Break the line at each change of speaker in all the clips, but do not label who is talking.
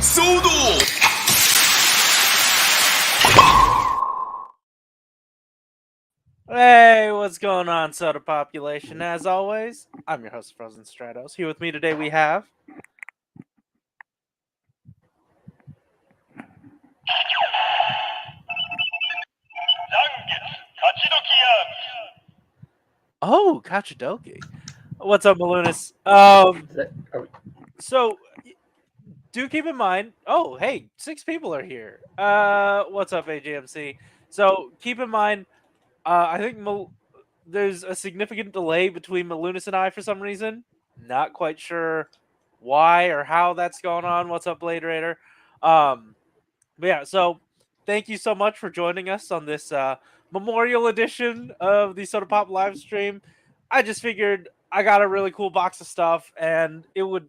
騒動。
Hey, what's going on, soda population? As always, I'm your host, Frozen Stratos. Here with me today we have... Oh, Kachidoki. What's up, Malunis? So, do keep in mind... Oh, hey, 6 people are here. What's up, AJMC? So, keep in mind, I think there's a significant delay between Malunis and I for some reason. Not quite sure why or how that's going on. What's up, Blade Raider? But yeah, so thank you so much for joining us on this memorial edition of the Soda Pop live stream. I just figured I got a really cool box of stuff, and it would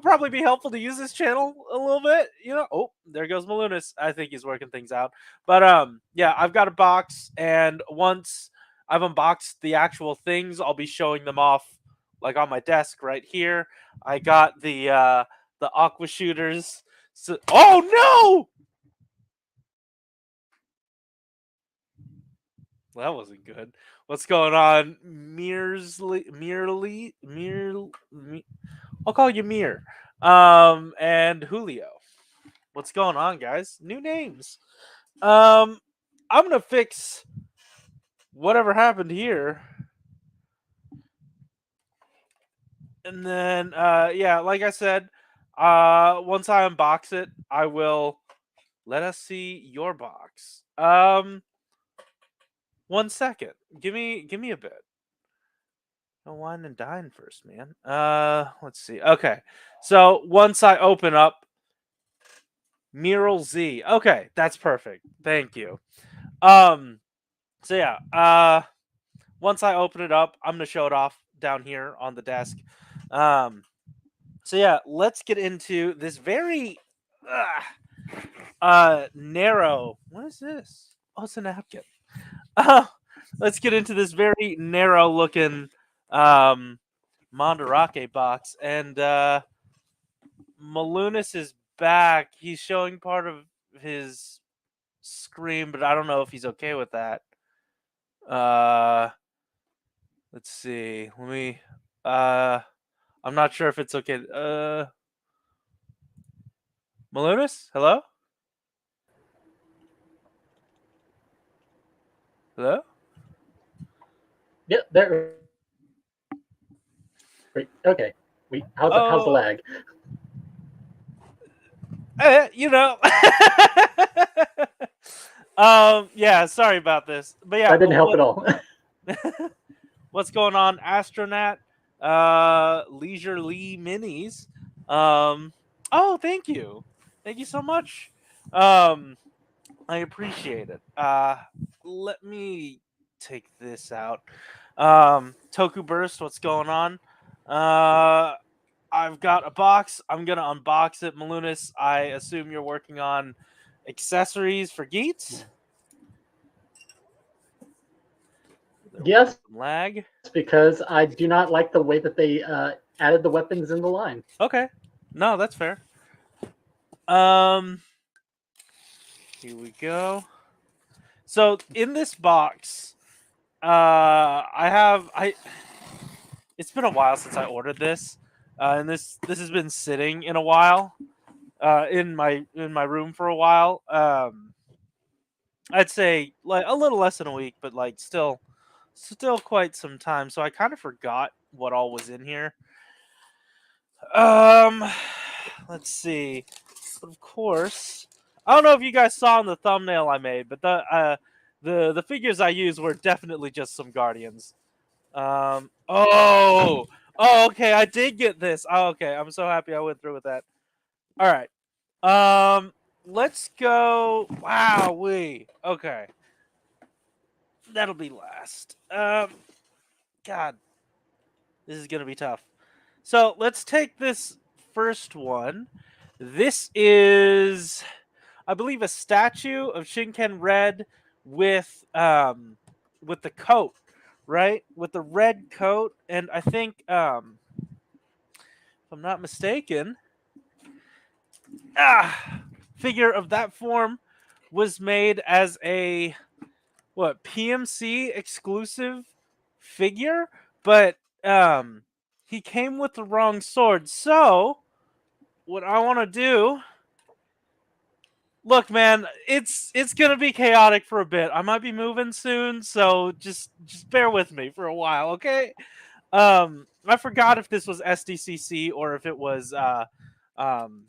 probably be helpful to use this channel a little bit. You know, oh, there goes Malunis. I think he's working things out. But yeah, I've got a box, and once I've unboxed the actual things, I'll be showing them off like on my desk right here. I got the aqua shooters. So, oh no! That wasn't good. What's going on, I'll call you Mir. And Julio. What's going on, guys? New names. I'm gonna fix whatever happened here. And then yeah, like I said, once I unbox it, I will let us see your box. 1 second. Give me a bit. No wine and dine first, man. Let's see. Okay. So once I open up Mural Z. Okay, that's perfect. Thank you. So yeah, once I open it up, I'm gonna show it off down here on the desk. So yeah, let's get into this very narrow. What is this? Oh, it's a napkin. Let's get into this very narrow looking Mandarake box, and Malunis is back. He's showing part of his screen, but I don't know if he's okay with that. Let's see. Let me I'm not sure if it's okay. Malunis? Hello? Hello?
Yeah, there. Wait, okay. Wait, how's the lag?
You know. Yeah, sorry about this. But yeah,
That didn't help at all.
What's going on, Astronaut? Leisurely Minis. Oh, thank you. Thank you so much. I appreciate it. Let me take this out. Toku Burst, what's going on? I've got a box. I'm gonna unbox it. Malunis, I assume you're working on accessories for Geets?
Yes.
Lag?
Because I do not like the way that they added the weapons in the line.
Okay. No, that's fair. Here we go. So in this box, it's been a while since I ordered this, and this has been sitting in a while, in my room for a while. I'd say like a little less than a week, but like still quite some time. So I kind of forgot what all was in here. Let's see. But of course, I don't know if you guys saw in the thumbnail I made, but the figures I used were definitely just some Guardians. Oh, okay, I did get this. Oh, okay, I'm so happy I went through with that. All right. Let's go. Wow, okay. That'll be last. God, this is gonna be tough. So let's take this first one. This is, I believe, a statue of Shinken Red with the coat, right? With the red coat, and I think if I'm not mistaken, figure of that form was made as a what PMC exclusive figure, but um he came with the wrong sword. So what I want to do, look, man, it's gonna be chaotic for a bit. I might be moving soon, so just bear with me for a while, okay? I forgot if this was SDCC or if it was um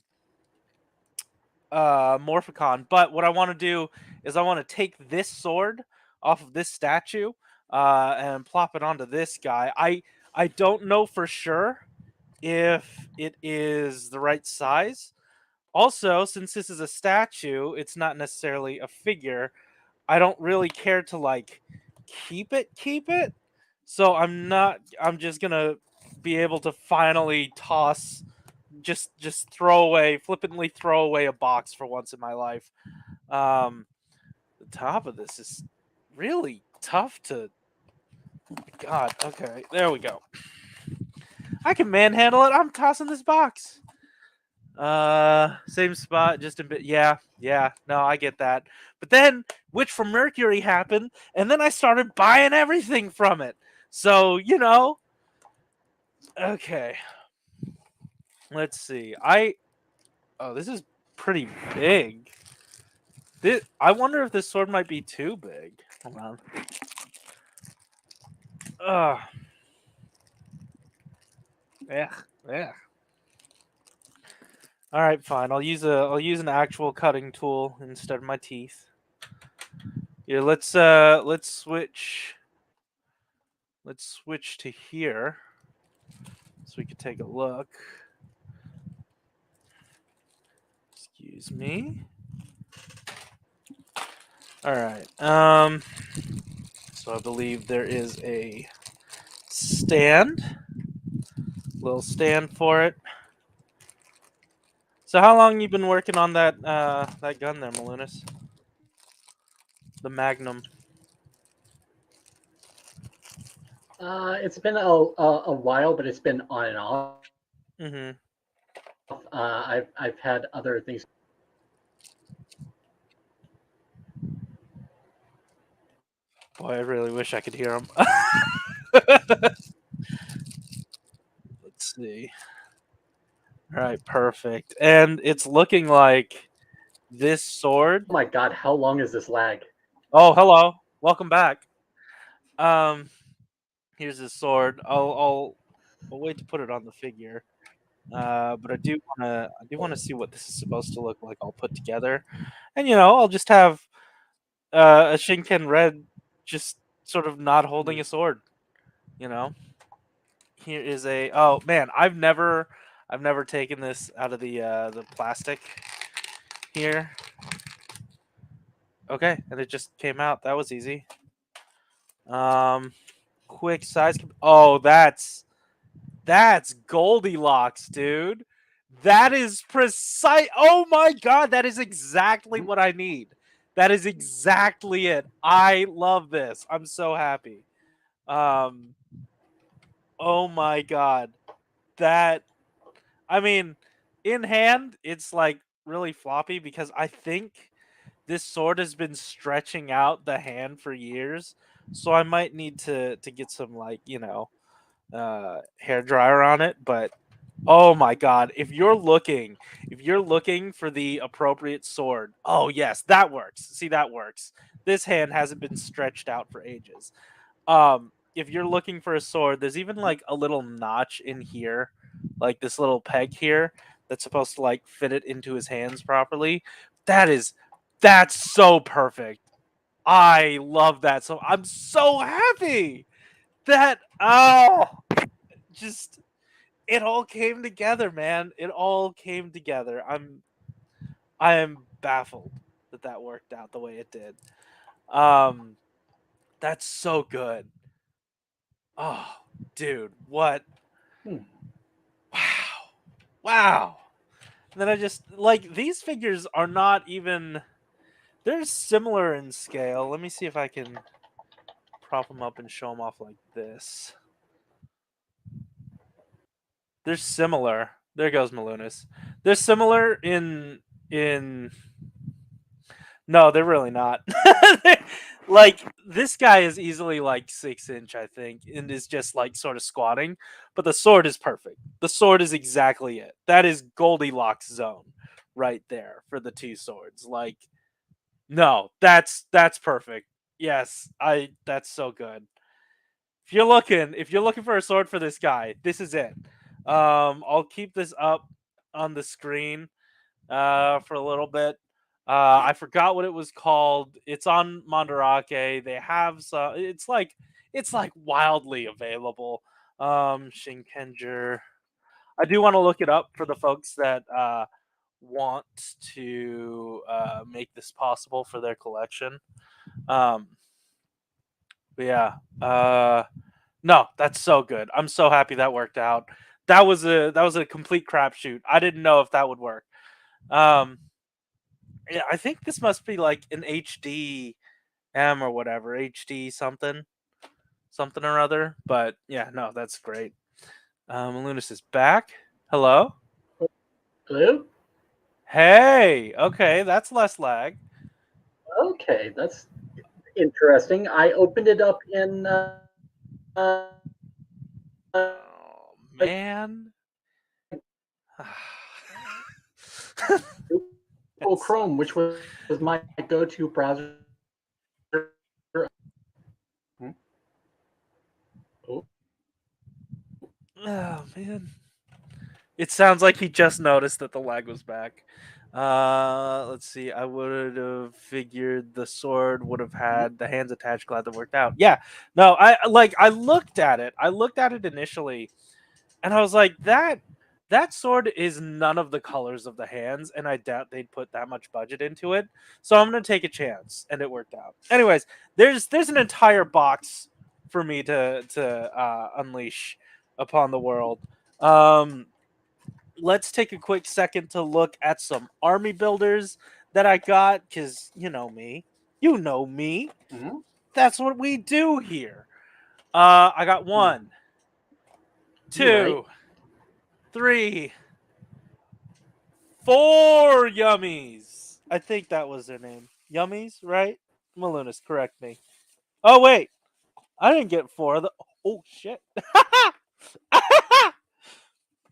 Morphicon. But what I want to do is I want to take this sword off of this statue and plop it onto this guy. I don't know for sure if it is the right size. Also, since this is a statue, it's not necessarily a figure. I don't really care to like keep it. So I'm just going to be able to finally toss just throw away flippantly throw away a box for once in my life. The top of this is really tough to. God, okay, there we go. I can manhandle it. I'm tossing this box. Same spot, just a bit. Yeah. No, I get that. But then Witch from Mercury happened, and then I started buying everything from it. So okay. Let's see. Oh, this is pretty big. I wonder if this sword might be too big. Hold on. Ugh. Yeah. Yeah. All right, fine. I'll use an actual cutting tool instead of my teeth. Yeah, let's switch. Let's switch to here so we can take a look. Excuse me. All right. So I believe there is a stand, little stand for it. So how long you been working on that gun there, Malunis? The Magnum.
It's been a while, but it's been on and off.
Mm-hmm.
I've had other things.
Boy, I really wish I could hear him. Let's see. All right, perfect. And it's looking like this sword.
Oh my god, how long is this lag?
Oh, hello. Welcome back. Um, here's this sword. I'll wait to put it on the figure. But I do wanna see what this is supposed to look like all put together. And I'll just have a Shinken Red just sort of not holding a sword, you know. Here is a oh man, I've never taken this out of the plastic here. Okay, and it just came out. That was easy. Um quick size oh, that's Goldilocks, dude. That is precise. Oh my god, that is exactly what I need. That is exactly it. I love this. I'm so happy. Um oh my god. That I mean, in hand, it's like really floppy because I think this sword has been stretching out the hand for years. So I might need to get some like, hair dryer on it, but oh my god, if you're looking for the appropriate sword. Oh yes, that works. See, that works. This hand hasn't been stretched out for ages. If you're looking for a sword, there's even like a little notch in here, like this little peg here that's supposed to like fit it into his hands properly. That is that's so perfect. I love that. So I'm so happy that just it all came together, man. It all came together. I am baffled that that worked out the way it did. Um that's so good. Oh, dude, what?
Hmm.
Wow. Wow. And then I just like these figures are not even they're similar in scale. Let me see if I can prop them up and show them off like this. They're similar. There goes Malunis. They're similar in no, they're really not. Like this guy is easily like 6 inch, I think, and is just like sort of squatting. But the sword is perfect. The sword is exactly it. That is Goldilocks zone right there for the two swords. Like, no, that's perfect. Yes, I that's so good. If you're looking for a sword for this guy, this is it. I'll keep this up on the screen for a little bit. I forgot what it was called. It's on Mandarake. They have some. It's like wildly available. Shinkenger. I do want to look it up for the folks that want to make this possible for their collection. Um, but yeah. No, that's so good. I'm so happy that worked out. That was a complete crapshoot. I didn't know if that would work. Um, yeah, I think this must be like an HD M or whatever, HD something, something or other. But yeah, no, that's great. Malunis is back. Hello.
Hello?
Hey. Okay, that's less lag.
Okay, that's interesting. I opened it up in
Oh man. That
Google Chrome, which
sucks.
was my go-to browser. Hmm? Oh,
Oh man. It sounds like he just noticed that the lag was back. Let's see. I would have figured the sword would have
hmm?
had the hands attached. Glad that worked out. Yeah. No, I looked at it. I looked at it initially, and I was like, that sword is none of the colors of the hands, and I doubt they'd put that much budget into it. So I'm gonna take a chance, and it worked out. Anyways, there's an entire box for me to unleash upon the world. Um, let's take a quick second to look at some army builders that I got because you know me. You know me.
Hmm.
That's what we do here. I got
Hmm.
one,
You're right.
two, three, four yummies. I think that was their name. Yummies, right? Malunas, correct me. Oh wait, I didn't get four of the. Oh shit.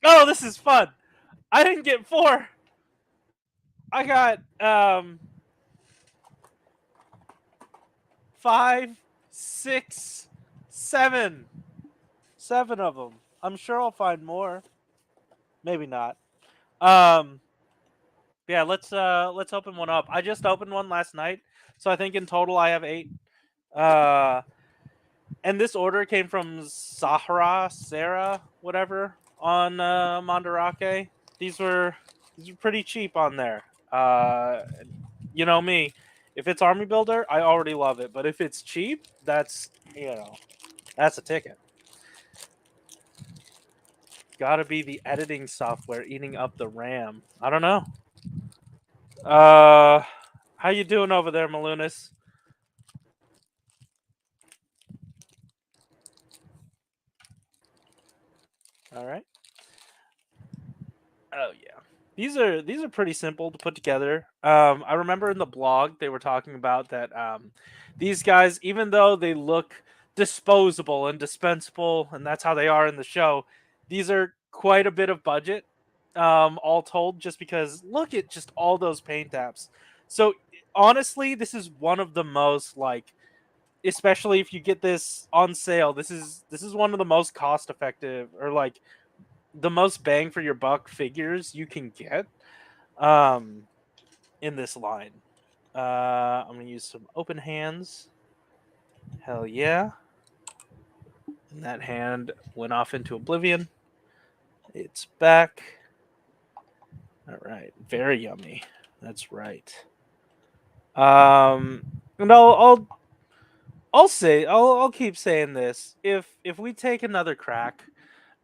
Oh, this is fun. I didn't get four. I got 5, 6, 7. 7 of them. I'm sure I'll find more. Maybe not. Um yeah, let's open one up. I just opened one last night, so I think in total I have 8. Uh and this order came from Sarah, whatever, on Mandarake. These were pretty cheap on there. You know me. If it's army builder, I already love it, but if it's cheap, that's a ticket. Gotta be the editing software eating up the RAM. I don't know. Uh, how you doing over there, Malunis? All right. Oh yeah. These are pretty simple to put together. I remember in the blog they were talking about that these guys, even though they look disposable and dispensable, and that's how they are in the show, these are quite a bit of budget, all told, just because look at just all those paint apps. So honestly, this is one of the most like, especially if you get this on sale, this is one of the most cost effective or like the most bang for your buck figures you can get um in this line. I'm gonna use some open hands. Hell yeah. And that hand went off into oblivion. It's back. All right. Very yummy. That's right. And I'll keep saying this. If we take another crack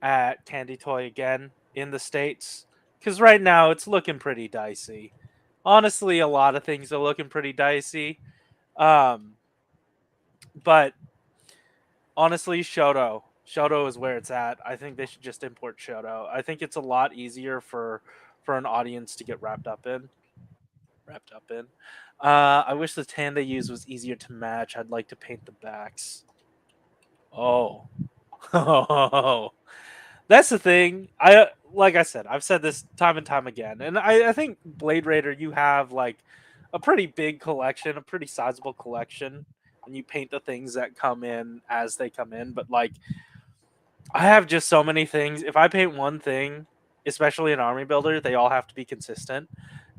at Candy Toy again in the States, because right now it's looking pretty dicey. Honestly, a lot of things are looking pretty dicey. Um, but honestly, Shoto is where it's at. I think they should just import Shoto. I think it's a lot easier for an audience to get wrapped up in. Wrapped up in. I wish the tan they use was easier to match. I'd like to paint the backs. Oh, that's the thing. I like I said, I've said this time and time again, and I think Blade Raider, you have like a pretty big collection, a pretty sizable collection, and you paint the things that come in as they come in. But like, I have just so many things. If I paint one thing, especially an army builder, they all have to be consistent,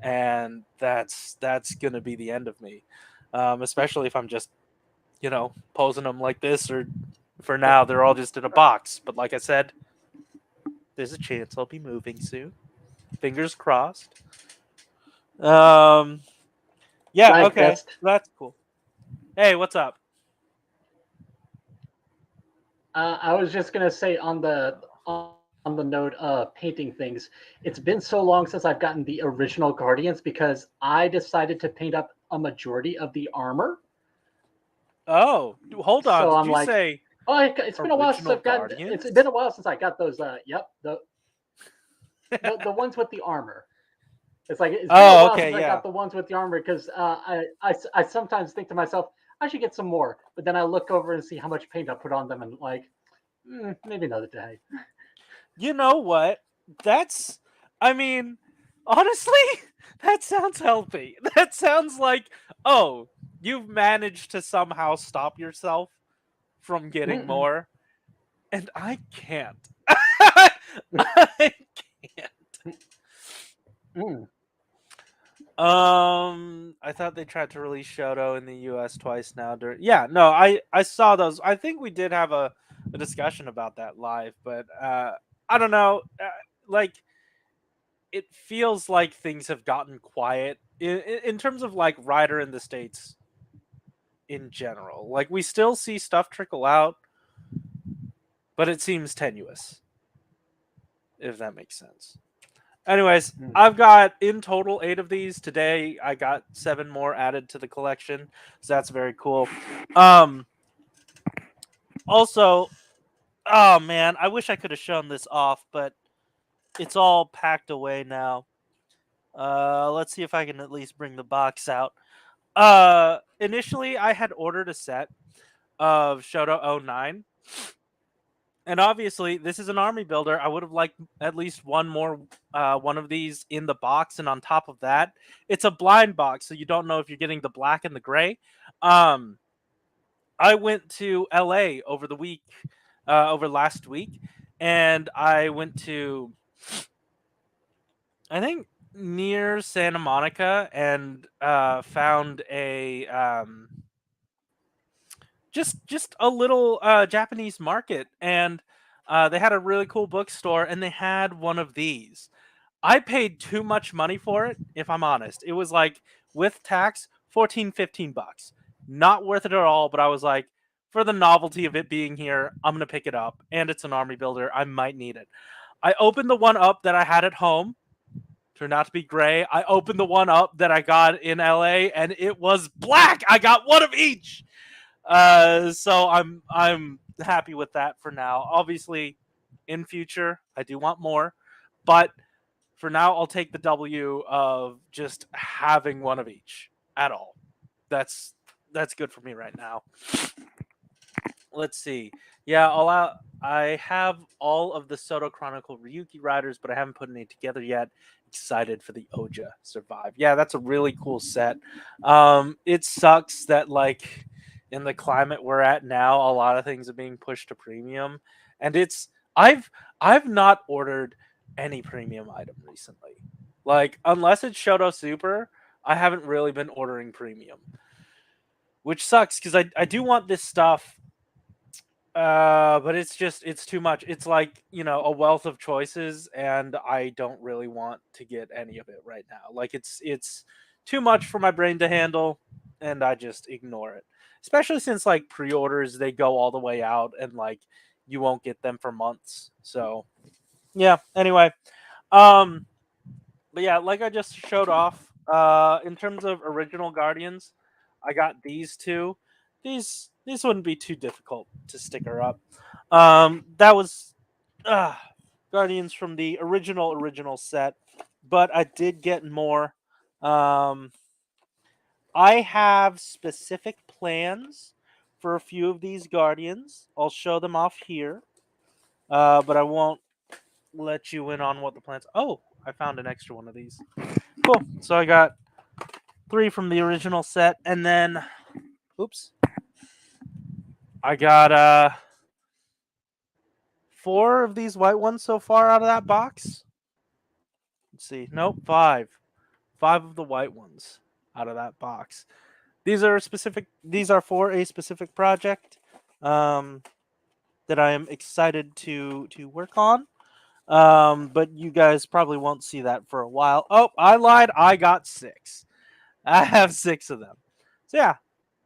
and that's gonna be the end of me. Especially if I'm just posing them like this, or for now they're all just in a box. But like I said, there's a chance I'll be moving soon. Fingers crossed. Um, yeah, okay,
Divest.
that's cool. Hey, what's up?
I was just gonna say on the note of painting things, it's been so long since I've gotten the original Guardians because I decided to paint up a majority of the armor.
Oh, hold on.
So
Did
I'm
you
like,
say
oh, it's been a while since
original
I've gotten. It's
Guardians?
been a while since I got those. Yep, the ones with the armor. It's like it's been a
Oh,
while
okay,
since I
yeah.
got the ones with the armor because I sometimes think to myself I should get some more, but then I look over and see how much paint I put on them and like maybe another day.
You know what? That's, I mean, honestly, that sounds healthy. That sounds like, oh, you've managed to somehow stop yourself from getting
Mm-mm,
more, and I can't. I can't.
mm.
I thought they tried to release Shoto in the U.S. twice now. Yeah, no, I saw those. I think we did have a discussion about that live, but I don't know. Like, it feels like things have gotten quiet in terms of like Rider in the States in general. Like, we still see stuff trickle out, but it seems tenuous, if that makes sense. Anyways,
Mm.
I've got in total 8 of these today. I got 7 more added to the collection, so that's very cool. Um, Also, oh man, I wish I could have shown this off, but it's all packed away now. Let's see if I can at least bring the box out. Initially, I had ordered a set of Shoto '09. And obviously, this is an army builder. I would have liked at least one more, one of these in the box. And on top of that, it's a blind box, so you don't know if you're getting the black and the gray. Um, I went to LA over the week, over last week, and I went to, I think, near Santa Monica, and found a just a little Japanese market, and they had a really cool bookstore, and they had one of these. I paid too much money for it, if I'm honest. It was like, with tax, 14, 15 bucks. Not worth it at all, but I was like, for the novelty of it being here, I'm gonna pick it up. And it's an army builder. I might need it. I opened the one up that I had at home. Turned out to be gray. I opened the one up that I got in LA, and it was black. I got one of each. So I'm happy with that for now. Obviously, in future, I do want more, but for now, I'll take the W of just having one of each at all. That's that's good for me right now. Let's see. Yeah, I have all of the Soto Chronicle Ryuki riders, but I haven't put any together yet. Excited for the Oja Survive. Yeah, that's a really cool set. It sucks that like in the climate we're at now, a lot of things are being pushed to premium, and I've I've not ordered any premium item recently. Like, unless it's Shoto Super, I haven't really been ordering premium, which sucks because I do want this stuff, but it's too much. It's like, a wealth of choices, and I don't really want to get any of it right now. Like, it's too much for my brain to handle, and I just ignore it. Especially since like pre-orders, they go all the way out, and like you won't get them for months. So yeah. Anyway, um, but yeah, like I just showed off. In terms of original Guardians, I got these two. these wouldn't be too difficult to sticker up. That was uh, Guardians from the original set, but I did get more. Um, I have specific plans for a few of these Guardians. I'll show them off here, but I won't let you in on what the plans. Oh, I found an extra one of these. Cool. So I got three from the original set, and then, oops, I got four of these white ones so far out of that box. Let's see. Nope, five. Five of the white ones out of that box. These are for a specific project um, that I am excited to work on. But you guys probably won't see that for a while. Oh, I lied. I got six. I have six of them. So yeah,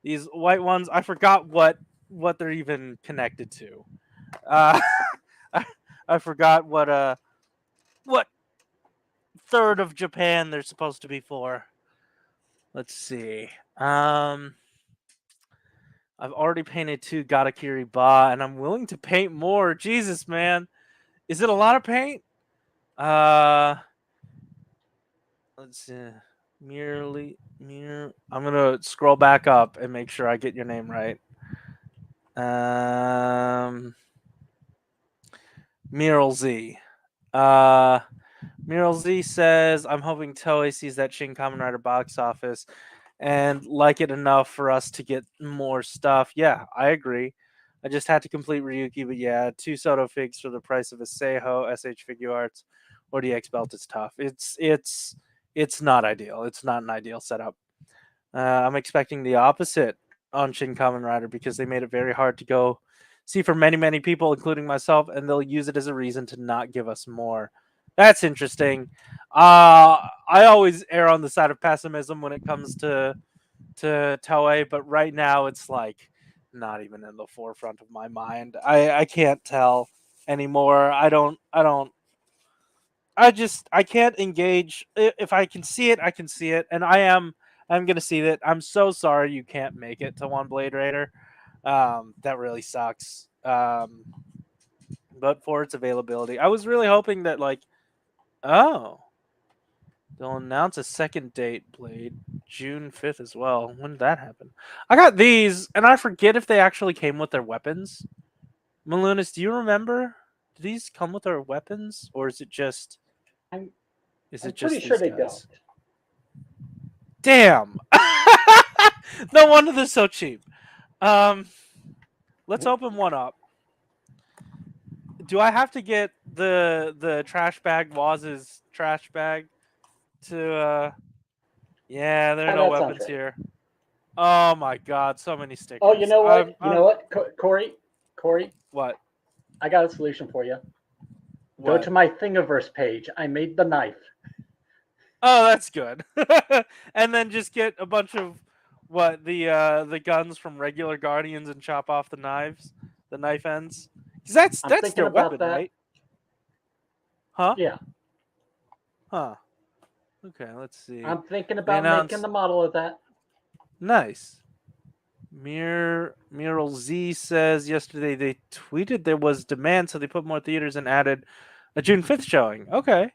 these white ones. I forgot what they're even connected to. Uh, I, I forgot what third of Japan they're supposed to be for. Let's see. I've already painted two Gatakiri Ba, and I'm willing to paint more. Jesus, man, is it a lot of paint? Uh, let's see. I'm gonna scroll back up and make sure I get your name right. Um, Mural Z. Uh, Mural Z says, "I'm hoping Toei sees that Shin Kamen Rider box office and like it enough for us to get more stuff." Yeah, I agree. I just had to complete Ryuki, but yeah, two Soto figs for the price of a Seiho SH Figure Arts or DX belt is tough. It's not ideal. It's not an ideal setup. I'm expecting the opposite on Shin Kamen Rider because they made it very hard to go see for many people, including myself, and they'll use it as a reason to not give us more. That's interesting. I always err on the side of pessimism when it comes to Toei, but right now it's like not even in the forefront of my mind. I can't tell anymore. I can't engage. If I can see it, I can see it, and I'm gonna see it. I'm so sorry you can't make it to One Blade Raider. That really sucks. But for its availability, I was really hoping that oh, they'll announce a second date, Blade, June 5th as well. When did that happen? I got these, and I forget if they actually came with their weapons. Malunis, do you remember? Do these come with their weapons, or
I'm
is
I'm
it
pretty
just
sure
these
they don't.
guys? Damn. No wonder they're so cheap. Um, let's open one up. Do I have to get the trash bag Waz's trash bag to yeah, there are
Yeah,
no
that sounds
weapons
right.
here. Oh my god, so many
Oh, you
stickers.
know what? You know
I'm
what, Corey,
what?
I got a solution for you. Go
What?
to my Thingiverse page. I made the knife.
Oh, that's good. And then just get a bunch of the guns from regular Guardians and chop off the knives, the knife ends. Cuz
I'm
that's
thinking
their
about
weapon,
that.
right? Huh?
Yeah,
Huh. Okay, let's see.
I'm thinking
They
about making
announced
the model of that.
nice. Mural Z says yesterday they tweeted there was demand, so they put more theaters and added a June 5th showing. Okay.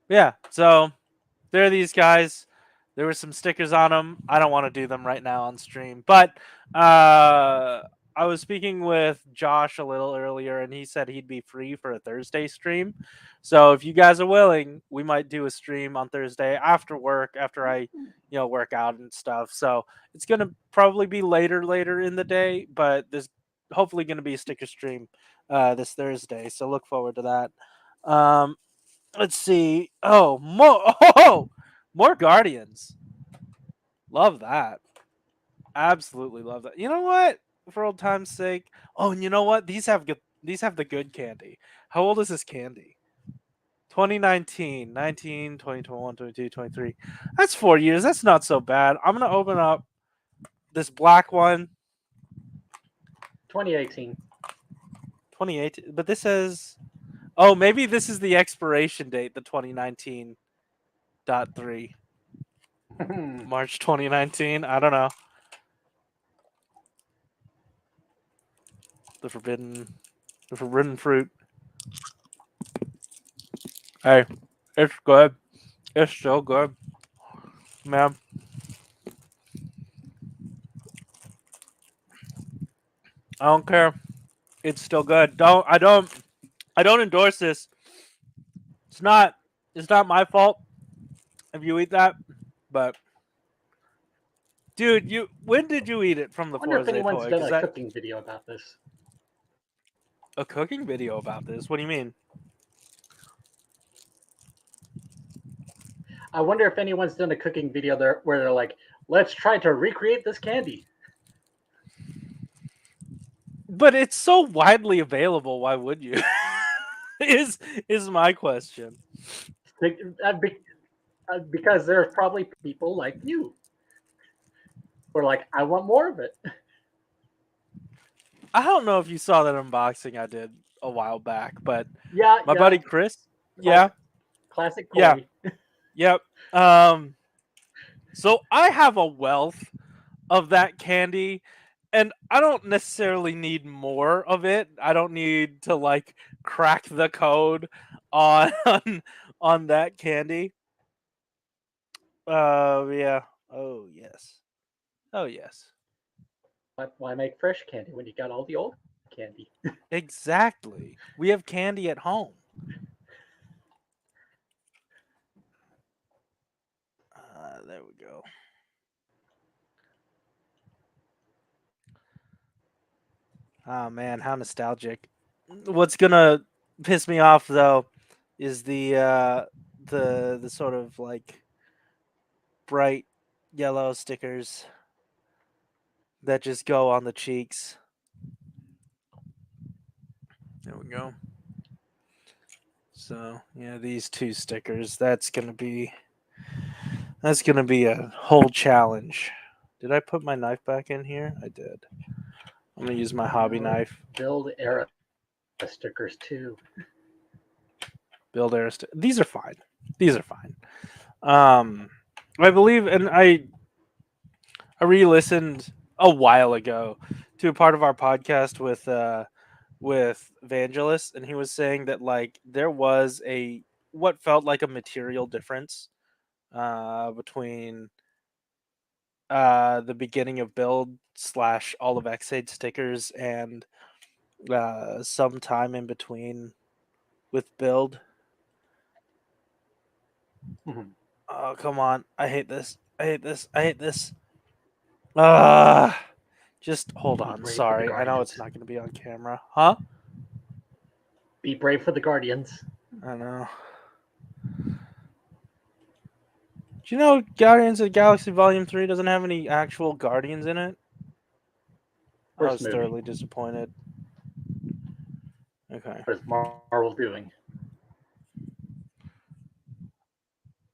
Yeah. So there are these guys. There were some stickers on them. I don't want to do them right now on stream, but uh, I was speaking with Josh a little earlier, and he said he'd be free for a Thursday stream. So if you guys are willing, we might do a stream on Thursday after work, after I, work out and stuff. So it's gonna probably be later in the day, but there's hopefully gonna be a sticker stream this Thursday. So look forward to that. Let's see. Oh, more. Oh, more Guardians. Love that. Absolutely love that. You know what? For old time's sake. Oh, and you know what? These have the good candy. How old is this candy? 2019, 19, 20, 21, 22, 23. That's 4 years. That's not so bad. I'm going to open up this black one,
2018.
2018, but this says oh, maybe this is the expiration date, the 2019.3. March 2019. I don't know. The forbidden, the forbidden fruit. Hey, it's good. It's so good, man. I don't care. It's still good. I don't endorse this. It's not. It's not my fault if you eat that. But dude, you when did you eat it from the
Wonder if
Forza
anyone's
toy?
done
Because
a
that
cooking video about this.
a cooking video about this. What do you mean?
I wonder if anyone's done a cooking video there where they're like, "Let's try to recreate this candy."
But it's so widely available. Why would you? is is my question.
Because there's probably people like you who are like, "I want more of it."
I don't know if you saw that unboxing I did a while back, but
Yeah,
my
yeah,
buddy Chris, yeah,
classic, classic
yeah,
Corey.
yep. Um, so I have a wealth of that candy, and I don't necessarily need more of it. I don't need to like crack the code on on that candy. Yeah. Oh yes. Oh yes.
Why make fresh candy when you got all the old candy?
Exactly. We have candy at home. There we go. Oh man, how nostalgic. What's gonna piss me off though is the sort of like bright yellow stickers that just go on the cheeks. There we go. So yeah, these two stickers. That's gonna be a whole challenge. Did I put my knife back in here? I did. I'm gonna use my hobby knife.
Build era stickers too.
Build air. These are fine. These are fine. Um, I believe, and I re-listened a while ago to a part of our podcast with Vangelis, and he was saying that like there was a what felt like a material difference between the beginning of build slash all of Xade stickers and some time in between with build.
Mhm.
Oh come on! I hate this. I hate this. I hate this. Ah, just hold
Be
on.
brave for the
Sorry, I know it's
Guardians.
not going to be on camera, huh?
Be brave for the Guardians.
I know. Do you know Guardians of the Galaxy Volume 3 doesn't have any actual Guardians in it? I
First
was
movie.
thoroughly disappointed. Okay.
What is Marvel doing?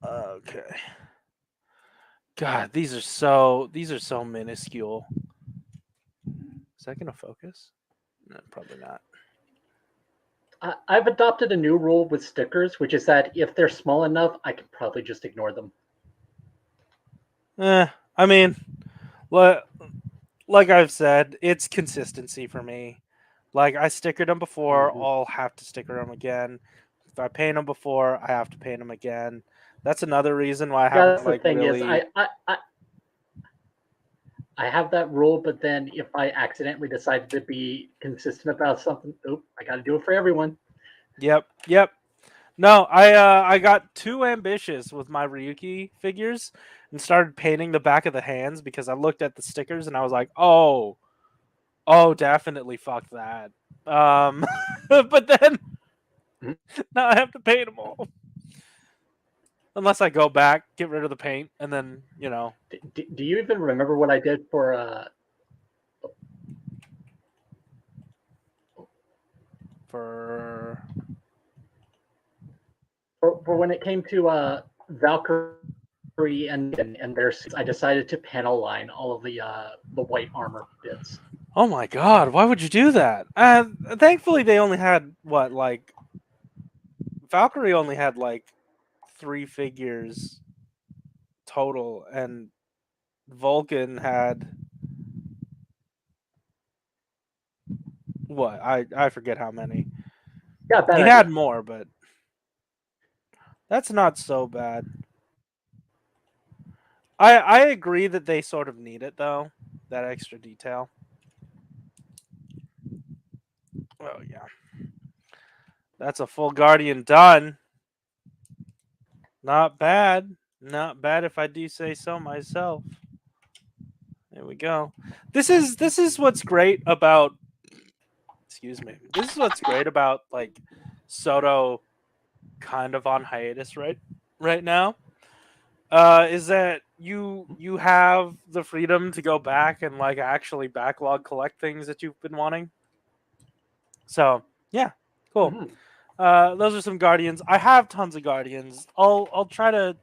Okay. God, these are so minuscule. Is that gonna focus? No, probably not.
I've adopted a new rule with stickers, which is that if they're small enough, I can probably just ignore them.
I mean, li- like I've said, it's consistency for me. Like I stickered them before,
Mm-hmm.
I'll have to sticker them again. If I paint them before, I have to paint them again. That's another reason why I
Yeah,
haven't
that's the
like
thing is,
really.
I have that rule, but then if I accidentally decided to be consistent about something, oop, I got to do it for everyone.
Yep, yep. No, I got too ambitious with my Ryuki figures and started painting the back of the hands because I looked at the stickers and I was like, oh, definitely fuck that. But then
Mhm.
now I have to paint them all unless I go back, get rid of the paint, and then
Do you even remember what I did
for
for when it came to Valkyrie and their suits? I decided to panel line all of the white armor bits.
oh my god, why would you do that? Thankfully they only had what like Valkyrie only had like 3 figures total, and Vulcan had what? I forget how many.
Yeah, bad
He had
idea.
more, but that's not so bad. I agree that they sort of need it though, that extra detail. Oh yeah, that's a full Guardian done. Not bad. Not bad if I do say so myself. There we go. This is what's great about, excuse me. This is what's great about like Soto kind of on hiatus right now. Is that you have the freedom to go back and like actually backlog collect things that you've been wanting. So yeah, cool.
Mhm.
Those are some guardians. I have tons of guardians. I'll try to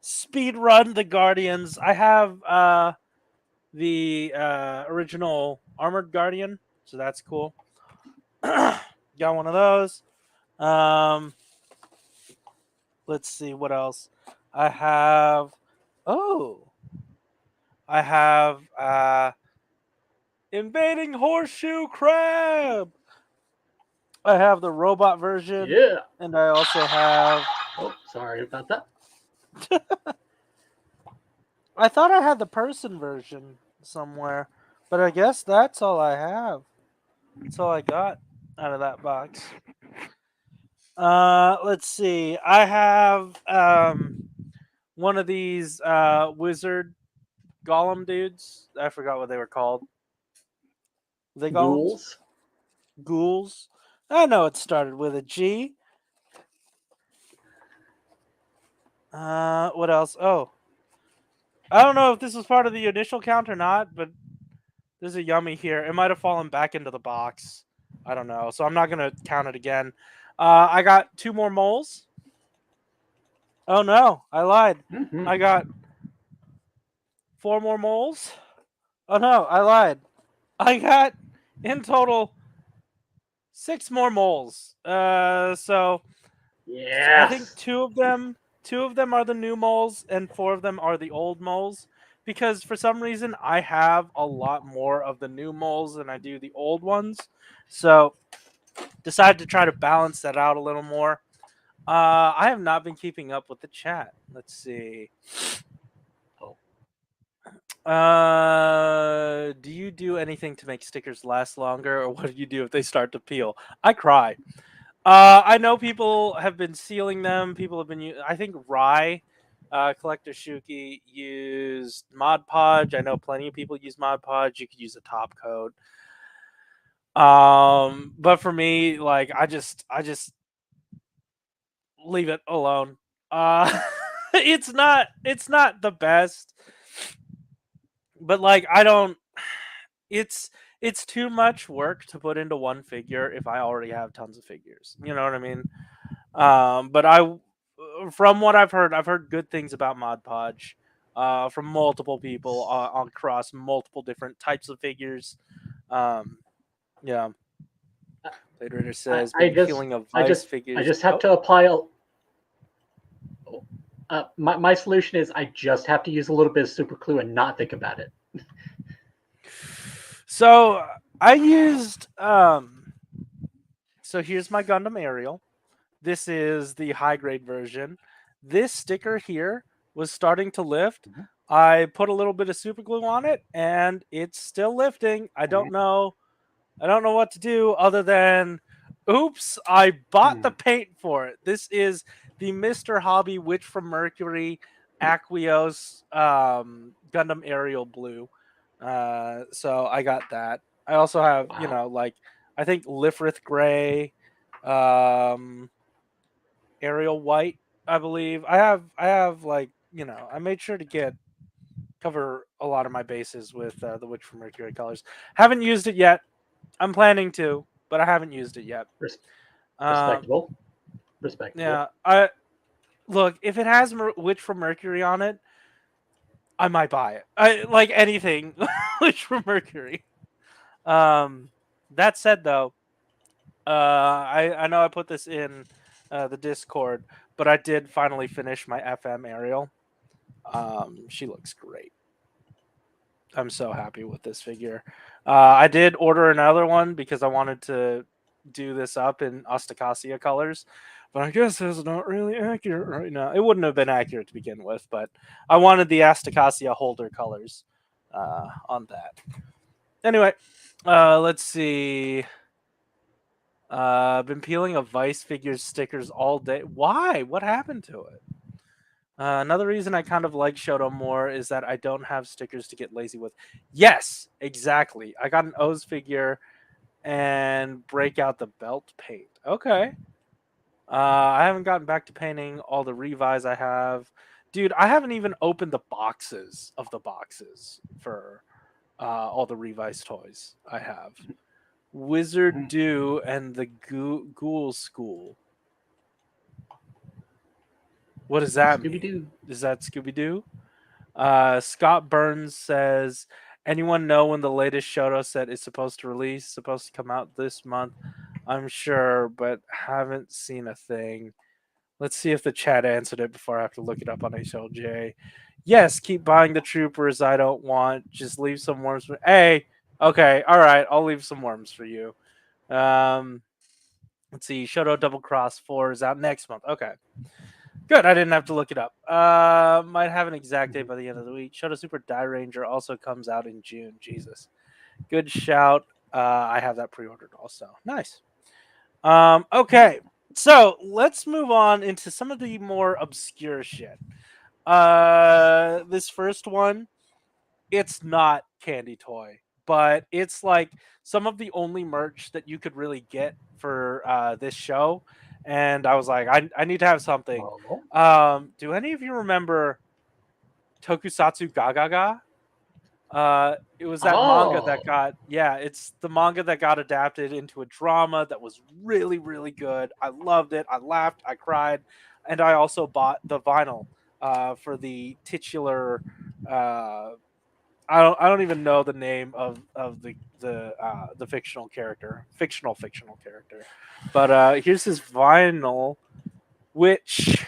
speed run the guardians. I have the original armored guardian, so that's cool. Got one of those. Um, let's see what else. I have. Oh, I have invading horseshoe crab. I have the robot version,
Yeah.
and I also have.
Oh, sorry about that.
I thought I had the person version somewhere, but I guess that's all I have. That's all I got out of that box. Let's see. I have one of these wizard golem dudes. I forgot what they were called. Were they golems?
Ghouls.
Ghouls. I know it started with a G. What else? Oh, I don't know if this was part of the initial count or not, but there's a yummy here. It might have fallen back into the box. I don't know, so I'm not gonna count it again. I got two more moles. Oh no, I lied.
Hmm.
I got four more moles. Oh no, I lied. I got in total six more moles. So I think
Yes.
two of them are the new moles, and four of them are the old moles. Because for some reason I have a lot more of the new moles than I do the old ones. So decided to try to balance that out a little more. I have not been keeping up with the chat. Let's see.
Oh.
Do you do anything to make stickers last longer, or what do you do if they start to peel? I cry. I know people have been sealing them. People have been. I think Rye, Collector Shuki used Mod Podge. I know plenty of people use Mod Podge. You could use a top coat. But for me, like I just leave it alone. Uh, it's not the best, but like I don't. It's it's too much work to put into one figure if I already have tons of figures. You know what I mean? But from what I've heard good things about Mod Podge, from multiple people across multiple different types of figures. Um, yeah, Blade Runner
I,
says
I
been
just
peeling of
I
Vice
just I
figures.
just have
Oh,
to apply a. My solution is I just have to use a little bit of super glue and not think about it.
so I used So here's my Gundam Aerial. This is the high grade version. This sticker here was starting to lift.
Mhm.
I put a little bit of super glue on it and it's still lifting. I don't know what to do other than oops, I bought the
Hmm.
paint for it. This is the Mr. Hobby Witch from Mercury Aqueous Gundam Aerial Blue. So I got that. I also have,
Wow.
like I think Lifrith Gray, um Ariel White, I believe. I have like, I made sure to get cover a lot of my bases with the Witch from Mercury colors. Haven't used it yet. I'm planning to, but I haven't used it yet.
Res-
Um,
Respectable. Respectable.
yeah, I look if it has Witch from Mercury on it, I might buy it. I like anything Witch from Mercury. Um, that said, though, I know I put this in the Discord, but I did finally finish my FM Aerial. She looks great. I'm so happy with this figure. I did order another one because I wanted to do this up in Ostacasia colors, but I guess it's not really accurate right now. It wouldn't have been accurate to begin with, but I wanted the Astacasia holder colors on that. Anyway, let's see. Been peeling a Vice figures stickers all day. Why? What happened to it? Another reason I kind of like Shoto more is that I don't have stickers to get lazy with. Yes, exactly. I got an O's figure and break out the belt paint. Okay. I haven't gotten back to painting all the Revis I have. Dude, I haven't even opened the boxes of the boxes for all the Revis toys I have. Wizard Do and the Ghoul School. What does that
Scooby
mean?
Doo.
Is that Scooby Doo? Scott Burns says, anyone know when the latest Shoto set is supposed to release? Supposed to come out this month. I'm sure, but haven't seen a thing. Let's see if the chat answered it before I have to look it up on HLJ. Yes, keep buying the troopers I don't want. Just leave some worms for Hey, okay, alright, I'll leave some worms for you. Um let's see, Shoto Double Cross 4 is out next month. Okay. Good, I didn't have to look it up. Might have an exact date by the end of the week. Shoto Super Die Ranger also comes out in June. Jesus. Good shout. I have that pre-ordered also. Nice. Okay. So let's move on into some of the more obscure shit. This first one, it's not candy toy, but it's like some of the only merch that you could really get for this show. And I was like, I need to have something.
Oh.
Do any of you remember Tokusatsu Gagaga? It was that manga that
Oh.
got it's the manga that got adapted into a drama that was really really good. I loved it. I laughed, I cried, and I also bought the vinyl for the titular. I don't even know the name of the fictional character, but here's his vinyl, which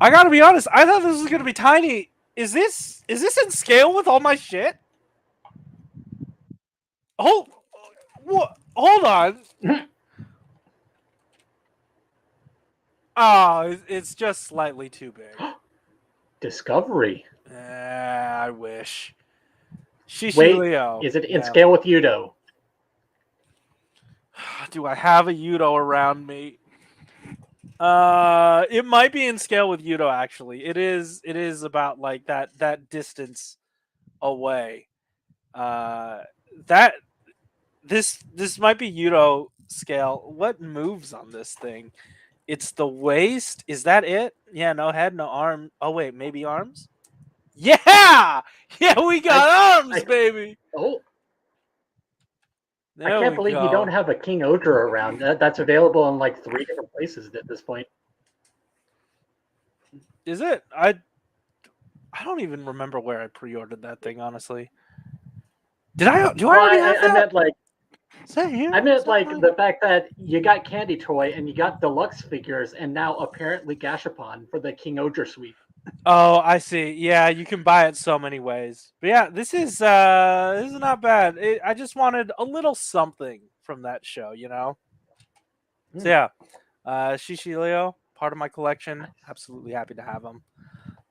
I gotta be honest, I thought this was gonna be tiny. Is this in scale with all my shit? Hold, hold on. Oh, it's just slightly too big.
Discovery.
I wish. Shishi
Wait,
Leo.
is it in
Yeah.
scale with Yudo?
Do I have a Yudo around me? It might be in scale with Yudo. Actually, it is. It is about like that distance away. Uh, that this might be Yudo scale. What moves on this thing? It's the waist. Is that it? Yeah, no head, no arm. Oh wait, maybe arms. Yeah, yeah, we
I,
got arms,
I,
baby.
oh, I
There
can't
we
believe you don't
go.
have a King Odra around. That's available in like 3 different places at this point.
Is it? I don't even remember where I pre-ordered that thing. Honestly, did I? Do I
Well,
already have
I
that?
meant like
Is that
I
here? Is
meant
that
like
mine?
the fact that you got Candy Toy and you got deluxe figures and now apparently Gashapon for the King Odra suite.
Oh, I see. Yeah, you can buy it so many ways. But yeah, this is not bad. I just wanted a little something from that show, you know. So
Hmm,
yeah, Shishi Leo, part of my collection.
nice,
Absolutely happy to have them.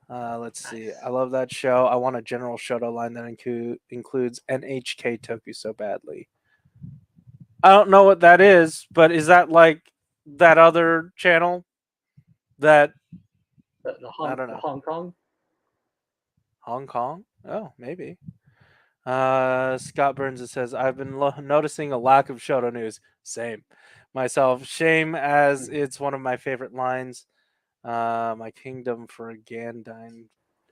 Let's see. I
nice.
love that show. I want a general Shoto line that includes NHK Toku so badly. I don't know what that is, but is that like that other channel that
The
I don't know?
Hong Kong.
Hong Kong? Oh, maybe. Scott Burns it says I've been noticing a lack of Shoto news. Same, myself. Shame as
Hmm.
it's one of my favorite lines. My kingdom for a Gandine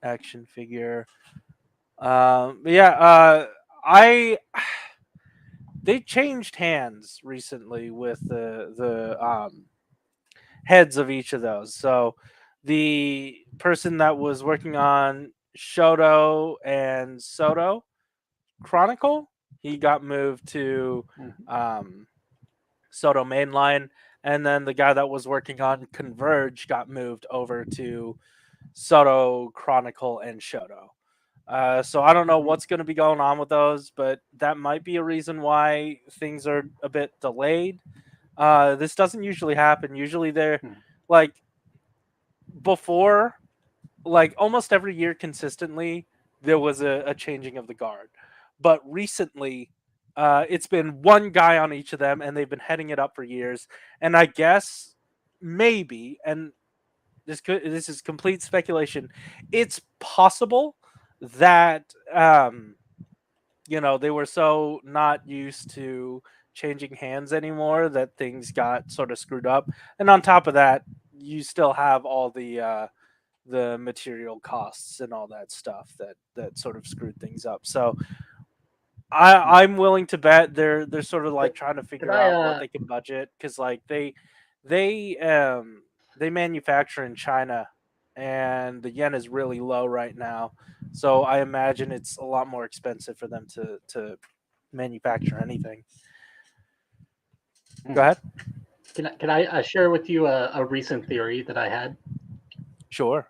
action figure. But yeah. I they changed hands recently with the heads of each of those. So the person that was working on Shoto and Soto Chronicle, he got moved to
Hmm.
um, Soto Mainline, and then the guy that was working on Converge got moved over to Soto Chronicle and Shoto. So I don't know
Mhm.
what's going to be going on with those, but that might be a reason why things are a bit delayed. This doesn't usually happen. Usually they're
Mhm.
like before, like almost every year consistently, there was a changing of the guard. But recently, it's been one guy on each of them, and they've been heading it up for years. And I guess maybe, and this is complete speculation. It's possible that they were so not used to changing hands anymore that things got sort of screwed up. And on top of that, you still have all the material costs and all that stuff that sort of screwed things up. So
Mhm.
I'm willing to bet they're sort of like
Could,
trying to
could
figure
I
out what they can budget because like they they manufacture in China and the yen is really low right now. So I imagine it's a lot more expensive for them to manufacture anything. Go
Mhm.
ahead.
can I share with you a recent theory that I had?
Sure.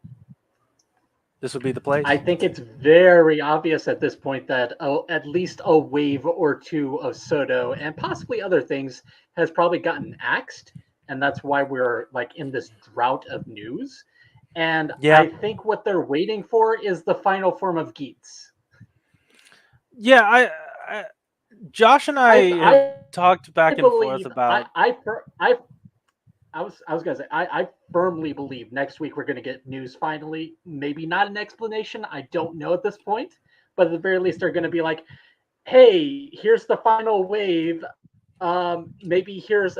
This would be the
I
place.
think it's very obvious at this point that at least a wave or two of Soto and possibly other things has probably gotten axed, and that's why we're like in this drought of news. And
Yeah.
I think what they're waiting for is the final form of Geats.
Yeah, I Josh and
I
I have
I
talked back and
believe
forth about
I was gonna say I firmly believe next week we're gonna get news finally. Maybe not an explanation. I don't know at this point, but at the very least they're gonna be like, hey, here's the final wave. Maybe here's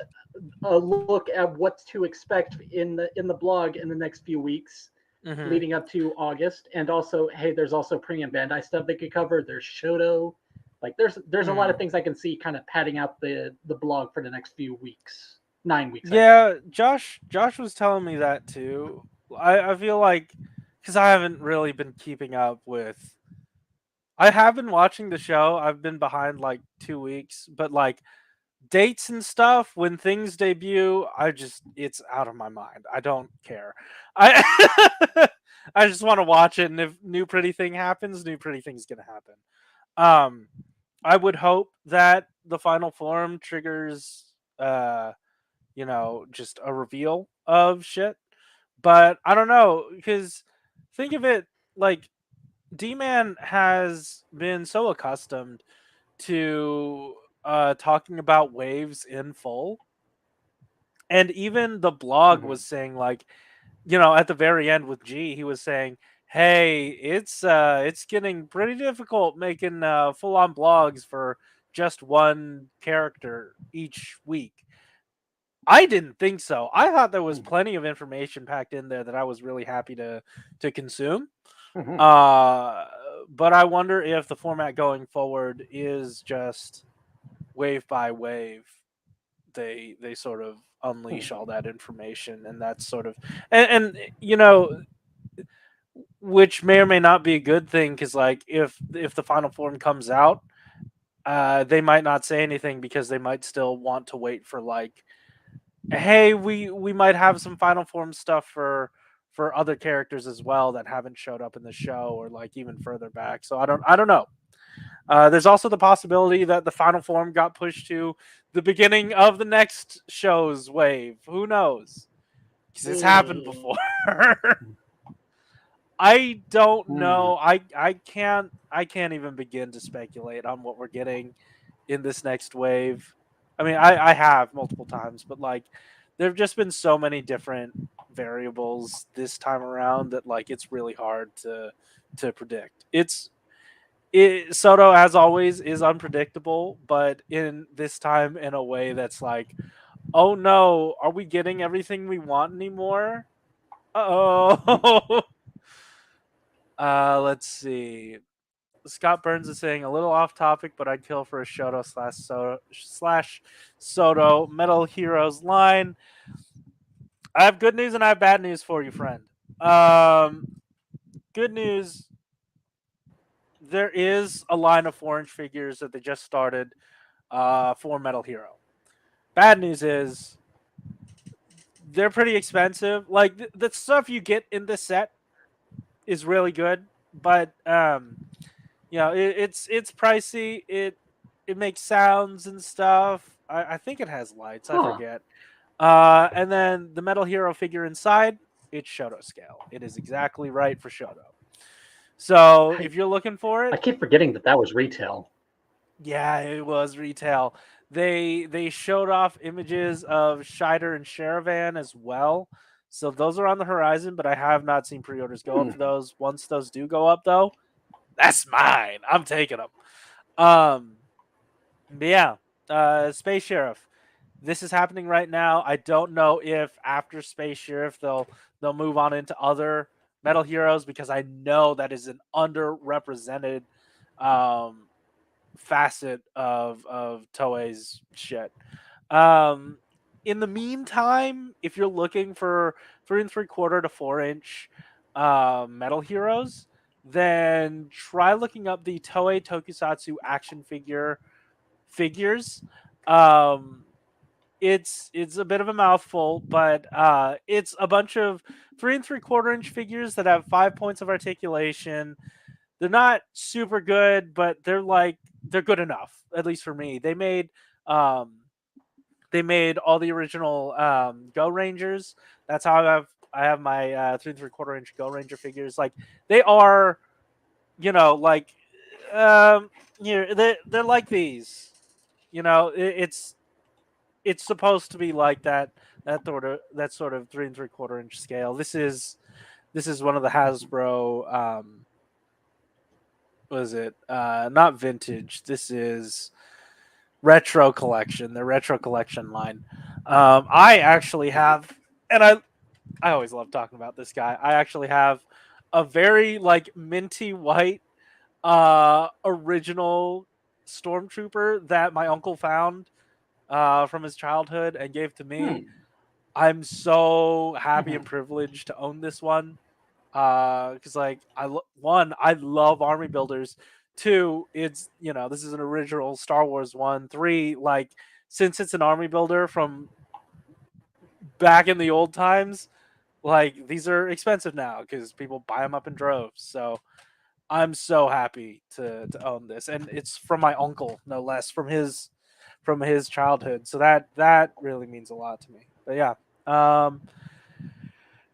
a look at what to expect in the blog in the next few weeks
mhm,
leading up to August. And also, hey, there's also premium Bandai stuff they could cover. There's Shoto. Like there's a lot of
mhm.
things I can see kind of padding out the blog for the next few weeks. 9 weeks, I think.
Yeah, Josh was telling me that too. I feel like because I haven't really been keeping up with. I have been watching the show. I've been behind like 2 weeks, but like dates and stuff when things debut, I just it's out of my mind. I don't care. I I just want to watch it, and if new pretty thing happens, new pretty thing's gonna happen. Um, I would hope that the final form triggers just a reveal of shit. But I don't know because think of it like D Man has been so accustomed to talking about waves in full, and even the blog
Mm-hmm.
was saying like at the very end with G, he was saying, "Hey, it's getting pretty difficult making full on blogs for just one character each week." I didn't think so. I thought there was
Mm-hmm.
plenty of information packed in there that I was really happy to consume.
Mm-hmm.
Uh, but I wonder if the format going forward is just wave by wave. They sort of unleash all that information, and that's sort of and which may or may not be a good thing because like if the final form comes out, they might not say anything because they might still want to wait for like hey, we might have some final form stuff for other characters as well that haven't showed up in the show or like even further back. So I don't know. There's also the possibility that the final form got pushed to the beginning of the next show's wave. Who knows? Because it's happened before. I don't
Mm-hmm.
know. I can't even begin to speculate on what we're getting in this next wave. I mean, I have multiple times, but like there have just been so many different variables this time around that like it's really hard to predict. Soto as always is unpredictable, but in this time in a way that's like, oh no, are we getting everything we want anymore? Oh. Let's see. Scott Burns is saying a little off topic, but I'd kill for a Shoto slash Soto Metal Heroes line. I have good news and I have bad news for you, friend. Um, Good news. There is a line of 4-inch figures that they just started for Metal Hero. Bad news is they're pretty expensive. Like the stuff you get in this set is really good, but it's pricey. It makes sounds and stuff. I think it has lights. I
Huh.
forget. And then the Metal Hero figure inside, it's Shoto scale. It is exactly right for Shoto. So
I
if you're looking for
I
it,
keep forgetting that that was retail.
yeah, it was retail. They showed off images of Shider and Sharavan as well. So those are on the horizon, but I have not seen pre-orders go up
Hmm.
for those. Once those do go up though, that's mine. I'm taking them. Um but yeah, Space Sheriff. This is happening right now. I don't know if after Space Sheriff they'll move on into other Metal Heroes because I know that is an underrepresented um facet of Toei's shit. Um, in the meantime, if you're looking for 3 3/4 to 4 inch Metal Heroes, then try looking up the Toei Tokusatsu action figures. Um, it's a bit of a mouthful, but it's a bunch of 3 3/4 inch figures that have 5 points of articulation. They're not super good, but they're good enough, at least for me. Um they made all the original Go Rangers. That's how I have my 3 3/4 inch Go Ranger figures. Like they are, like um they're like these. It's supposed to be like that sort of 3 3/4 inch scale. This is one of the Hasbro what is it? Not vintage. This is retro collection. The retro collection line. I actually have, and I always love talking about this guy. I actually have a very like minty white original stormtrooper that my uncle found from his childhood and gave to me.
Hmm.
I'm so happy and
Hmm.
privileged to own this one. Because like one, I love army builders. Two, it's this is an original Star Wars one. Three, like since it's an army builder from back in the old times, like these are expensive now because people buy them up in droves. So I'm so happy to own this, and it's from my uncle, no less, from his childhood. So that really means a lot to me. But yeah,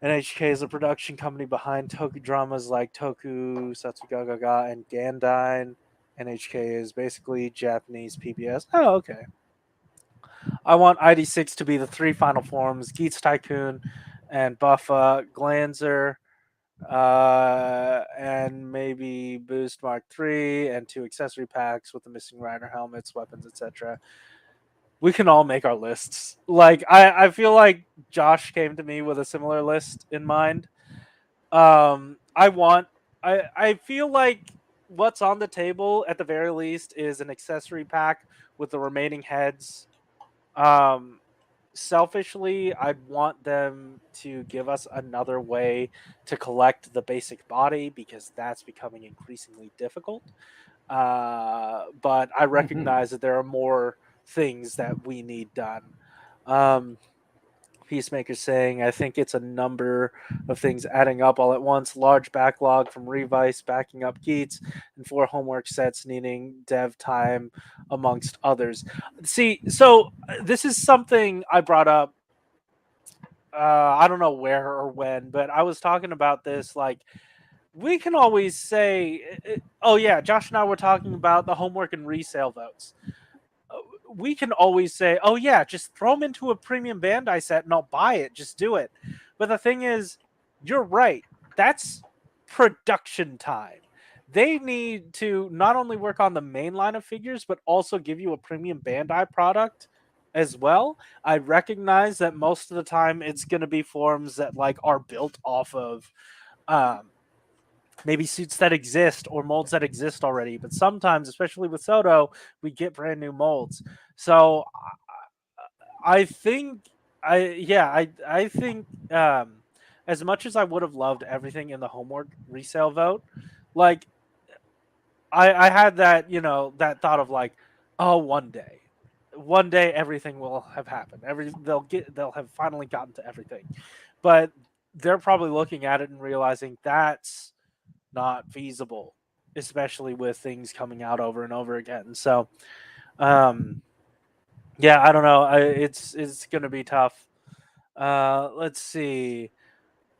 NHK is a production company behind Toku dramas like Toku, Satsugagaga, and Gandine. NHK is basically Japanese PBS. Oh, okay. I want ID6 to be the three final forms: Geats Tycoon and Buffa Glanzer, and maybe Boost Mark III and two accessory packs with the missing rider helmets, weapons, etc. We can all make our lists. Like I feel like Josh came to me with a similar list in mind. I want I feel like what's on the table at the very least is an accessory pack with the remaining heads. Um Selfishly, I'd want them to give us another way to collect the basic body because that's becoming increasingly difficult. But I
Hmm.
recognize that there are more things that we need done. Um, Peacemaker saying, I think it's a number of things adding up all at once. Large backlog from Revice backing up Geats, and 4 homework sets needing dev time, amongst others. See, so this is something I brought up. I don't know where or when, but I was talking about this. Like, we can always say, oh, yeah, Josh and I were talking about the homework and resale votes. uh, we can always say, "Oh yeah, just throw them into a premium Bandai set and I'll buy it. Just do it." But the thing is, you're right. That's production time. They need to not only work on the main line of figures, but also give you a premium Bandai product as well. I recognize that most of the time it's going to be forms that like are built off of um, maybe suits that exist or molds that exist already. But sometimes, especially with Soto, we get brand new molds. So I think I think as much as I would have loved everything in the homework resale vote, like I had that that thought of like, oh, one day one day everything will have happened. They'll have finally gotten to everything, but they're probably looking at it and realizing that's not feasible, especially with things coming out over and over again. So, um, yeah, I don't know. It's gonna be tough. Let's see.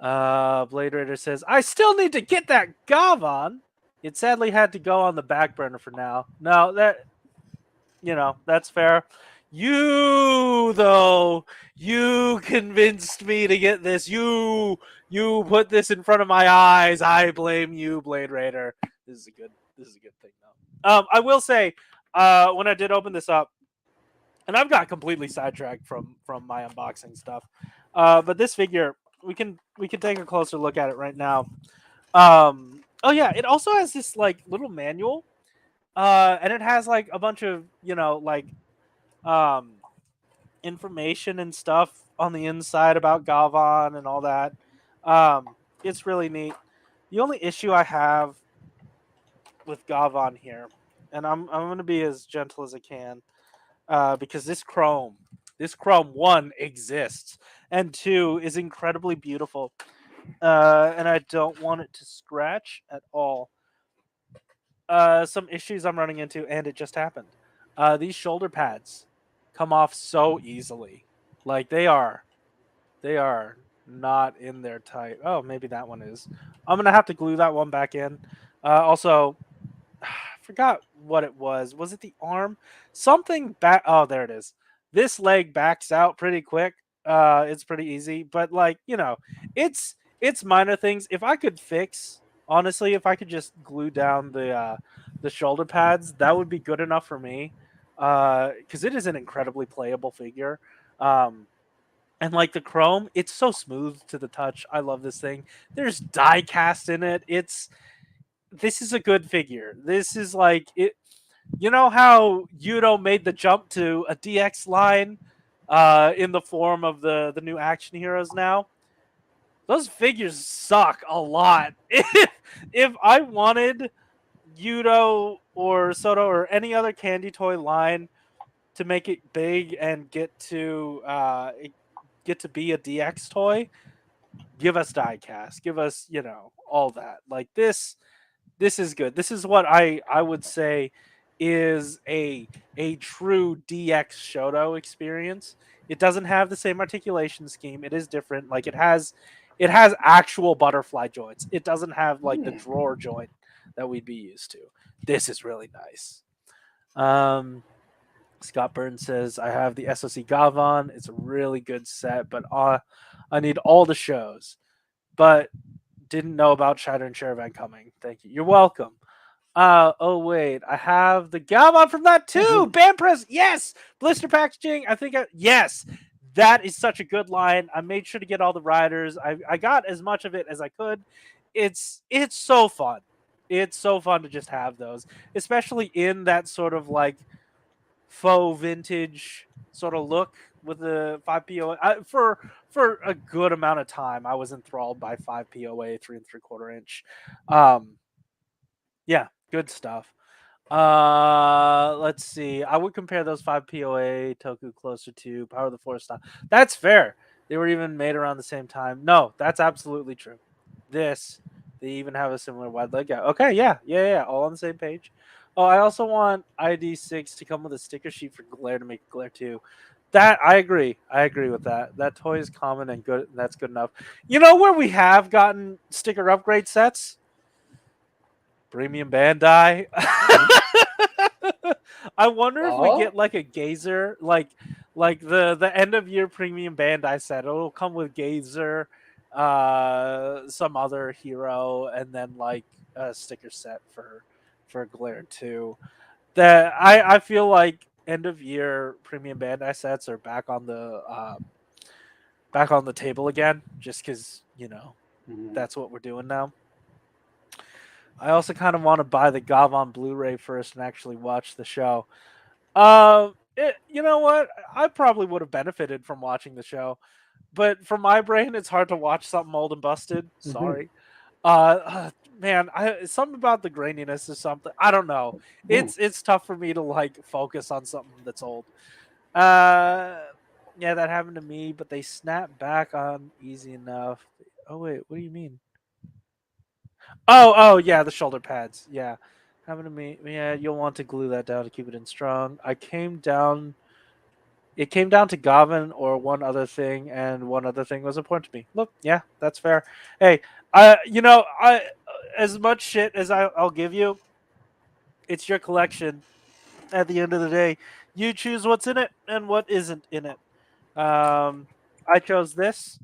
Blade Raider says, I still need to get that Gavon. It sadly had to go on the back burner for now. No, that's fair. You though, you convinced me to get this. You put this in front of my eyes. I blame you, Blade Raider. This is a good thing though. I will say, when I did open this up, and I've got completely sidetracked from my unboxing stuff. But this figure, we can take a closer look at it right now. Oh yeah, it also has this like little manual, and it has like a bunch of like um information and stuff on the inside about Galvan and all that. It's really neat. The only issue I have with Galvan here, and I'm gonna be as gentle as I can, because this chrome one exists, and two is incredibly beautiful, and I don't want it to scratch at all. Some issues I'm running into, and it just happened. These shoulder pads come off so easily, like they are not in there tight. Oh, maybe that one is. I'm gonna have to glue that one back in. Also, I forgot what it was. Was it the arm? Something back. Oh, there it is. This leg backs out pretty quick. It's pretty easy, but like it's minor things. If I could fix, honestly, if I could just glue down the shoulder pads, that would be good enough for me. Because it is an incredibly playable figure. Um, and like the chrome, it's so smooth to the touch. I love this thing. There's die cast in it. This is a good figure. This is like it. You know how Yudo made the jump to a DX line, in the form of the new action heroes now. Those figures suck a lot. If I wanted Yudo or Soto or any other candy toy line to make it big and get to be a DX toy, give us diecast, give us all that. Like this is good. This is what I would say is a true DX Shoto experience. It doesn't have the same articulation scheme. It is different. Like it has actual butterfly joints. It doesn't have like the drawer joint that we'd be used to. This is really nice. Um Scott Burns says I have the SOC Gavon. It's a really good set, but I need all the shows. But didn't know about Shatter and Charavan coming. Thank you. You're welcome. Oh wait, I have the Galvon from that too. Band press, yes. Blister packaging, I think. Yes, that is such a good line. I made sure to get all the riders. I got as much of it as I could. It's so fun. It's so fun to just have those, especially in that sort of like faux vintage sort of look with the 5 POA. For a good amount of time, I was enthralled by 5 POA 3 3/4 inch. Um, yeah, good stuff. Let's see. I would compare those 5 POA Toku closer to Power of the Forest style. That's fair. They were even made around the same time. No, that's absolutely true. This, they even have a similar wide leg out. Okay, yeah, all on the same page. Oh, I also want ID6 to come with a sticker sheet for Glare to make Glare 2. That I agree. I agree with that. That toy is common and good. And that's good enough. You know where we have gotten sticker upgrade sets? Premium Bandai. I wonder if we
Oh.
get like a Gazer, like the end of year Premium Bandai set. It'll come with Gazer, some other hero, and then like a sticker set for Glare 2. That I feel like end of year Premium Bandai sets are back on the table again, just because
Mhm.
that's what we're doing now. I also kind of want to buy the Gav Blu-ray first and actually watch the show. You know what? I probably would have benefited from watching the show, but for my brain, it's hard to watch something old and busted.
Mhm.
Sorry. Man, something about the graininess or something. I don't know.
Mhm.
It's tough for me to like focus on something that's old. Uh, yeah, that happened to me, but they snapped back on easy enough. Oh wait, what do you mean? Oh, yeah, the shoulder pads. Yeah, happened to me. Yeah, you'll want to glue that down to keep it in strong. I came down. It came down to Gavin or one other thing, and one other thing was important to me. Look, yeah, that's fair. Hey, I as much shit as I'll give you, it's your collection. At the end of the day, you choose what's in it and what isn't in it. I chose this,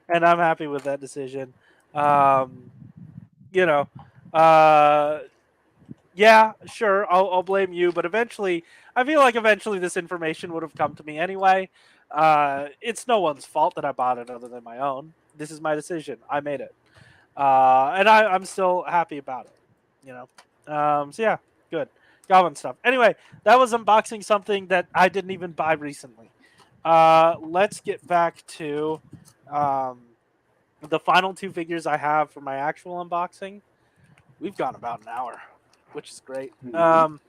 and I'm happy with that decision. Um, you know, uh, yeah, sure, I'll blame you, but eventually, I feel like eventually this information would have come to me anyway. It's no one's fault that I bought it other than my own. This is my decision. I made it, and I'm still happy about it. You know, so yeah, good. Goblin stuff. Anyway, that was unboxing something that I didn't even buy recently. Let's get back to um, the final two figures I have for my actual unboxing. We've gone about an hour, which is great.
Mhm.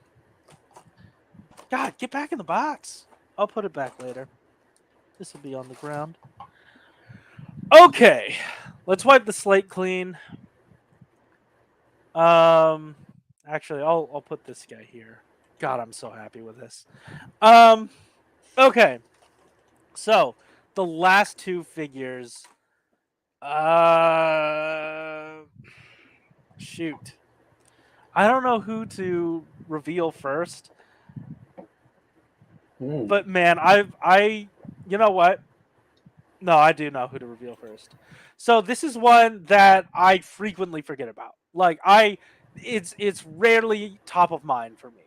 God, get back in the box. I'll put it back later. This will be on the ground. Okay, let's wipe the slate clean. Um, actually, I'll put this guy here. God, I'm so happy with this. Um, okay, so the last two figures. Uh, shoot, I don't know who to reveal first,
Mm.
but man, you know what? No, I do know who to reveal first. So this is one that I frequently forget about. It's rarely top of mind for me.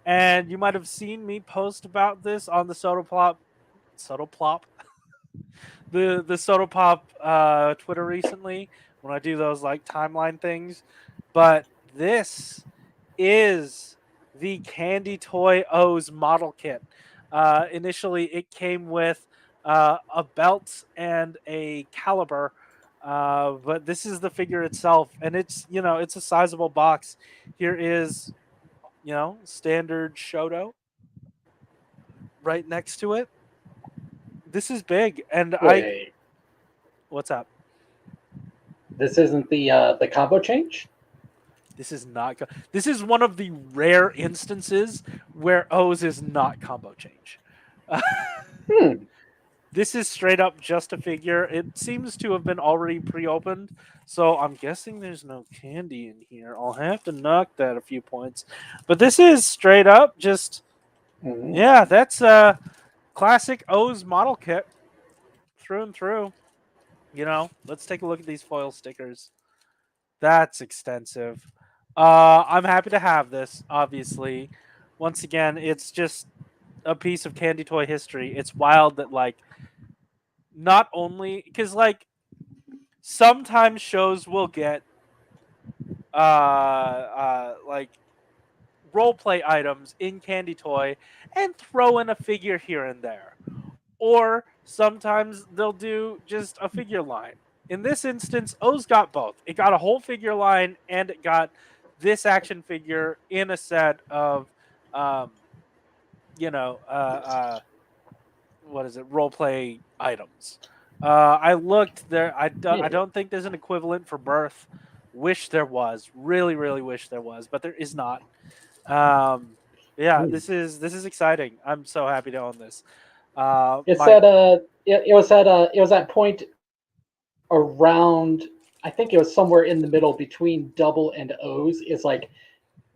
And you might have seen me post about this on the Soda Plop, the Soda Pop Twitter recently when I do those like timeline things. But this is the Candy Toy O's model kit. Initially, it came with a belt and a caliber, but this is the figure itself, and it's a sizable box. Here is standard Shoto right next to it. This is big, and I
Wait,
what's up?
this isn't the combo change?
This is not. This is one of the rare instances where O's is not combo change.
Hmm.
This is straight up just a figure. It seems to have been already pre-opened, so I'm guessing there's no candy in here. I'll have to knock that a few points. But this is straight up just
Mhm.
yeah, that's a classic O's model kit through and through. Let's take a look at these foil stickers. That's extensive. I'm happy to have this, obviously. Once again, it's just a piece of candy toy history. It's wild that not only because sometimes shows will get like role play items in candy toy and throw in a figure here and there, or sometimes they'll do just a figure line. In this instance, O's got both. It got a whole figure line and it got this action figure in a set of um you know what is it, role play items. I looked there. I
Yeah.
don't think there's an equivalent for birth. Wish there was. Really, really wish there was, but there is not. Um, yeah,
Hmm.
this is exciting. I'm so happy to own this.
It's
My
at it was at point around. I think it was somewhere in the middle between double and O's is like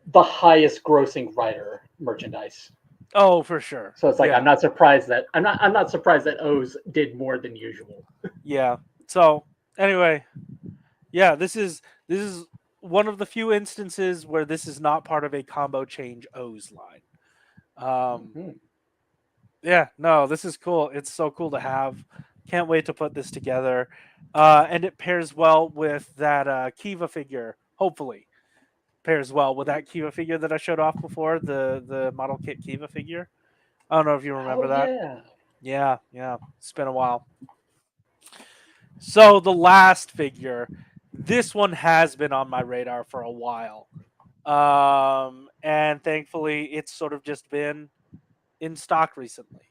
the highest grossing writer merchandise.
oh for sure.
So it's like
Yeah,
I'm not surprised that O's did more than usual.
yeah. So anyway, yeah, this is one of the few instances where this is not part of a combo change O's line. Um,
Hmm.
Yeah, no, this is cool. It's so cool to have. Can't wait to put this together. And it pairs well with that Kiva figure. Hopefully, pairs well with that Kiva figure that I showed off before. The model kit Kiva figure. I don't know if you
Oh
remember that.
yeah.
Yeah, yeah. It's been a while. So the last figure, this one has been on my radar for a while. And thankfully, it's sort of just been in stock recently,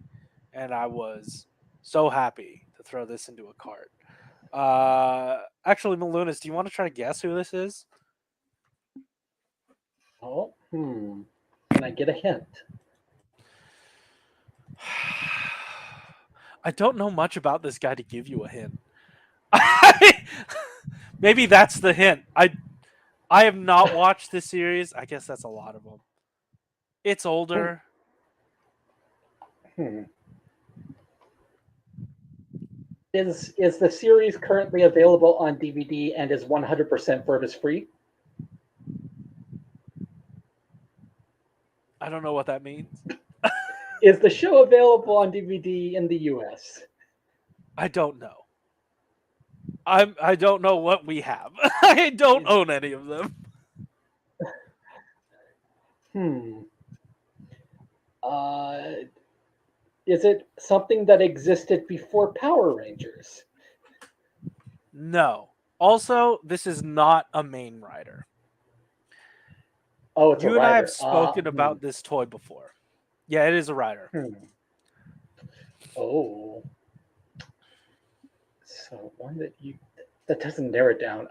and I was so happy to throw this into a cart. Actually, Malunis, do you want to try to guess who this is?
Oh, can I get a hint?
I don't know much about this guy to give you a hint. Maybe that's the hint. I have not watched this series. I guess that's a lot of them. It's
Hmm,
older.
hmm. Is the series currently available on DVD and is 100% Vervis free?
I don't know what that means.
Is the show available on DVD in the US?
I don't know. I don't know what we have. I don't
Is
own any of them.
hmm. Uh, is it something that existed before Power Rangers?
No. Also, this is not a main rider.
Oh, it's a
You and I have
writer.
spoken about this toy before. Yeah, it is a rider.
Hmm. Oh, so one that doesn't narrow it down.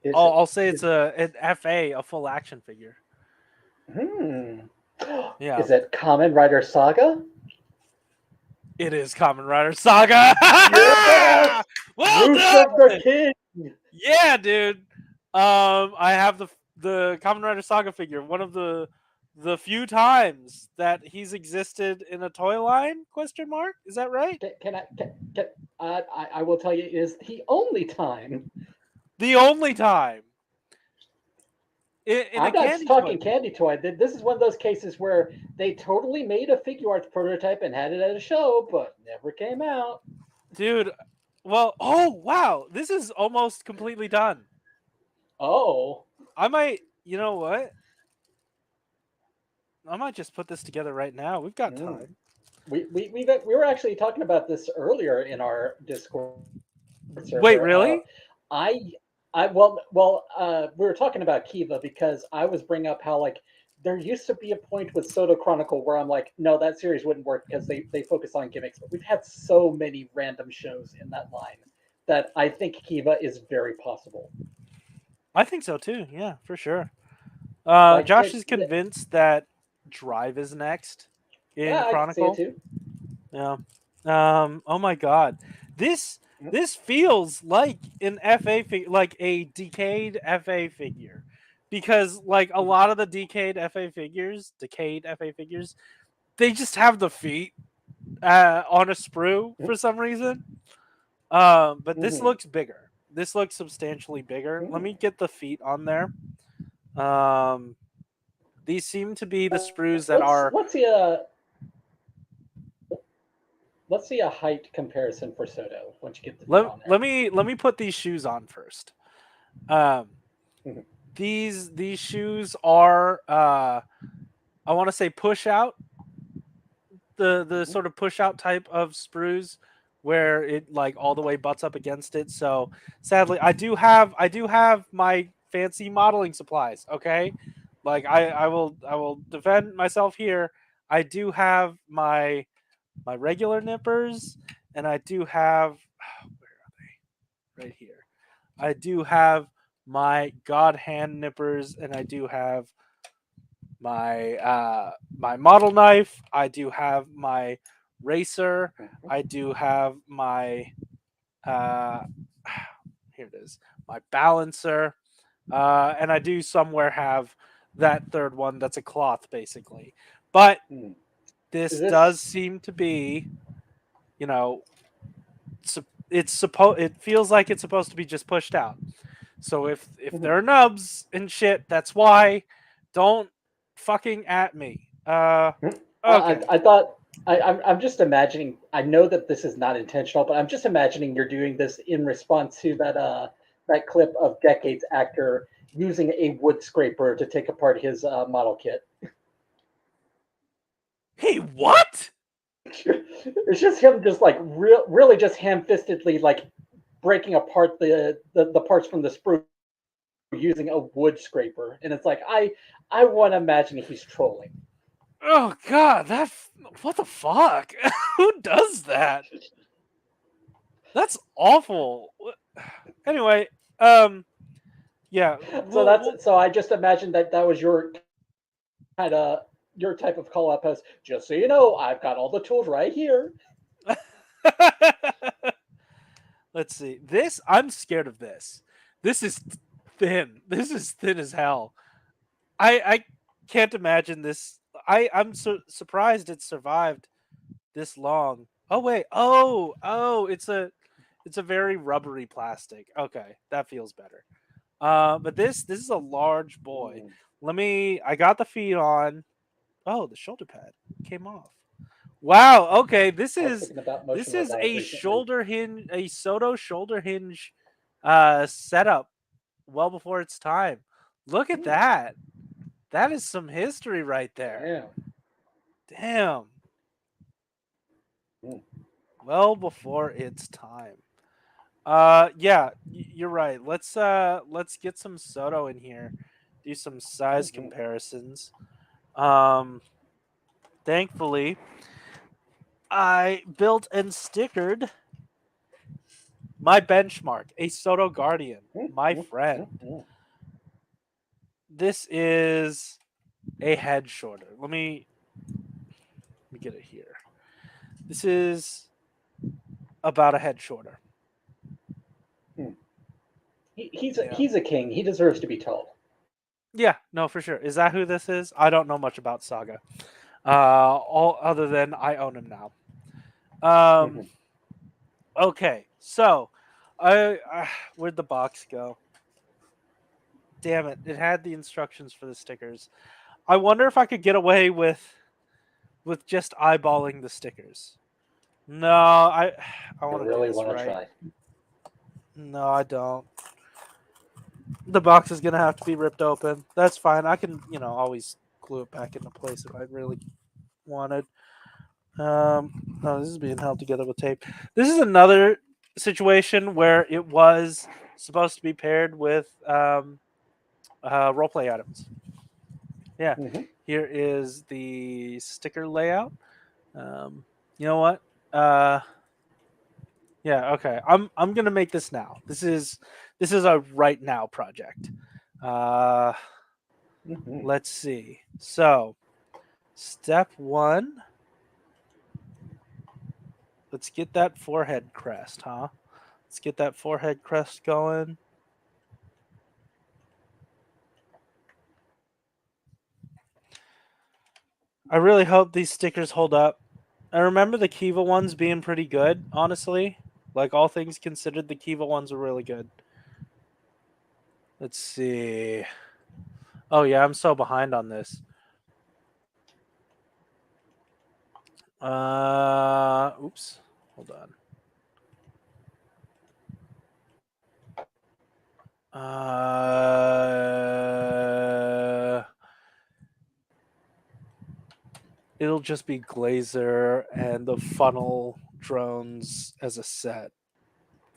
Is
I'll,
it
I'll say it's
is
an FA, a full action figure.
hmm?
Yeah,
Is it Kamen Rider Saga?
it is Kamen Rider Saga.
Yes,
Well
Roost of the
done.
King.
Yeah, dude. I have the Kamen Rider Saga figure. One of the few times that he's existed in a toy line? Question mark. Is that right?
Can I will tell you, it is the only time.
The only time in a
I'm not just
candy toy
talking
line.
candy toy. This is one of those cases where they totally made a figure arts prototype and had it at a show, but never came out.
Dude. Well, oh wow, this is almost completely done.
Oh,
I might, you know what? I might just put this together right now. We've got
mm.
time.
We were actually talking about this earlier in our Discord
Wait,
server.
really?
I we were talking about Kiva because I was bringing up how like there used to be a point with Soto Chronicle where I'm like, no, that series wouldn't work because they focus on gimmicks. But we've had so many random shows in that line that I think Kiva is very possible.
I think so too. Yeah, for sure.
Like
Josh
it,
is convinced that Drive is next in
yeah, I could see it
Chronicle.
too.
Yeah. Oh my God, this
Mm-hmm.
this feels like an like a decayed FA figure, because like a lot of the decayed FA figures, they just have the feet on a sprue for some reason. But this
Mm-hmm.
looks bigger. This looks substantially bigger. Let me
Mm-hmm.
get the feet on there. Um, these seem to be the
Uh,
sprues that
let's
are.
let's see a let's see a height comparison for Soto once you get the feet on
Let me put these shoes on first. Um,
there.
these shoes are I want to say push out, the
Mm-hmm.
sort of push out type of sprues where it like all the way butts up against it. So sadly, I do have my fancy modeling supplies. Okay, like I will defend myself here. I do have my regular nippers, and I do have where are they? Right here. I do have my God hand nippers, and I do have my model knife. I do have my racer.
Mm-hmm.
I do have my uh, here it is, my balancer, and I do somewhere have that third one that's a cloth basically. But
Mm. Is
this does
this
seem to be, you know, it's supposed. It feels like it's supposed to be just pushed out. So if there
Mhm.
are nubs and shit, that's why. Don't fucking at me. Okay.
I thought I'm just imagining. I know that this is not intentional, but I'm just imagining you're doing this in response to that clip of Decades actor using a wood scraper to take apart his model kit.
Hey, what?
It's just him, just like really just ham-fistedly like breaking apart the parts from the sprue using a wood scraper, and it's like I want to imagine he's trolling.
Oh God, what the fuck? Who does that? That's awful. Anyway, um, yeah, we'll.
So I just imagined that that was your kind of your type of call out post. Just so you know, I've got all the tools right here.
Let's see. This I'm scared of this. This is thin. This is thin as hell. I can't imagine this. I'm so surprised it survived this long. Oh wait. Oh, it's a very rubbery plastic. Okay, that feels better. But this is a large boy.
Mm,
I got the feet on. Oh, the shoulder pad came off. Wow. Okay, this
I was
is
thinking about
this
motion
is
robotics
a
recently.
shoulder hinge, a Soto shoulder hinge, setup. Well before its time. Look at
Mm,
that. That is some history right there.
damn.
Damn.
Mm,
Well before its time. Yeah, you're right. Let's get some Soto in here. Do some size
mhm,
comparisons. Um, thankfully, I built and stickered my benchmark, a Soto Guardian,
mm,
my
mm, mm,
friend.
mm.
This is a head shorter. Let me get it here. This is about a head shorter.
Mm.
Yeah.
He's a king. He deserves to be told.
Yeah, no, for sure. Is that who this is? I don't know much about Saga. All other than I own him now. Um,
Mhm.
okay, so where'd the box go? Damn it! It had the instructions for the stickers. I wonder if I could get away with just eyeballing the stickers. No, I
I
want to do
really
this
want to
right.
try.
No, I don't. The box is gonna have to be ripped open. That's fine. I can, always glue it back into place if I really wanted. No, this is being held together with tape. This is another situation where it was supposed to be paired with roleplay items. Yeah,
Hmm.
here is the sticker layout. Um, you know what? Uh, yeah, okay. I'm gonna make this now. This is a right now project. Uh,
Hmm.
let's see. So, step one. Let's get that forehead crest, huh? Let's get that forehead crest going. I really hope these stickers hold up. I remember the Kiva ones being pretty good, honestly. Like all things considered, the Kiva ones were really good. Let's see. Oh yeah, I'm so behind on this. Oops. Hold on. Uh, it'll just be Glazer and the funnel drones as a set.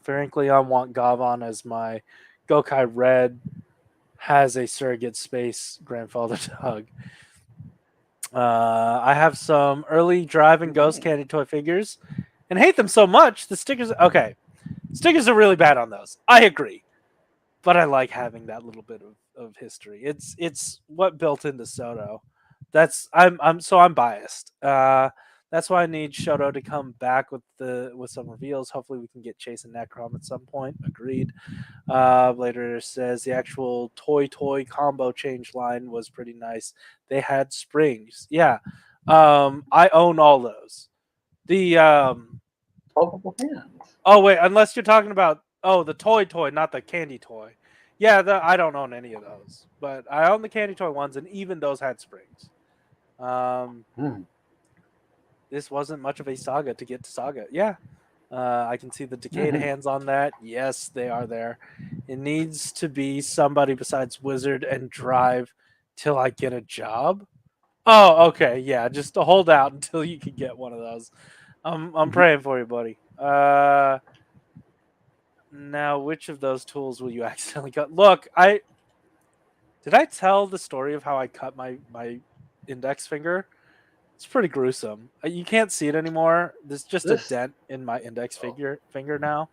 Frankly, I want Gavan as my Gokai Red has a surrogate space grandfather dog. I have some early Drive and Ghost
Hmm.
Candy toy figures and hate them so much. The stickers, okay, stickers are really bad on those. I agree, but I like having that little bit of history. It's what built into Soto. I'm biased. That's why I need Shoto to come back with some reveals. Hopefully, we can get Chase and Necrom at some point. Agreed. Later says the actual toy combo change line was pretty nice. They had springs. Yeah. I own all those. The
Palpable hands.
Oh wait, unless you're talking about the toy, not the candy toy. Yeah, I don't own any of those, but I own the candy toy ones, and even those had springs. Um,
Hmm.
this wasn't much of a saga to get to saga. Yeah, I can see the decayed
Hmm.
hands on that. Yes, they are there. It needs to be somebody besides Wizard and Drive till I get a job. Oh, okay, yeah, just to hold out until you can get one of those. I'm
Hmm.
praying for you, buddy. Now, which of those tools will you accidentally cut? Look, Did I tell the story of how I cut my index finger? It's pretty gruesome. You can't see it anymore. There's just a
This.
dent in my index
Oh.
finger now.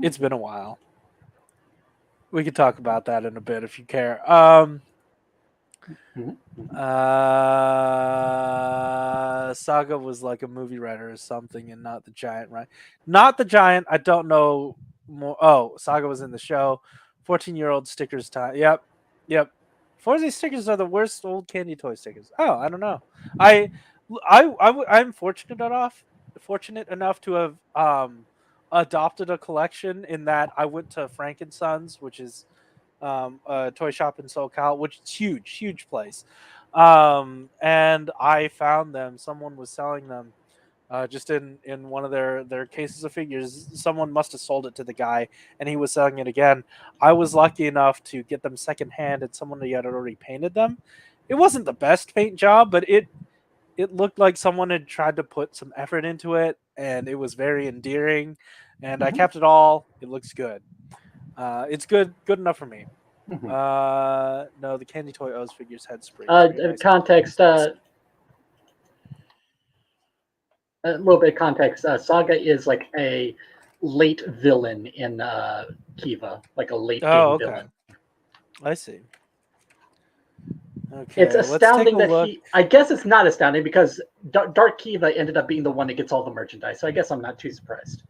It's been a while. We could talk about that in a bit if you care.
Mhm, mhm.
Saga was like a movie writer or something, and not the giant, right? Not the giant. I don't know more. Oh, Saga was in the show. 14-year-old stickers time. Yep, yep. 4Z stickers are the worst old candy toy stickers. Oh, I don't know. I, I'm fortunate enough to have adopted a collection in that I went to Frankensons, which is a toy shop in SoCal, which is huge, huge place. And I found them. Someone was selling them just in one of their cases of figures. Someone must have sold it to the guy, and he was selling it again. I was lucky enough to get them secondhand, and someone had already painted them. It wasn't the best paint job, but it looked like someone had tried to put some effort into it, and it was very endearing. And I
Mhm,
kept it all. It looks good. It's good enough for me.
mhm.
No, the Candy Toy O's figures had springs. Very nice
Context.
designs.
A little bit of context. Saga is like a late villain in Kiva, like a late
Oh,
game
okay.
villain.
I see.
It's
Okay, let's take a
astounding that
look.
he. I guess it's not astounding because Dark Kiva ended up being the one that gets all the merchandise. So I guess I'm not too surprised.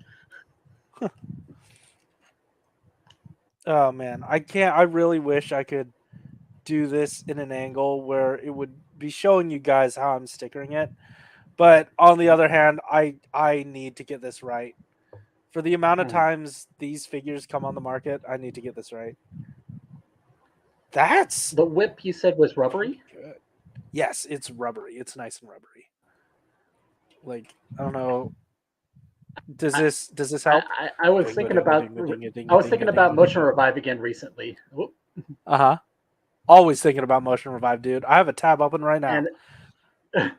Oh man, I can't. I really wish I could do this in an angle where it would be showing you guys how I'm stickering it. But on the other hand, I need to get this right. For the amount of
Hmm.
times these figures come on the market, I need to get this right. That's
The whip you said was
pretty
rubbery.
good. Yes, it's rubbery. It's nice and rubbery. Like I don't know.
I,
Does this help?
I was
Ding a
thinking
ding a
about.
ding a ding a ding
I
a
was
ding a
thinking
ding
about
a ding
Motion
a.
Revive again recently. Whoop.
Uh huh. Always thinking about Motion Revive, dude. I have a tab open right now.
And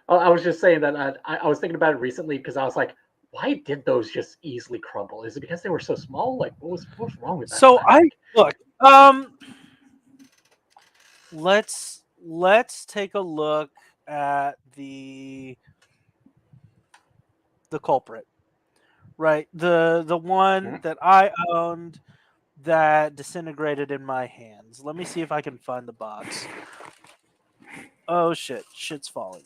I was just saying that I was thinking about it recently because I was like, why did those just easily crumble? Is it because they were so small? Like, what was wrong with that
So I
plastic?
look. Let's take a look at the culprit. Right. The one
Mhm.
that I owned that disintegrated in my hands. Let me see if I can find the box. Oh shit. Shit's falling.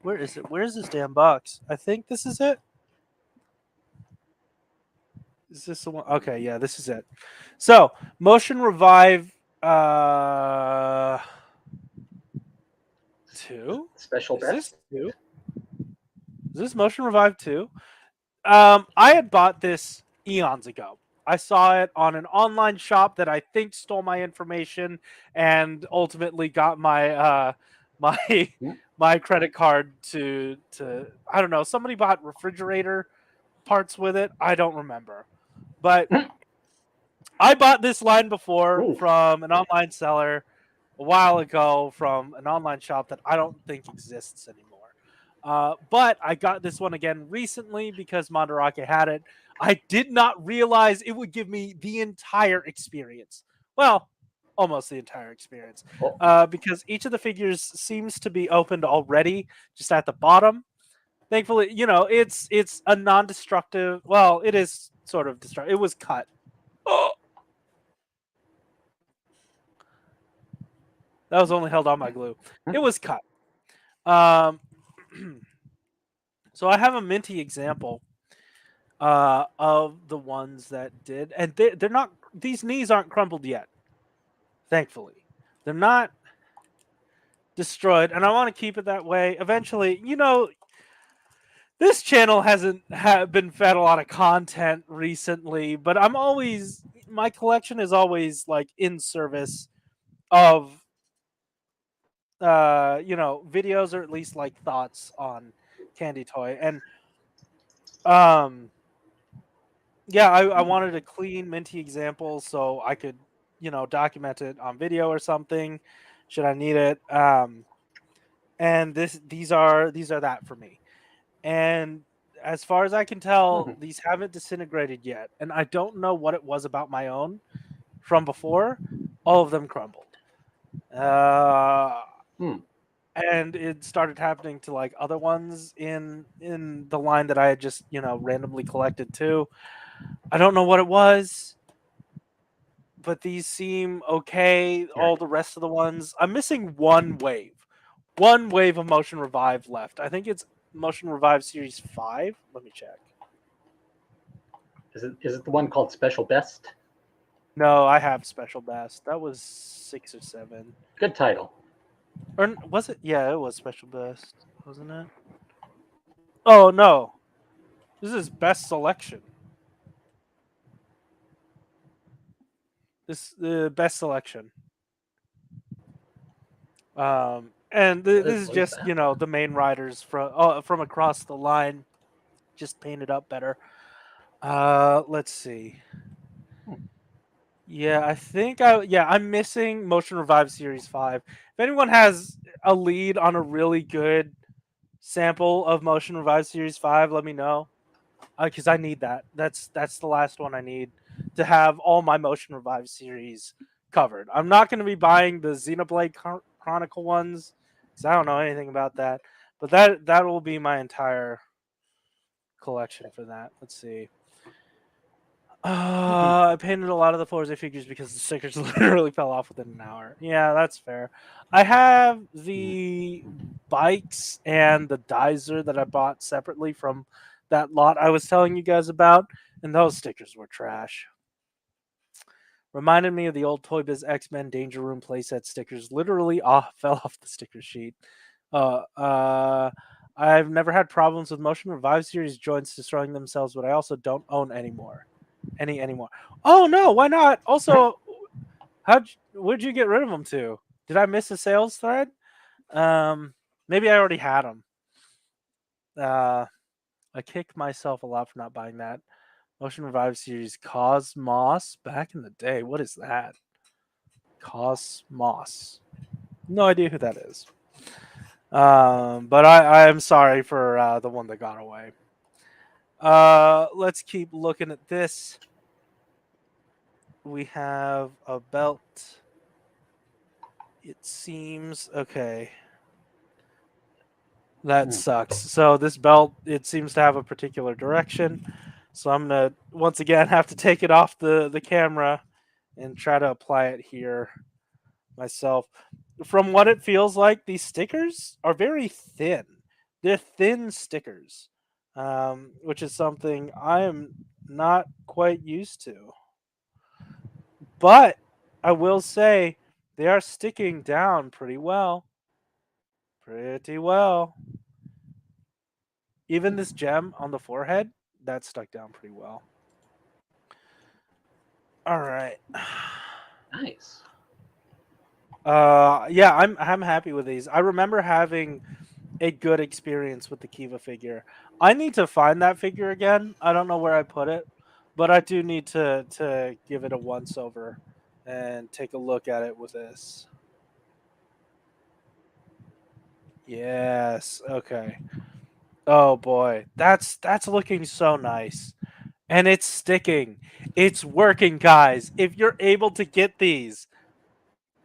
Where is it? Where is this damn box? I think this is it. Is this the one? Okay, yeah, this is it. So, Motion Revive 2?
Special
Is this
best.
2? Is this Motion Revive 2? I had bought this eons ago. I saw it on an online shop that I think stole my information and ultimately got my my
Mhm.
my credit card to I don't know, somebody bought refrigerator parts with it. I don't remember. But I bought this line before
Ooh.
from an online seller a while ago from an online shop that I don't think exists anymore. But I got this one again recently because Mandarake had it. I did not realize it would give me the entire experience. Well, almost the entire experience.
Oh.
Because each of the figures seems to be opened already, just at the bottom. Thankfully, it's a non-destructive. Well, it is sort of destructive. It was cut. Oh, that was only held on by glue. It was cut. Um, so I have a minty example of the ones that did, and they're not. These knees aren't crumpled yet. Thankfully, they're not destroyed, and I want to keep it that way. Eventually, this channel hasn't been fed a lot of content recently, but I'm always my collection is always like in service of videos or at least like thoughts on Candy Toy. And um yeah, I wanted a clean minty example so I could document it on video or something should I need it. And these are that for me. And as far as I can tell,
Mhm.
these haven't disintegrated yet, and I don't know what it was about my own from before. All of them crumbled. Uh,
Hmm.
and it started happening to like other ones in the line that I had just randomly collected too. I don't know what it was, but these seem okay.
Here.
All the rest of the ones, I'm missing one wave of Motion Revive left. I think it's Motion Revive Series 5. Let me check.
Is it the one called Special Best?
No, I have Special Best. That was 6 or 7.
Good title.
Or was it? Yeah, it was Special Best, wasn't it? Oh no, this is Best Selection. This the Best Selection. And this is
What is
just
that?
the main riders from across the line, just painted up better. Let's see.
Hmm.
Yeah, I'm missing Motion Revive Series 5. If anyone has a lead on a really good sample of Motion Revive Series 5, let me know. Because I need that. That's the last one I need to have all my Motion Revive series covered. I'm not going to be buying the Xenoblade Chronicle ones because I don't know anything about that. But that will be my entire collection for that. Let's see.
Mhm.
I painted a lot of the Forza figures because the stickers literally fell off within an hour. Yeah, that's fair. I have
Mhm.
the bikes and the Dizer that I bought separately from that lot I was telling you guys about, and those stickers were trash. Reminded me of the old Toy Biz X-Men Danger Room playset stickers. Literally fell off the sticker sheet. Uh, uh, I've never had problems with Motion Revive series joints destroying themselves, but I also don't own anymore. Any anymore. Oh no, why not? Also, where'd you get rid of them to? Did I miss a sales thread? Um, maybe I already had them. Uh, I kicked myself a lot for not buying that Motion Revive series Cosmos back in the day. What is that? Cosmos. No idea who that is. But I am sorry for the one that got away. Let's keep looking at this. We have a belt. It seems okay. That
Hmm.
sucks. So this belt, it seems to have a particular direction. So I'm gonna once again have to take it off the camera and try to apply it here myself. From what it feels like, these stickers are very thin. They're thin stickers, which is something I am not quite used to. But I will say they are sticking down pretty well. Pretty well. Even this gem on the forehead, that stuck down pretty well. All right.
Nice.
Yeah, I'm happy with these. I remember having a good experience with the Kiva figure. I need to find that figure again. I don't know where I put it, but I do need to give it a once over and take a look at it with this. Yes. Okay. Oh boy. That's looking so nice. And it's sticking. It's working, guys. If you're able to get these,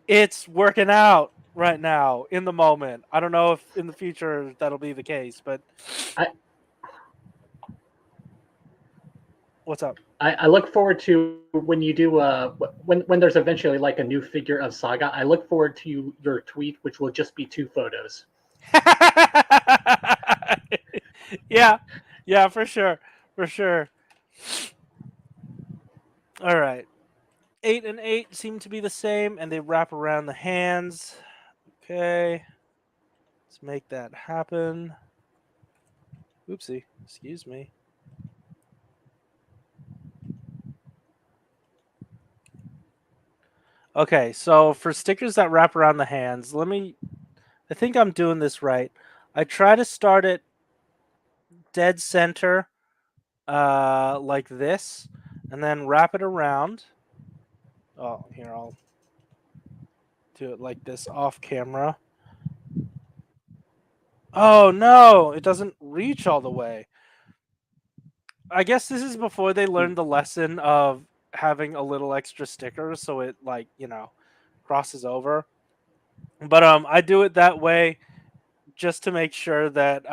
it's working out right now in the moment. I don't know if in the future that'll be the case, but
I,
what's up?
I look forward to when you do when there's eventually like a new figure of Saga. I look forward to your tweet, which will just be 2 photos.
Yeah. Yeah, for sure. For sure. All right. 8 and 8 seem to be the same and they wrap around the hands. Okay. Let's make that happen. Oopsie. Excuse me. Okay, so for stickers that wrap around the hands, I think I'm doing this right. I try to start it dead center, like this, and then wrap it around. Oh, here, I'll do it like this off camera. Oh no, it doesn't reach all the way. I guess this is before they
Hmm.
learned the lesson of having a little extra stickers, so it like crosses over. But I do it that way just to make sure that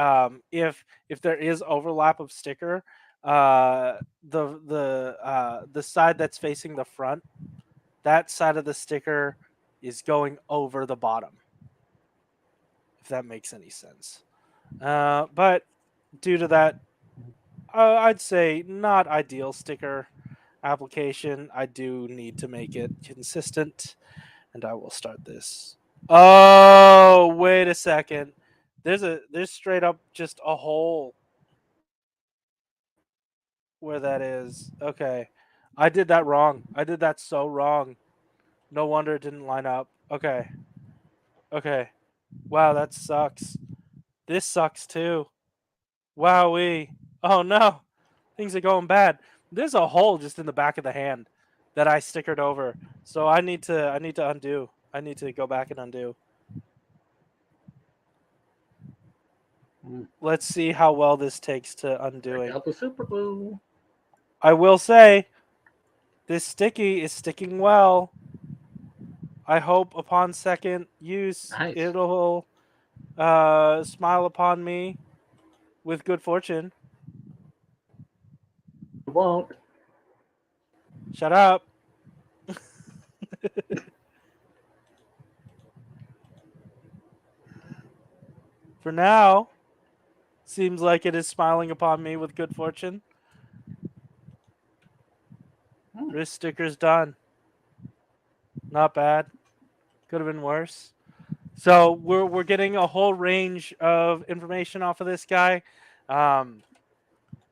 if there is overlap of sticker, the side that's facing the front, that side of the sticker is going over the bottom, if that makes any sense. But due to that, I'd say not ideal sticker application. I do need to make it consistent, and I will start this. Oh, wait a second. There's straight up just a hole where that is. Okay. I did that wrong. I did that so wrong. No wonder it didn't line up. Okay. Okay. Wow, that sucks. This sucks too. Wowee. Oh no. Things are going bad. There's a hole just in the back of the hand that I stickered over. So I need to undo. I need to go back and undo.
Hmm.
Let's see how well this takes to
Break
undoing.
out the super glue.
I will say this sticky is sticking well. I hope upon second use
Nice.
it'll smile upon me with good fortune.
You won't.
Shut up. For now, seems like it is smiling upon me with good fortune.
Hmm.
Wrist sticker's done. Not bad. Could have been worse. So we're getting a whole range of information off of this guy. Um,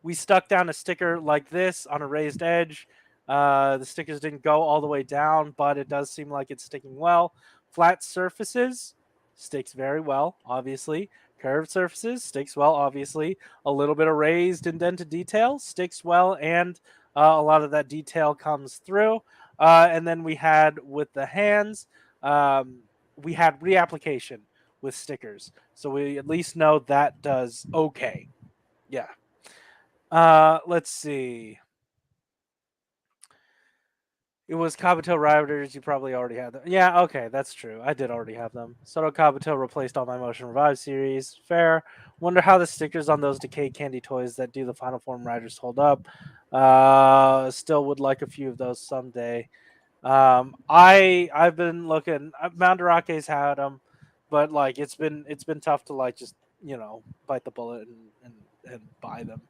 we stuck down a sticker like this on a raised edge. The stickers didn't go all the way down, but it does seem like it's sticking well. Flat surfaces sticks very well, obviously. Curved surfaces sticks well, obviously. A little bit of raised indented detail sticks well, and a lot of that detail comes through. And then we had with the hands, um, we had reapplication with stickers, so we at least know that does okay. Yeah. Let's see. It was Kabuto Riders. You probably already had them. Yeah, okay, that's true. I did already have them. Soto Kabuto replaced all my Motion Revive series. Fair. Wonder how the stickers on those decayed candy toys that do the Final Form Riders hold up. Still would like a few of those someday. I've been looking. Mandarake's had them, but like it's been tough to like just bite the bullet and buy them.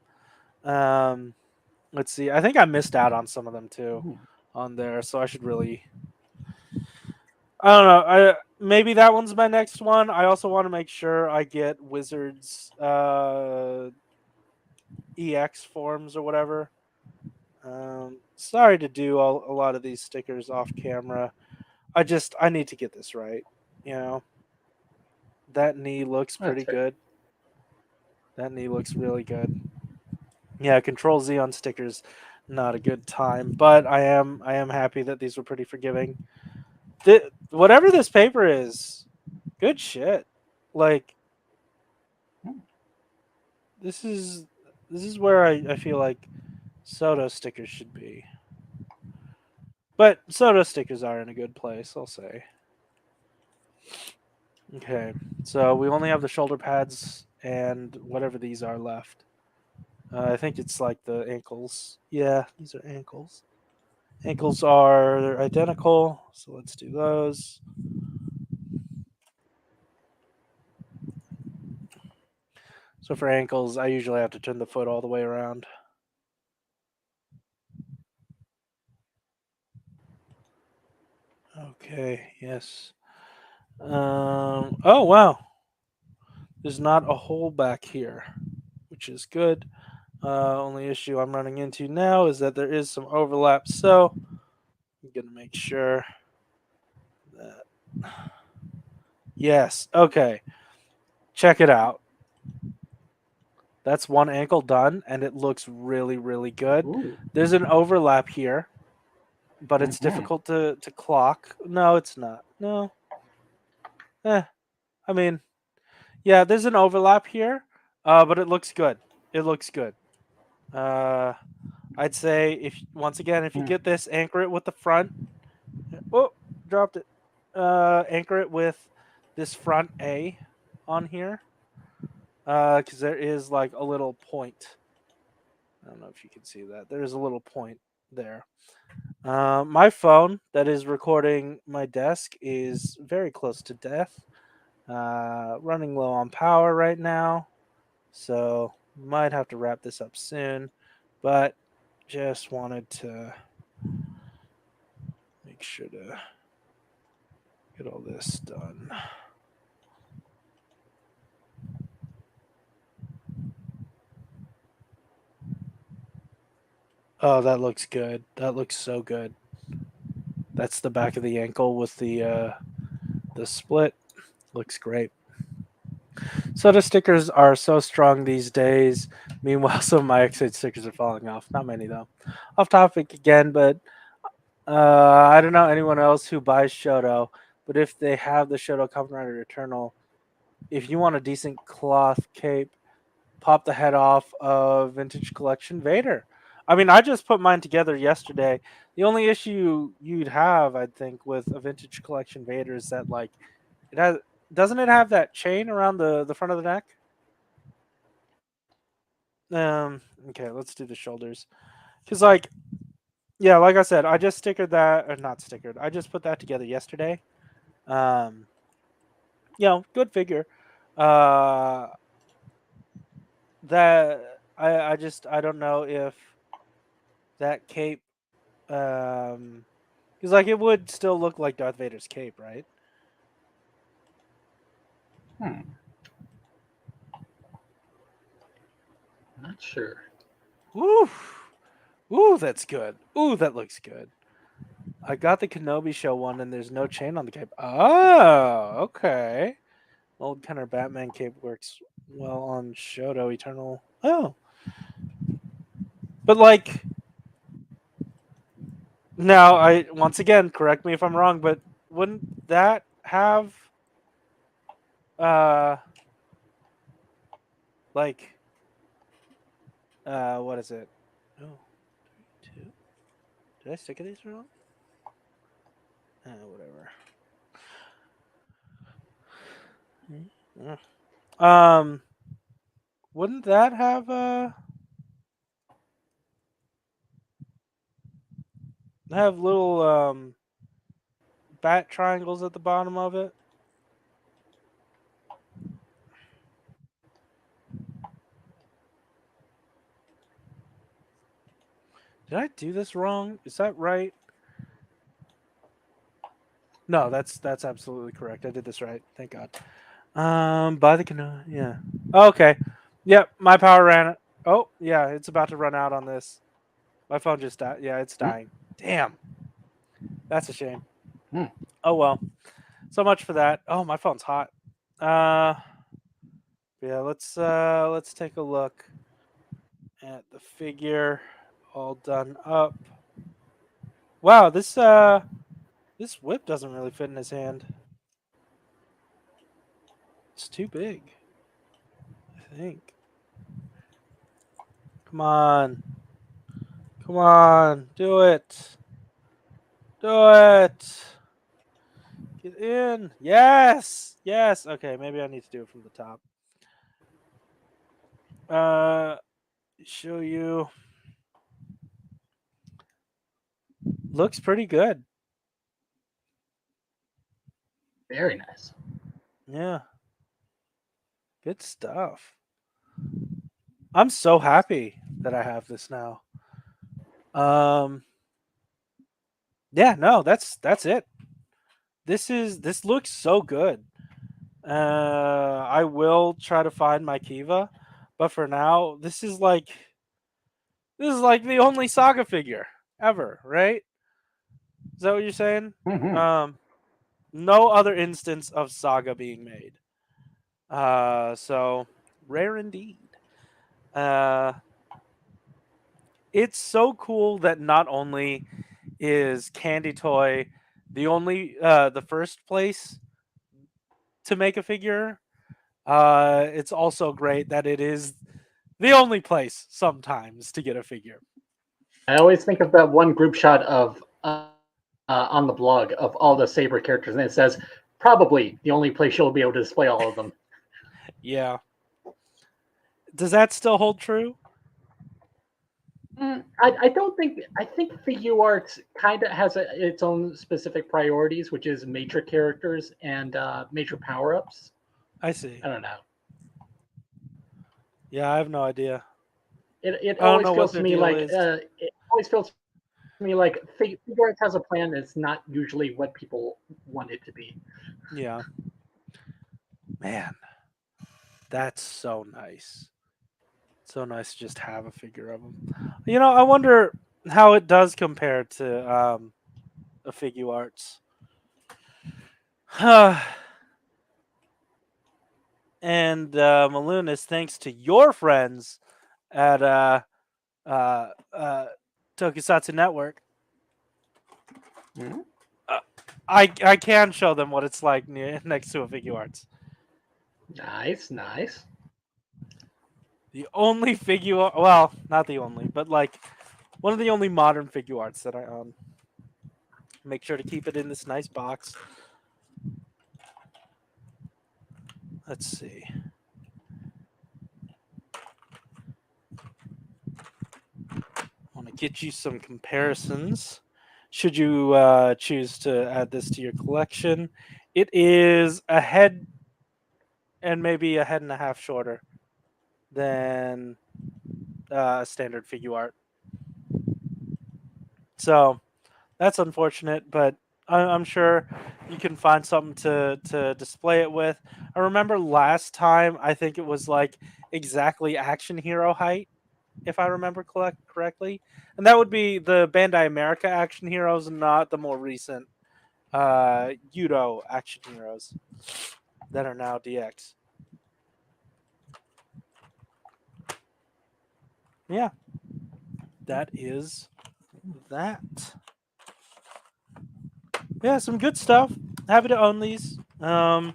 Um, Let's see. I think I missed out on some of them too
Hmm.
on there, so I should really. I don't know. I maybe that one's my next one. I also want to make sure I get Wizards EX forms or whatever. Sorry to do a lot of these stickers off camera. I need to get this right. You know that knee looks
That's
pretty
fair.
good. That knee looks really good. Yeah, Control Z on stickers, not a good time, but I am happy that these were pretty forgiving. Whatever this paper is, good shit. Like
Hmm.
this is this is where I feel like Soto stickers should be. But Soto stickers are in a good place, I'll say. Okay, so we only have the shoulder pads and whatever these are left. I think it's like the ankles. Yeah, these are ankles. Ankles are identical, so let's do those. So for ankles, I usually have to turn the foot all the way around. Okay, yes. Oh wow, there's not a hole back here, which is good. Only issue I'm running into now is that there is some overlap, so I'm gonna make sure that yes. Okay, check it out. That's one ankle done, and it looks really, really good.
Ooh.
There's an overlap here, but it's
Hmm.
difficult to clock. No, it's not. No, eh. I mean, yeah, there's an overlap here, but it looks good. It looks good. Uh, I'd say if once again, if you
Mm.
get this, anchor it with the front. Oh, dropped it. Anchor it with this front A on here, because there is like a little point. I don't know if you can see that. There's a little point there. My phone that is recording my desk is very close to death. Running low on power right now, so might have to wrap this up soon. But just wanted to make sure to get all this done. Oh, that looks good. That looks so good. That's the back of the ankle with the split. Looks great. Soda stickers are so strong these days. Meanwhile, some of my X8 stickers are falling off. Not many though. Off topic again, but I don't know anyone else who buys Shoto, but if they have the Shoto Kamen Rider Eternal, if you want a decent cloth cape, pop the head off of Vintage Collection Vader. I mean, I just put mine together yesterday. The only issue you'd have, I think, with a Vintage Collection Vader is that like it has doesn't it have that chain around the front of the neck? Okay, let's do the shoulders. Cause like yeah, like I said, I just stickered that or not stickered. I just put that together yesterday. Um, good figure. Uh, that I just I don't know if that cape because like it would still look like Darth Vader's cape, right?
Hmm. Not sure.
Ooh, ooh, that's good. Ooh, that looks good. I got the Kenobi show one, and there's no chain on the cape. Oh, okay. Old Kenner Batman cape works well on Shoto Eternal. Oh, but like now, I once again correct me if I'm wrong, but wouldn't that have uh like what is it? Oh, three, two. Did I stick these wrong? Whatever. Mm. Um, wouldn't that have little bat triangles at the bottom of it? Did I do this wrong? Is that right? No, that's absolutely correct. I did this right. Thank God. Buy the canoe. Yeah. Okay. Yep. My power ran. Oh, yeah. It's about to run out on this. My phone just died. Yeah, it's
Mm.
dying. Damn. That's a shame.
Mm.
Oh well. So much for that. Oh, my phone's hot. Uh, yeah. Let's take a look at the figure. All done up. Wow. This whip doesn't really fit in his hand. It's too big. I think. Come on. Come on. Do it. Do it. Get in. Yes. Yes. Okay, maybe I need to do it from the top. Uh show you. Looks pretty good.
Very nice.
Yeah. Good stuff. I'm so happy that I have this now. Um yeah, no, that's it. This looks so good. I will try to find my Kiva, but for now, this is like the only saga figure ever, right? Is that what you're saying?
Hmm.
Um no other instance of saga being made. So rare indeed. Uh, it's so cool that not only is Candy Toy the first place to make a figure, it's also great that it is The only place sometimes to get a figure.
I always think of that one group shot of on the blog of all the Saber characters, and it says probably the only place you'll be able to display all of them.
Yeah. Does that still hold true?
I don't think I think Figure Arts kind of has its own specific priorities, which is major characters and major power ups.
I see.
I don't know.
Yeah, I have no idea.
It
I don't
always
know what
feels to
their
me
deal
like
is.
Figure Arts has a plan. It's not usually what people want it to be.
Yeah. Man, that's so nice. So nice to just have a figure of them. I wonder how it does compare to a figure arts. And Malunis, thanks to your friends at uh, uh, Tokusatsu Network,
Mhm.
uh, I can show them what it's like next to a figure arts.
Nice, nice.
The only figure, well, not the only, but like one of the only modern figure arts that I own. Make sure to keep it in this nice box. Let's see. I want to get you some comparisons. Should you choose to add this to your collection, it is a head and maybe a head and a half shorter than standard figure art. So that's unfortunate, but I'm sure you can find something to display it with. I remember last time I think it was like exactly action hero height, if I remember correctly, and that would be the Bandai America action heroes, not the more recent Yudo action heroes that are now DX. Yeah, that is that. Yeah, some good stuff. Happy to own these. I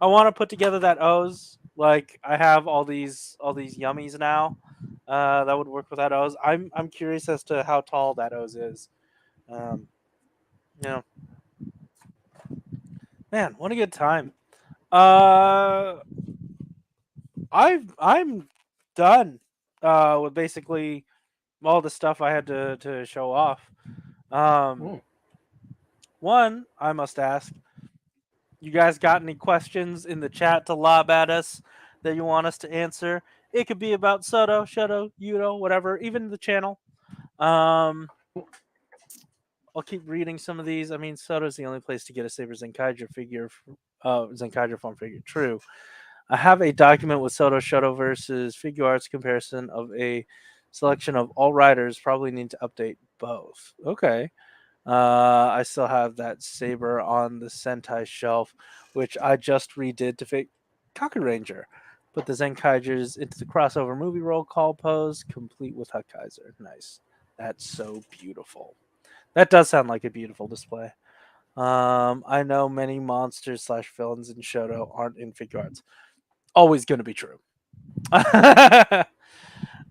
want to put together that O's. Like I have all these yummies now. That would work with that O's. I'm curious as to how tall that O's is. Um, you know, man, what a good time. Uh, I'm done. With basically all the stuff I had to show off. Um,
Mm.
one, I must ask, you guys got any questions in the chat to lob at us that you want us to answer? It could be about Soto, Shoto, Yudo, whatever, even the channel. Um, I'll keep reading some of these. I mean, Soto's the only place to get a Saber Zenkaija figure, Zenkaija form figure. True. I have a document with Soto Shoto versus Figure Arts comparison of a selection of all riders. Probably need to update both. Okay. I still have that saber on the Sentai shelf, which I just redid to fit Kaku Ranger. Put the Zenkaijers into the crossover movie roll call pose, complete with Huckaiser. Nice. That's so beautiful. That does sound like a beautiful display. I know many monsters slash villains in Shoto aren't in figure arts. Always going to be true.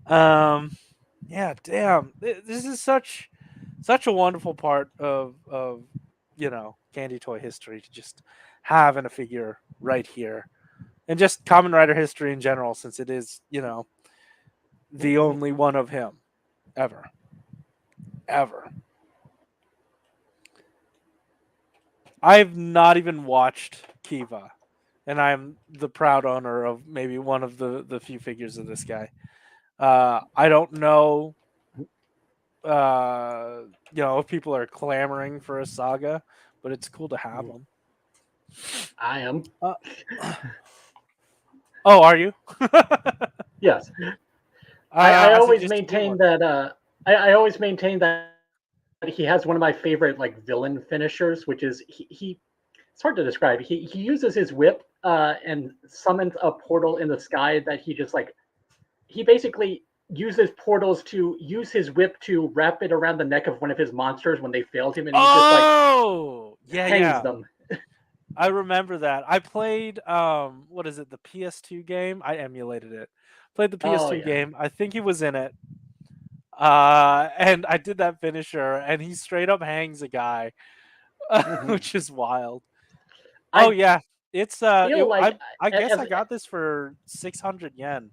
um, yeah, damn. This is such a wonderful part of candy toy history to just have in a figure right here, and just Common Rider history in general, since it is the
Mhm.
only one of him ever. I've not even watched Kiva, and I'm the proud owner of maybe one of the few figures of this guy. I don't know uh if people are clamoring for a saga, but it's cool to have
Mhm.
them.
I am.
uh, oh, are you?
Yes. I
I
always
suggest you get
maintain
one.
that I always maintain that he has one of my favorite like villain finishers, which is he it's hard to describe. He uses his whip and summons a portal in the sky that he just like he basically uses portals to use his whip to wrap it around the neck of one of his monsters when they failed him, and he just like
Oh, yeah,
hangs
yeah.
them.
I remember that. I played what is it, the PS2 game? I emulated it. Played the
Oh
PS2
yeah.
game. I think he was in it. And I did that finisher and he straight up hangs a guy,
Hmm.
which is wild. Oh
I
yeah. It's
feel like
I guess
as
I got this for 600 yen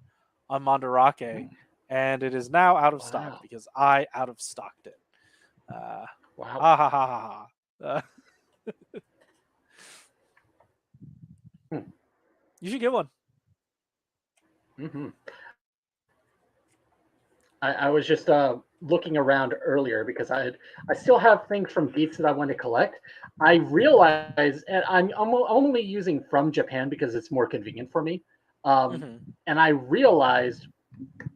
on Mandarake and it is now out of stock
wow,
because I out of stocked it. Uh
wow.
ha ha ha ha ha. You should get one.
Mm-hmm. I was just looking around earlier because I still have things from Beats that I want to collect. I realize, and I'm only using from Japan because it's more convenient for me. Um,
Mhm.
and I realized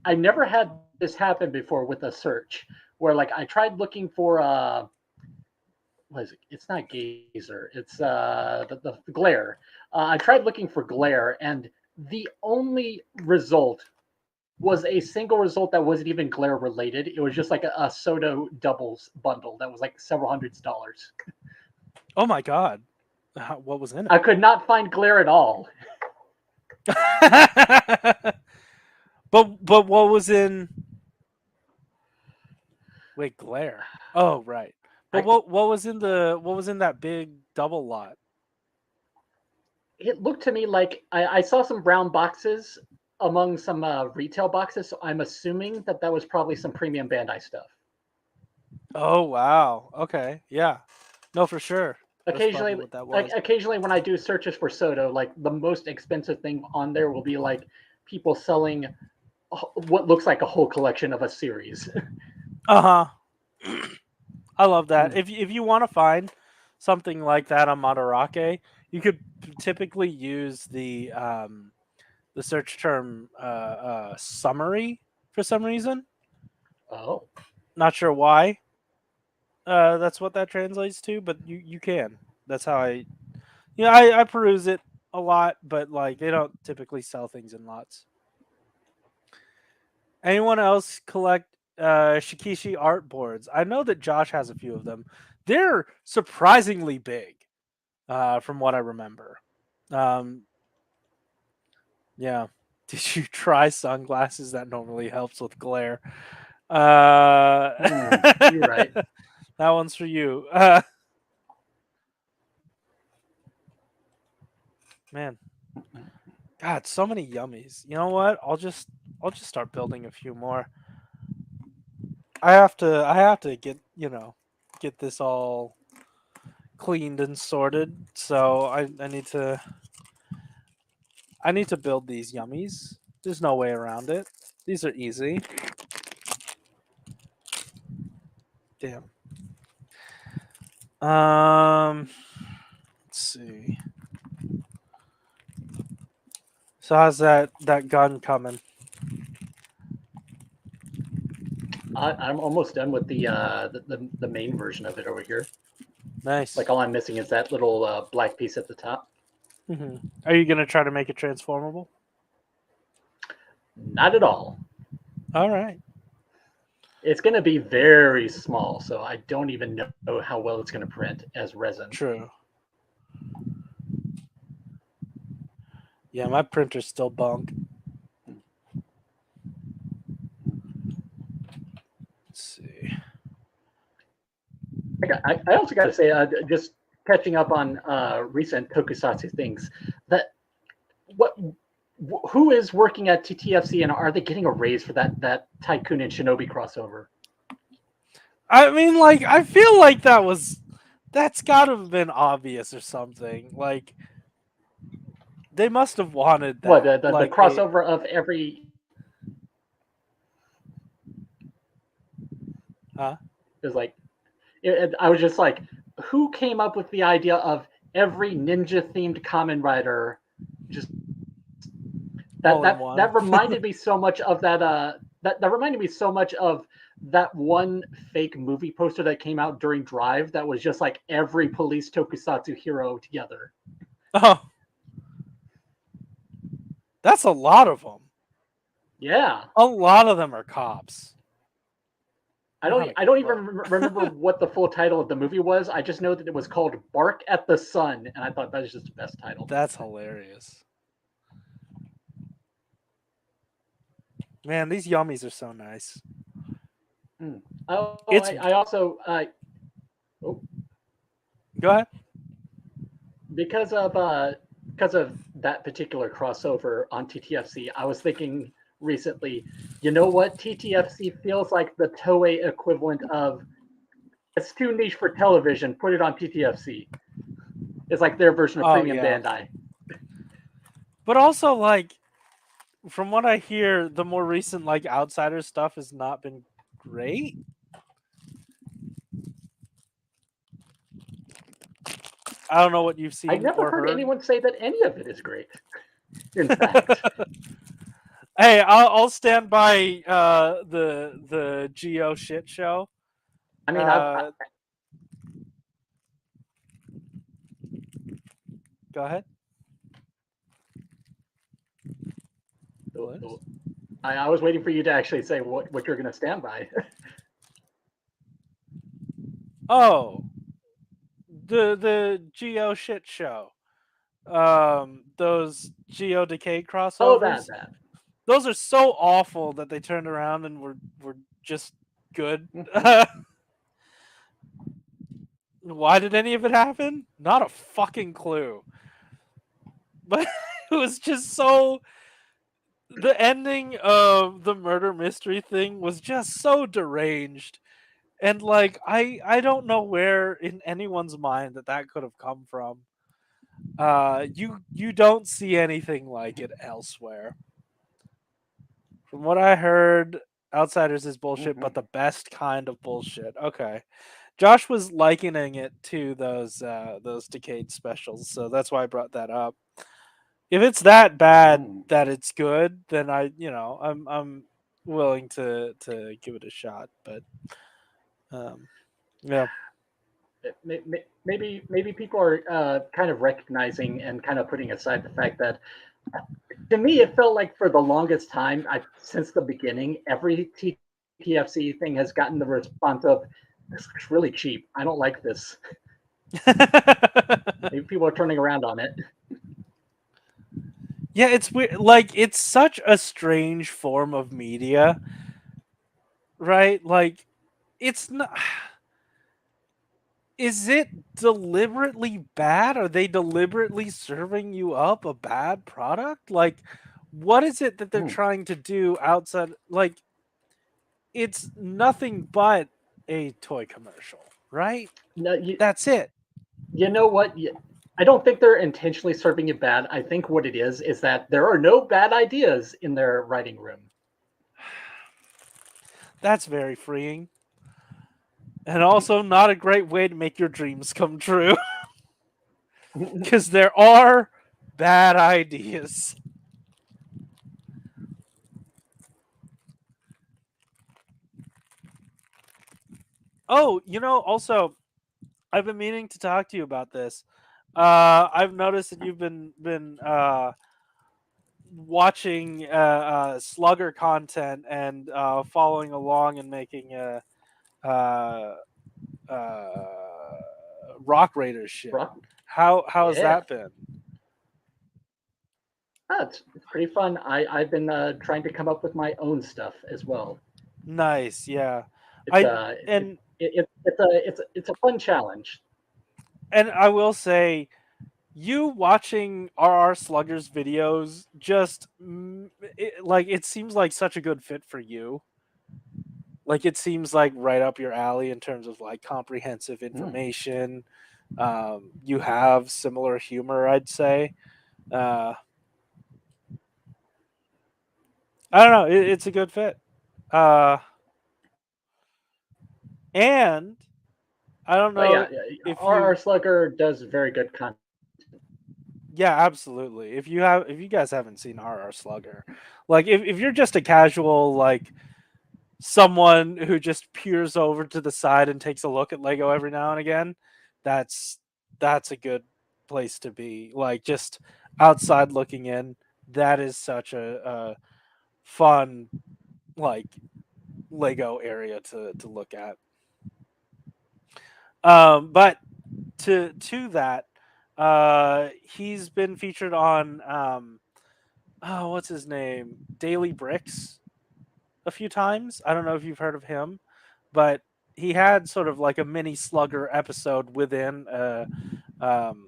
I never had this happen before with a search where like I tried looking for what is it? It's not Gazer. It's the glare. I tried looking for glare, and the only result was a single result that wasn't even glare related. It was just like a Soto doubles bundle that was like several $100s.
Oh my god. What was in it?
I could not find glare at all.
But what was in wait, glare. Oh, right. But
I
what was in that big double lot?
It looked to me like I saw some brown boxes among some retail boxes, so I'm assuming that that was probably some premium Bandai stuff.
Oh, wow. Okay. Yeah. No, for sure. That's probably
Occasionally,
what that was.
occasionally when I do searches for Soto, like the most expensive thing on there will be like people selling what looks like a whole collection of a series.
Uh-huh. I love that.
Mm.
If you want to find something like that on Madarake, you could typically use the search term summary for some reason.
Oh.
Not sure why. That's what that translates to, but you can. That's how I I peruse it a lot, but like they don't typically sell things in lots. Anyone else collect Shikishi art boards? I know that Josh has a few of them. They're surprisingly big, from what I remember. Um, yeah. Did you try sunglasses? That normally helps with glare.
Mm, you're right.
That one's for you. Man, God, so many yummies. You know what? I'll just start building a few more. I have to get, get this all cleaned and sorted. So I need to build these yummies. There's no way around it. These are easy. Damn. Let's see. So how's that gun coming?
I'm almost done with the main version of it over here.
Nice.
Like all I'm missing is that little black piece at the top.
Are you gonna try to make it transformable?
Not at all.
All right.
It's going to be very small, so I don't even know how well it's going to print as resin.
True. Yeah, my printer's still bunk. Let's see.
I also got to say, just catching up on recent tokusatsu things, that what who is working at TTFC and are they getting a raise for that Tycoon and Shinobi crossover?
I mean, like, I feel like that's gotta have been obvious or something. Like, they must have wanted
What
that.
the
Like, they,
crossover of every
huh?
is like I was just like, who came up with the idea of every ninja themed common writer just
All in
that
one.
reminded me so much of that reminded me so much of that one fake movie poster that came out during Drive that was just like every police tokusatsu hero together.
Oh, that's a lot of them.
Yeah.
A lot of them are cops. Not a
I
good
don't even
book.
remember what the full title of the movie was. I just know that it was called Bark at the Sun, and I thought that was just the best title.
That's hilarious. Man, these yummies are so nice.
Mm. Oh,
It's
I also oh,
go ahead.
because of that particular crossover on TTFC, I was thinking recently, you know what? TTFC feels like the Toei equivalent of it's too niche for television. Put it on TTFC. It's like their version of
Oh
Premium
yeah.
Bandai.
But also like from what I hear, the more recent like outsider stuff has not been great. I don't know what you've
I
seen
never
or
heard
heard.
anyone say that any of it is great. In fact,
Hey, I'll stand by the Geo shit show.
I mean,
Uh, Go ahead. Malunis?
I was waiting for you to actually say what you're going to stand by.
Oh, the Geo shit show. Those Geo Decay
Oh,
crossovers.
that.
Those are so awful that they turned around and were just good.
Mm-hmm.
Why did any of it happen? Not a fucking clue. But it was just so. The ending of the murder mystery thing was just so deranged, and like I don't know where in anyone's mind that that could have come from. You don't see anything like it elsewhere. From what I heard, Outsiders is bullshit,
Mm-hmm.
but the best kind of bullshit. Okay. Josh was likening it to those Decade specials, so that's why I brought that up. If it's that bad
Mm.
that it's good, then I'm willing to give it a shot. But um, yeah,
Maybe people are kind of recognizing and kind of putting aside the fact that to me it felt like for the longest time since the beginning every TTFC thing has gotten the response of this looks really cheap. I don't like this. Maybe people are turning around on it.
yeah, it's weird. Like it's such a strange form of media, right? Like it's not. Is it deliberately bad? Are they deliberately serving you up a bad product? Like, what is it that they're
Hmm.
trying to do outside? Like, it's nothing but a toy commercial, right?
No,
That's it.
you know what? I don't think they're intentionally serving you bad. I think what it is that there are no bad ideas in their writing room.
That's very freeing. And also not a great way to make your dreams come true. Because there are bad ideas. Oh, also, I've been meaning to talk to you about this. I've noticed that you've been watching Slugger content and following along and making uh, uh, Rock Raiders shit.
Rock,
How has
yeah,
that been?
it's pretty fun. I've been trying to come up with my own stuff as well.
Nice, yeah.
It's
I and
it's a fun challenge.
I will say, you watching RR Slugger's videos just like it seems like such a good fit for you. Like it seems like right up your alley in terms of like comprehensive
Hmm.
information. You have similar humor, I'd say. Uh, I don't know. It's a good fit. Uh, and I don't
But
know
yeah,
if
RR
you.
Slugger does very good content.
Yeah, absolutely. If you guys haven't seen RR Slugger, like if you're just a casual like someone who just peers over to the side and takes a look at Lego every now and again, that's that's a good place to be. Like just outside looking in, that is such a fun like Lego area to look at. But to that, he's been featured on oh, what's his name, Daily Bricks a few times. I don't know if you've heard of him, but he had sort of like a mini Slugger episode within um,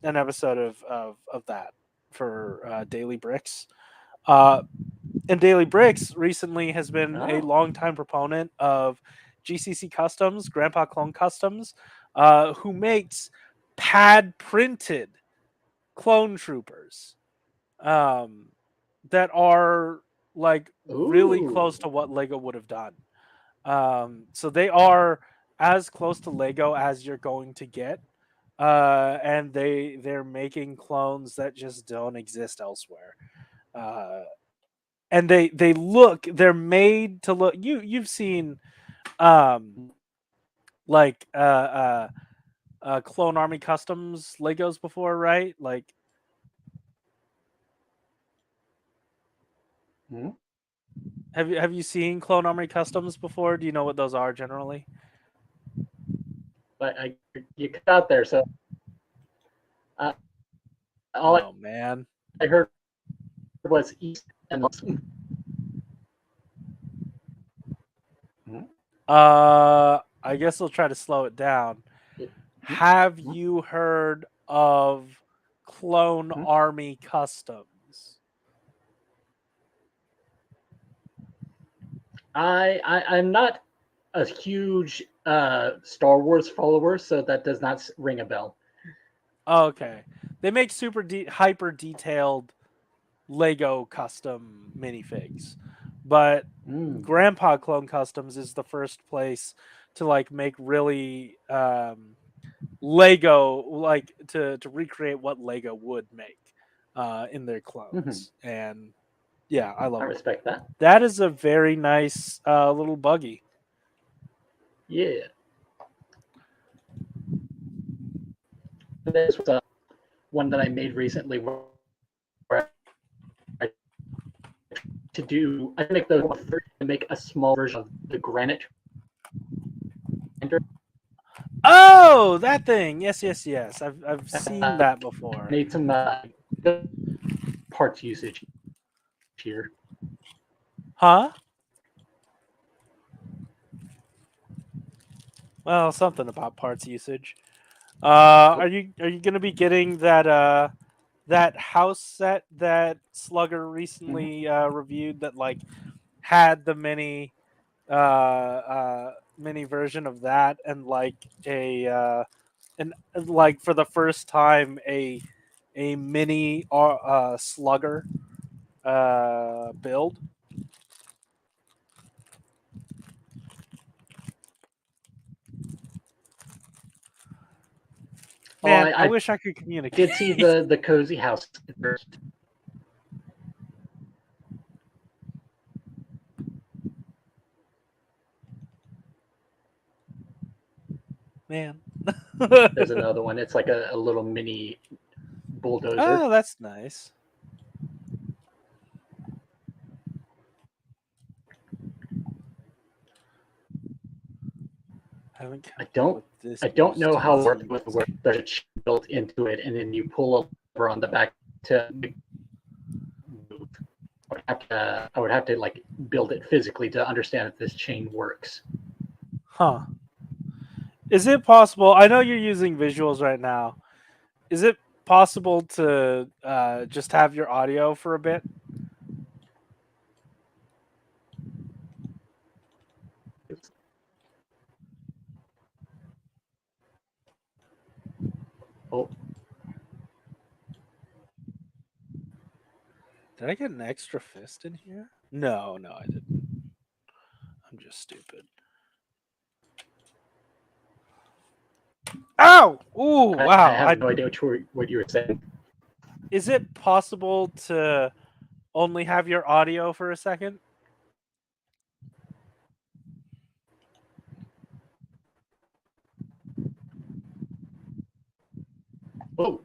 an episode of that for Daily Bricks. Uh, and Daily Bricks recently has been a
Oh.
longtime proponent of GCC Customs, Grandpa Clone Customs, who makes pad printed clone troopers um, that are like really close to
Ooh.
what Lego would have done. So they are as close to Lego as you're going to get, and they're making clones that just don't exist elsewhere. Uh, and they're made to look. You've seen um, like Clone Army Customs Legos before, right? Like,
Hmm?
have you seen Clone Army Customs before? Do you know what those are generally?
But you cut out there, so all
Oh man.
I heard was East and West. Mhm.
I guess I'll try to slow it down.
It-
Have
mhm,
you heard of Clone
mhm.
Army Customs?
I'm not a huge Star Wars follower, so that does not ring a bell.
Okay. They make hyper detailed Lego custom minifigs. But
Mm.
Grandpa Clone Customs is the first place to like make really Lego like to recreate what Lego would make in their
Hmm.
clones. And yeah, I
I
love them.
respect that.
That is a very nice little buggy.
Yeah. This was one that I made recently where I to do I make the to make a small version of the granite grinder.
Oh, that thing. Yes, yes, yes. I've seen
Uh,
that before.
made some parts usage here.
Huh? Well, something about parts usage.
Oh.
Are you gonna be getting that house set that Slugger
Hmm.
recently reviewed that like had the mini version of that and like and like for the first time a mini Slugger build.
Oh,
Man, I
I
wish I could
did see
communicate.
the cozy house first.
Man.
There's another one. It's like a little mini bulldozer.
Oh, that's nice. I haven't
I
come up
don't
with this
I don't know how it
use
works with where there's a chip built into it, and then you pull a lever on the back to move. I would have to like build it physically to understand if this chain works.
Huh. Is it possible? I know you're using visuals right now. Is it possible to just have your audio for a bit?
Oh,
Did I get an extra fist in here? No, no, I didn't. I'm just stupid. Ow! Ooh,
I
wow.
have no idea what you were saying.
Is it possible to only have your audio for a second?
Oh,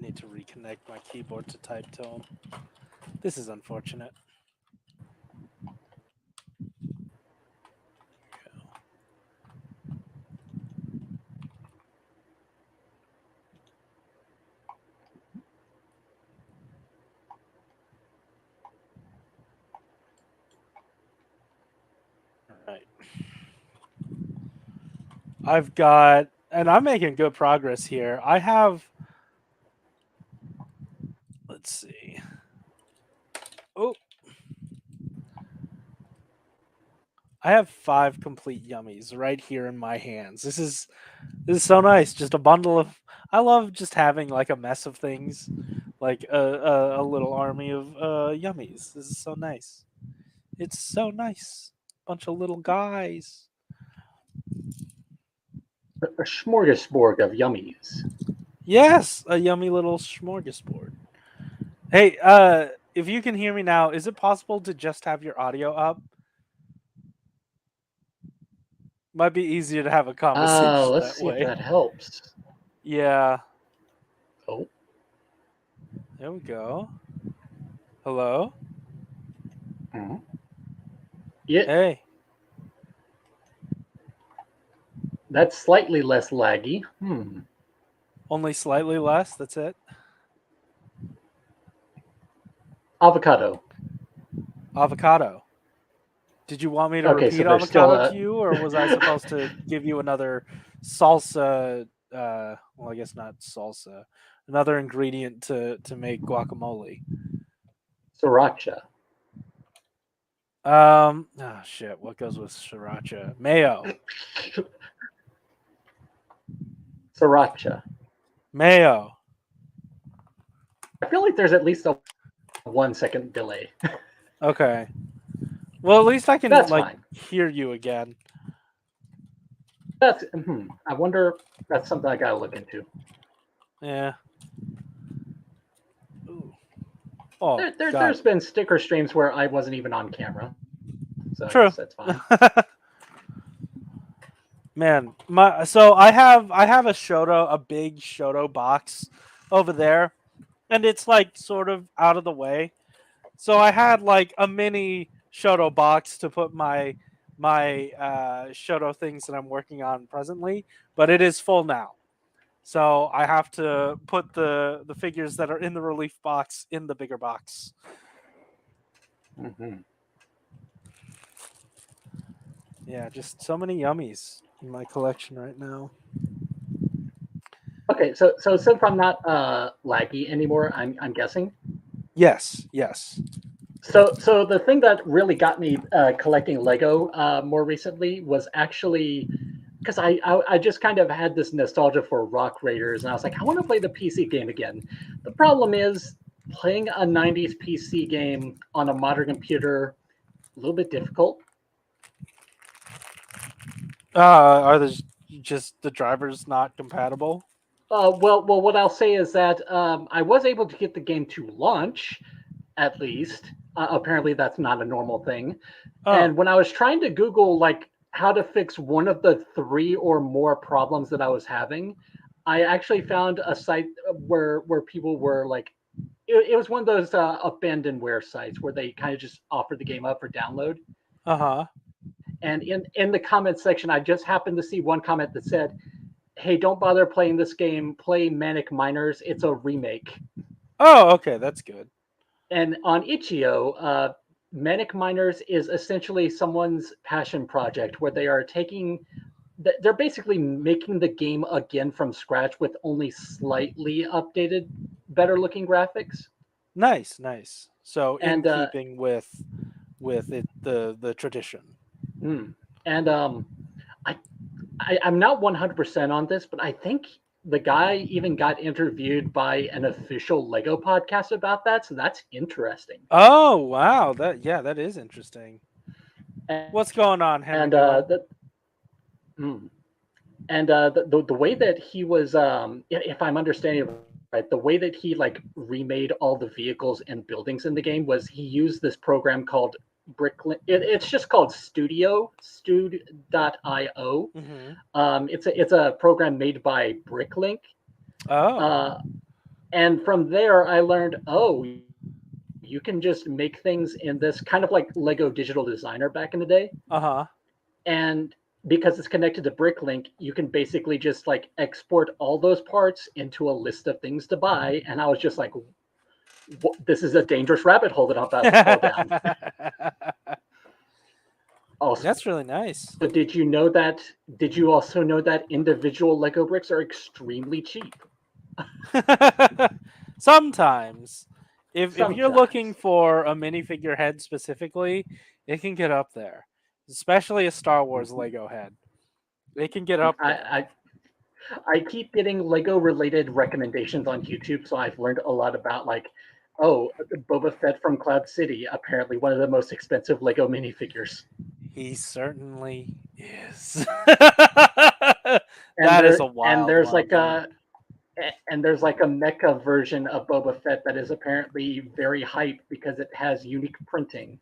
need to reconnect my keyboard to type tone. This is unfortunate. Right. I've got, and I'm making good progress here. I have, let's see. Oh, I have 5 complete yummies right here in my hands. This is so nice. Just a bundle of. I love just having like a mess of things, like a little army of yummies. This is so nice. It's so nice. Bunch of little guys.
A smorgasbord of yummies.
Yes, a yummy little smorgasbord. Hey, if you can hear me now, is it possible to just have your audio up? Might be easier to have a conversation
Let's
that
see if
way.
that helps.
Yeah,
Oh,
there we go. Hello?
mhm. Yeah,
Hey,
that's slightly less laggy.
only slightly less, that's it.
Avocado.
Avocado. Did you want me to
Okay, so
repeat
there's still
avocado to
a.
you, or was I supposed to give you another salsa? Well, I guess not salsa. Another ingredient to make guacamole.
Sriracha.
Oh shit. What goes with sriracha? Mayo.
Sriracha.
Mayo.
I feel like there's at least a 1 second delay.
Okay. Well, at least I can
That's
like
fine.
hear you again.
I wonder. That's something I gotta look into.
Yeah. Ooh. Oh God.
There's been sticker streams where I wasn't even on camera, so I guess
True.
that's fine.
Man, I have a Shoto, a big Shoto box over there, and it's like sort of out of the way. So I had like a mini Shoto box to put my Shoto things that I'm working on presently, but it is full now. So I have to put the figures that are in the relief box in the bigger box.
Hmm.
Yeah, just so many yummies in my collection right now.
Okay, so since I'm not laggy anymore, I'm guessing.
Yes, yes.
So the thing that really got me collecting Lego more recently was actually because I just kind of had this nostalgia for Rock Raiders, and I was like, I want to play the PC game again. The problem is playing a '90s PC game on a modern computer a little bit difficult.
Are the just the drivers not compatible?
Well, what I'll say is that I was able to get the game to launch, at least. Apparently, that's not a normal thing.
Oh,
And when I was trying to Google like how to fix one of the three or more problems that I was having, I actually found a site where people were like, it was one of those abandonware sites where they kind of just offer the game up for download.
uh huh.
And in the comment section, I just happened to see one comment that said, "Hey, don't bother playing this game. Play Manic Miners. It's a remake."
Oh, okay, that's good.
And on Itch.io, Manic Miners is essentially someone's passion project where they are they're basically making the game again from scratch with only slightly updated, better looking graphics.
Nice, nice. So in
And
keeping with it the tradition.
mm, and I, I'm not 100% on this, but I think the guy even got interviewed by an official Lego podcast about that. So that's interesting.
Oh wow, that is interesting.
And
What's going on, Henry
and
Newman?
mm, the way that he was, if I'm understanding it right, the way that he like remade all the vehicles and buildings in the game was he used this program called It's just called Stud.io.
Mm-hmm.
It's a program made by Bricklink.
Oh,
Uh, And from there, I learned, oh, you can just make things in this kind of like Lego Digital Designer back in the day.
Uh-huh.
And because it's connected to Bricklink, you can basically just like export all those parts into a list of things to buy. And I was just like, this is a dangerous rabbit hole that I'm about to fall down. Also,
That's really nice.
did you know that? Did you also know that individual Lego bricks are extremely cheap?
Sometimes, if you're looking
Sometimes.
for a minifigure head specifically, it can get up there. Especially a Star Wars
Mhm.
Lego head. It can get up
I,
there.
I I keep getting Lego related recommendations on YouTube, so I've learned a lot about like, oh, Boba Fett from Cloud City, apparently one of the most expensive Lego minifigures.
He certainly is.
And
That is a wild,
there's
wild
like
thing.
a mecha version of Boba Fett that is apparently very hype because it has unique printing.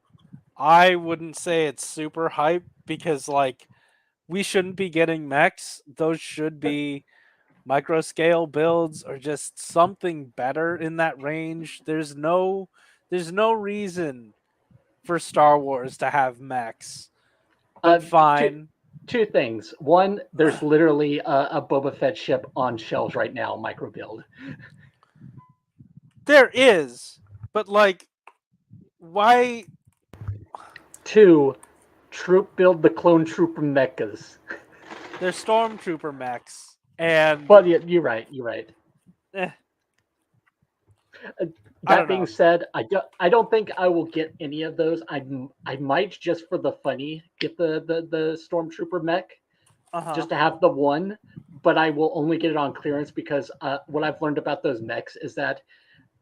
I wouldn't say it's super hype because like we shouldn't be getting mechs. Those should be micro scale builds or just something better in that range. There's no reason for Star Wars to have mechs. But
Uh, two
fine.
two things. One, there's literally a Boba Fett ship on shelves right now, micro build.
There is. But like why
Two, troop build the clone trooper mechas.
they're stormtrooper mechs and
Well, yeah, you're right. You're right.
eh,
Uh,
I
that
don't
being
know.
said, I don't think I will get any of those. I might just for the funny get the stormtrooper mech
Uh-huh.
just to have the one, but I will only get it on clearance because what I've learned about those mechs is that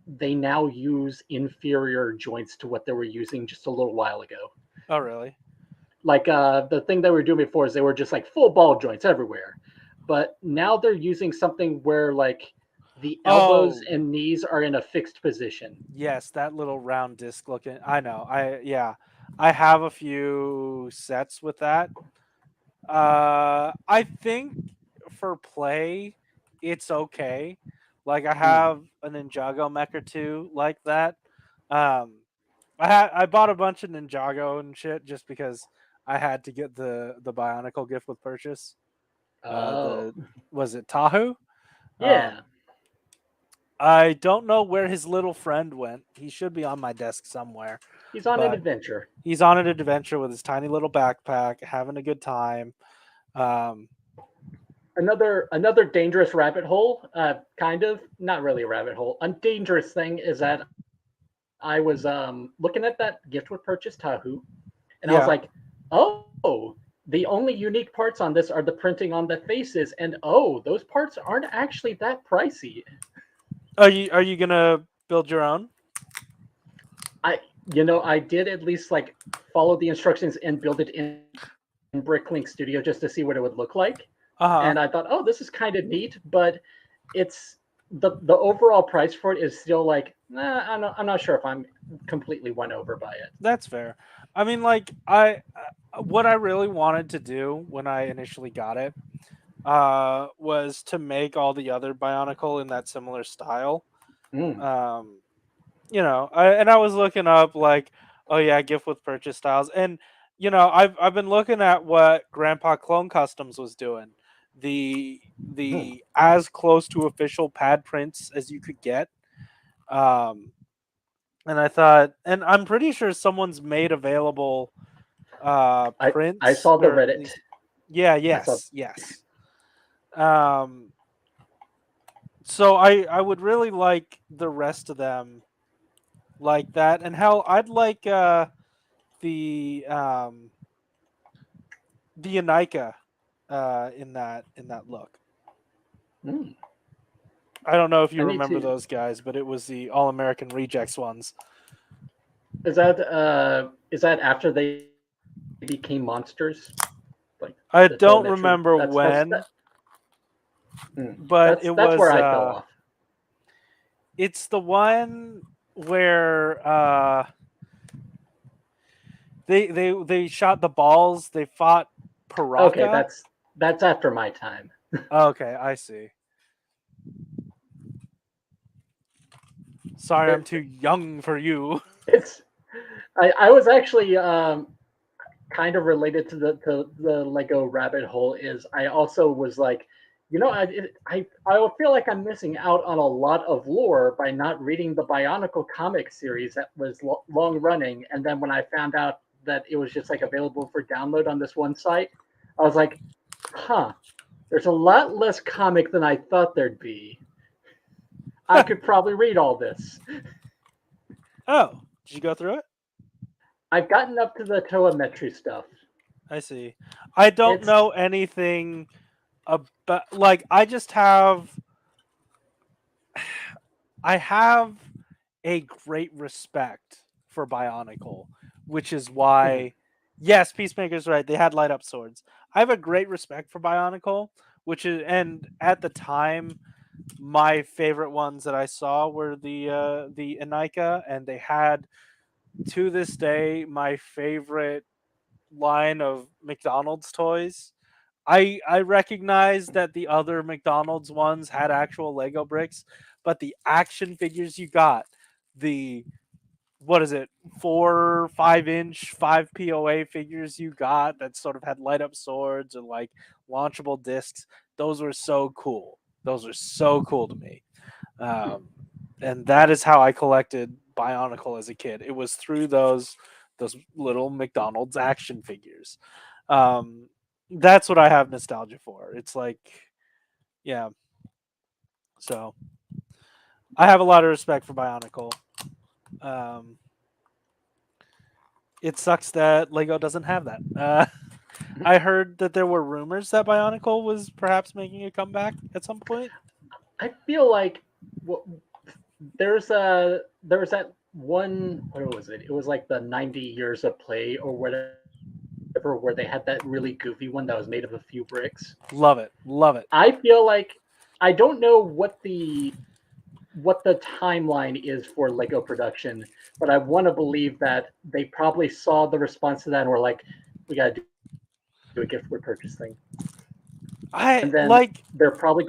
they now use inferior joints to what they were using just a little while ago.
Oh really?
Like the thing they were doing before is they were just like full ball joints everywhere, but now they're using something where like the elbows
Oh,
and knees are in a fixed position.
yes, that little round disc looking. I know. I have a few sets with that. I think for play, it's okay. Like I
Mm.
have a Ninjago mech or two like that. Um, I bought a bunch of Ninjago and shit just because I had to get the Bionicle gift with purchase.
Oh,
The was it Tahu?
yeah.
Um, I don't know where his little friend went. He should be on my desk somewhere,
He's on an
but
adventure.
he's on an adventure with his tiny little backpack, having a good time. Um,
Another dangerous rabbit hole, kind of not really a rabbit hole. A dangerous thing is that I was looking at that gift with purchase Tahu, and I was like,
yeah.
oh, the only unique parts on this are the printing on the faces, and oh, those parts aren't actually that pricey.
Are you gonna build your own?
I I did at least like follow the instructions and build it in Bricklink Studio just to see what it would look like. And
Uh
I thought,
huh.
oh, this is kind of neat, but it's the overall price for it is still like, nah, I'm not sure if I'm completely won over by it.
That's fair. I mean, like what I really wanted to do when I initially got it, was to make all the other Bionicle in that similar style.
Mm,
Um, I was looking up like, oh yeah, gift with purchase styles, and I've been looking at what Grandpa Clone Customs was doing,
mm.
the as close to official pad prints as you could get, um, and I thought, and I'm pretty sure someone's made available
I
prints
saw the
or at
Reddit.
least yeah,
I saw.
yes. Um, so I would really like the rest of them like that, and hell, I'd like the um the Anika in that look.
Mm.
I don't know if
I
you
need
remember
to.
those guys, but it was the All American Rejects ones.
Is that after they became monsters? Like the
I
telemetry.
don't remember when, but
That's
it
where I
was
fell off.
it's the one where they shot the balls, they fought
Okay,
Paraka.
that's after my time.
Okay, I see. Sorry, I'm
It,
too young for you.
it's I was actually kind of related to the Lego rabbit hole. Is I also was like, I feel like I'm missing out on a lot of lore by not reading the Bionicle comic series that was long running, and then when I found out that it was just like available for download on this one site, I was like, huh, there's a lot less comic than I thought there'd be. I could probably read all this.
Oh, did you go through it?
I've gotten up to the Toametry stuff.
I see. I don't
It's
know anything about like I have a great respect for Bionicle, which is
mhm,
why yes, Peacemaker's right. They had light up swords. I have a great respect for Bionicle, which is and at the time my favorite ones that I saw were the Anika, and they had to this day my favorite line of McDonald's toys. I recognize that the other McDonald's ones had actual Lego bricks, but the action figures you got, the what is it, 4 5 inch 5 POA figures you got that sort of had light up swords or like launchable discs, those were so cool. Those were so cool to me.
hmm.
Um, and that is how I collected Bionicle as a kid. It was through those little McDonald's action figures. Um, that's what I have nostalgia for. It's like, yeah. So I have a lot of respect for Bionicle. Um, it sucks that Lego doesn't have that. I heard that there were rumors that Bionicle was perhaps making a comeback at some point.
I feel like there's that one, what was it? It was like the 90 years of play or whatever, where they had that really goofy one that was made of a few bricks.
Love it, love it.
I feel like I don't know what the timeline is for Lego production, but I want to believe that they probably saw the response to that and were like, we got to do a gift with purchase thing. And
I
then
like.
they're probably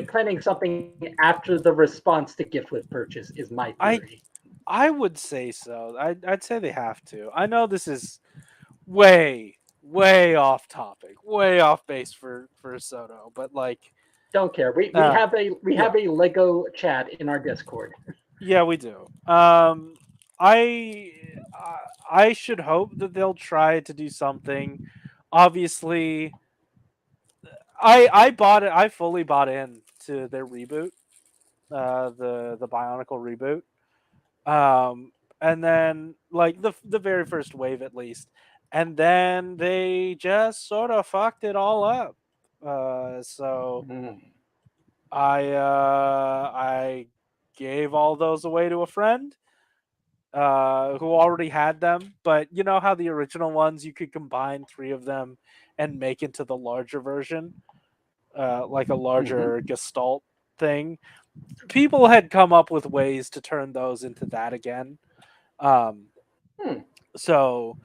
planning something after the response to gift with purchase is my
I
theory.
I would say so. I'd say they have to. I know this is way off topic, way off base for Soto, but like,
Don't care.
uh,
We
yeah,
have a Lego chat in our Discord.
yeah, we do. I I should hope that they'll try to do something. Obviously, I bought it. I fully bought in to their reboot, the Bionicle reboot. And then like the very first wave at least, and then they just sort of fucked it all up. So
Mm.
I gave all those away to a friend who already had them. But you know how the original ones you could combine three of them and make into the larger version, like a
Hmm.
larger gestalt thing. People had come up with ways to turn those into that again. Um,
Hmm.
so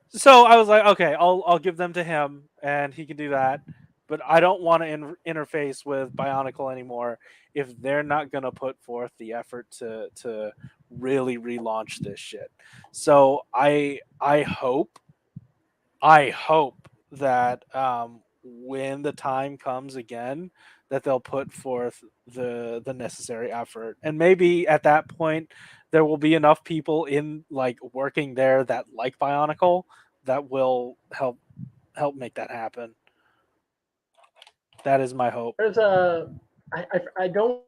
so I was like, okay, I'll give them to him and he can do that. But I don't want to interface with Bionicle anymore if they're not gonna put forth the effort to really relaunch this shit. So I hope that when the time comes again, that they'll put forth the necessary effort, and maybe at that point there will be enough people in like working there that like Bionicle that will help make that happen. That is my hope.
There's a I don't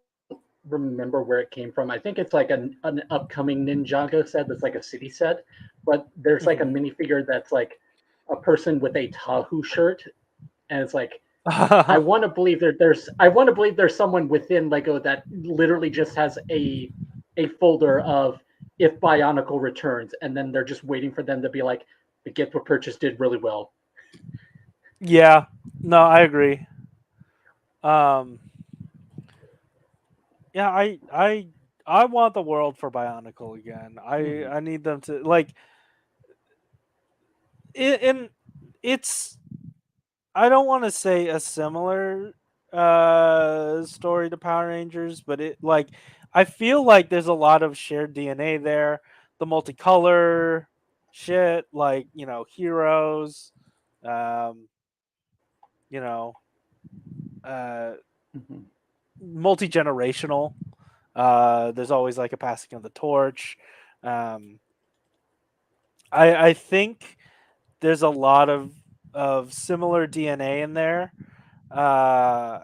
remember where it came from. I think it's like an upcoming Ninjago set that's like a city set, but there's like a
Mhm.
minifigure that's like a person with a Tahu shirt, and it's like I want to believe there's someone within Lego that literally just has a folder of if Bionicle returns, and then they're just waiting for them to be like the gift we purchased did really well.
Yeah, no, I agree. Um, yeah, I want the world for Bionicle again.
Hmm.
I need them to like in it's I don't want to say a similar story to Power Rangers, but it like I feel like there's a lot of shared DNA there. The multicolor shit, like heroes, um, you know, uh,
Mhm.
multi generational. There's always like a passing of the torch. Um, I think there's a lot of similar DNA in there, uh,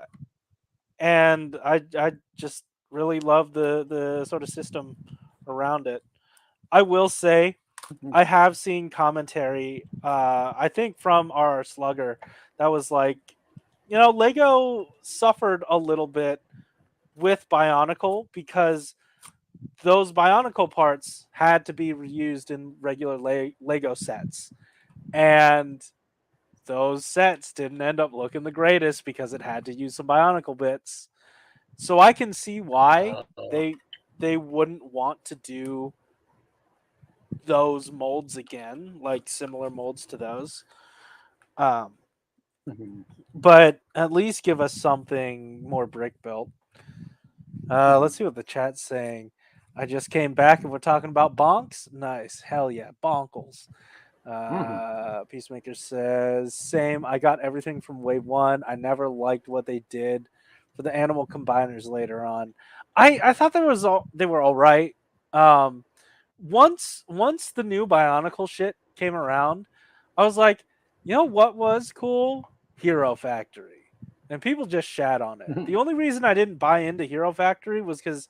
and I just really love the sort of system around it. I will say
Mhm.
I have seen commentary. I think from our slugger that was like, Lego suffered a little bit with Bionicle because those Bionicle parts had to be reused in regular Lego sets, and those sets didn't end up looking the greatest because it had to use some Bionicle bits. So I can see why
Uh,
they wouldn't want to do those molds again, like similar molds to those. Um,
mhm,
but at least give us something more brick built.
mhm,
Let's see what the chat's saying. I just came back and we're talking about bonks. Nice, hell yeah, bonkles.
mhm.
Peacemaker says, same. I got everything from wave one. I never liked what they did for the animal combiners later on. I thought they were all right. Um, once the new Bionicle shit came around, I was like, you know what was cool? Hero Factory. And people just shat on it. The only reason I didn't buy into Hero Factory was because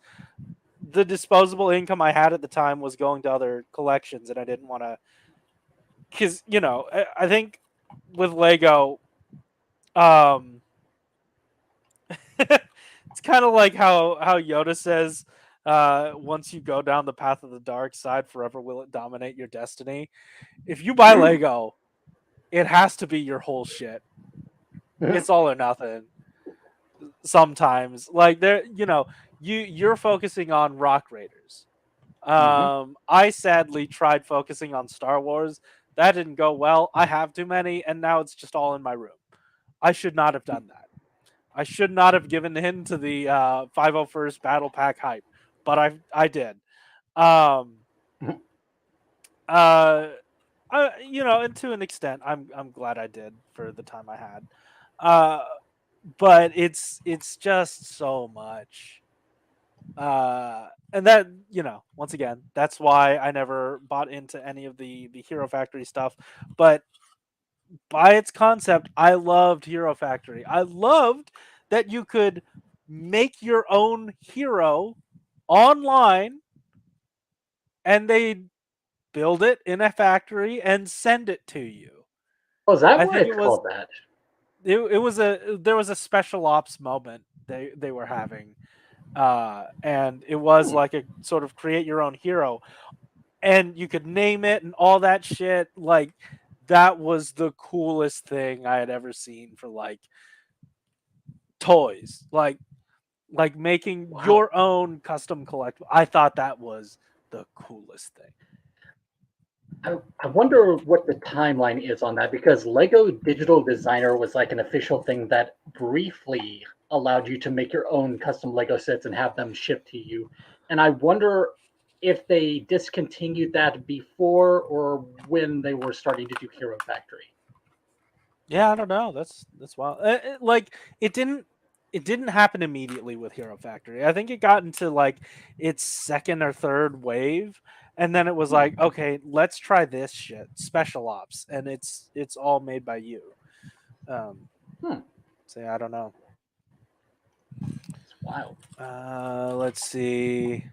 the disposable income I had at the time was going to other collections, and I didn't want to. Because I think with Lego, um, it's kind of like how Yoda says, once you go down the path of the dark side, forever will it dominate your destiny. If you buy Lego, it has to be your whole shit. It's all or nothing. Sometimes, like you're focusing on Rock Raiders.
Mhm.
I sadly tried focusing on Star Wars. That didn't go well. I have too many, and now it's just all in my room. I should not have done that. I should not have given in to the 501st Battle Pack hype, but I did. Um, uh, and to an extent, I'm glad I did for the time I had. Uh, but it's just so much. And that once again, that's why I never bought into any of the Hero Factory stuff. But by its concept, I loved Hero Factory. I loved that you could make your own hero online, and they build it in a factory and send it to you.
Oh, is that
I
why
think
it's called that?
it was a there was a special ops moment they were having, and it was
Hmm.
like a sort of create your own hero, and you could name it and all that shit. Like that was the coolest thing I had ever seen for like toys. Like making
Wow.
your own custom collectible. I thought that was the coolest thing.
I wonder what the timeline is on that because Lego Digital Designer was like an official thing that briefly allowed you to make your own custom Lego sets and have them shipped to you. And I wonder if they discontinued that before or when they were starting to do Hero Factory.
Yeah, I don't know. That's wild. Like it didn't happen immediately with Hero Factory. I think it got into like its second or third wave, and then it was
Hmm.
like, okay, let's try this shit, special ops, and it's all made by you. Um,
Hmm.
so yeah, I don't know.
It's wild.
Let's see.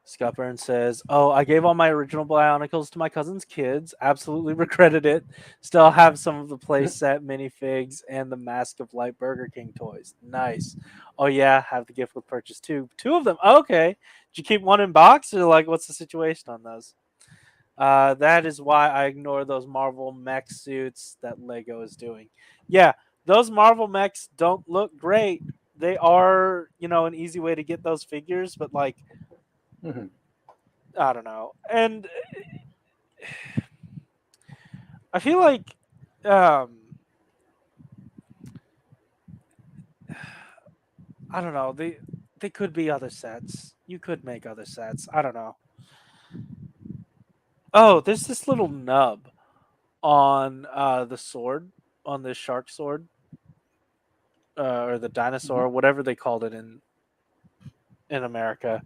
Scott Burns says, "Oh, I gave all my original Bionicles to my cousin's kids. Absolutely regretted it. Still have some of the playset minifigs and the Mask of Light Burger King toys. Nice. Oh yeah, have the gift with purchase too. Two of them. Okay. Did you keep one in box or like what's the situation on those? That is why I ignore those Marvel mech suits that Lego is doing. Yeah, those Marvel mechs don't look great. They are, an easy way to get those figures, but like
Mhm.
I don't know. And I feel like um I don't know. they could be other sets. You could make other sets. I don't know. Oh, there's this little nub on the sword, on this shark sword, or the dinosaur,
Mhm.
whatever they called it in America.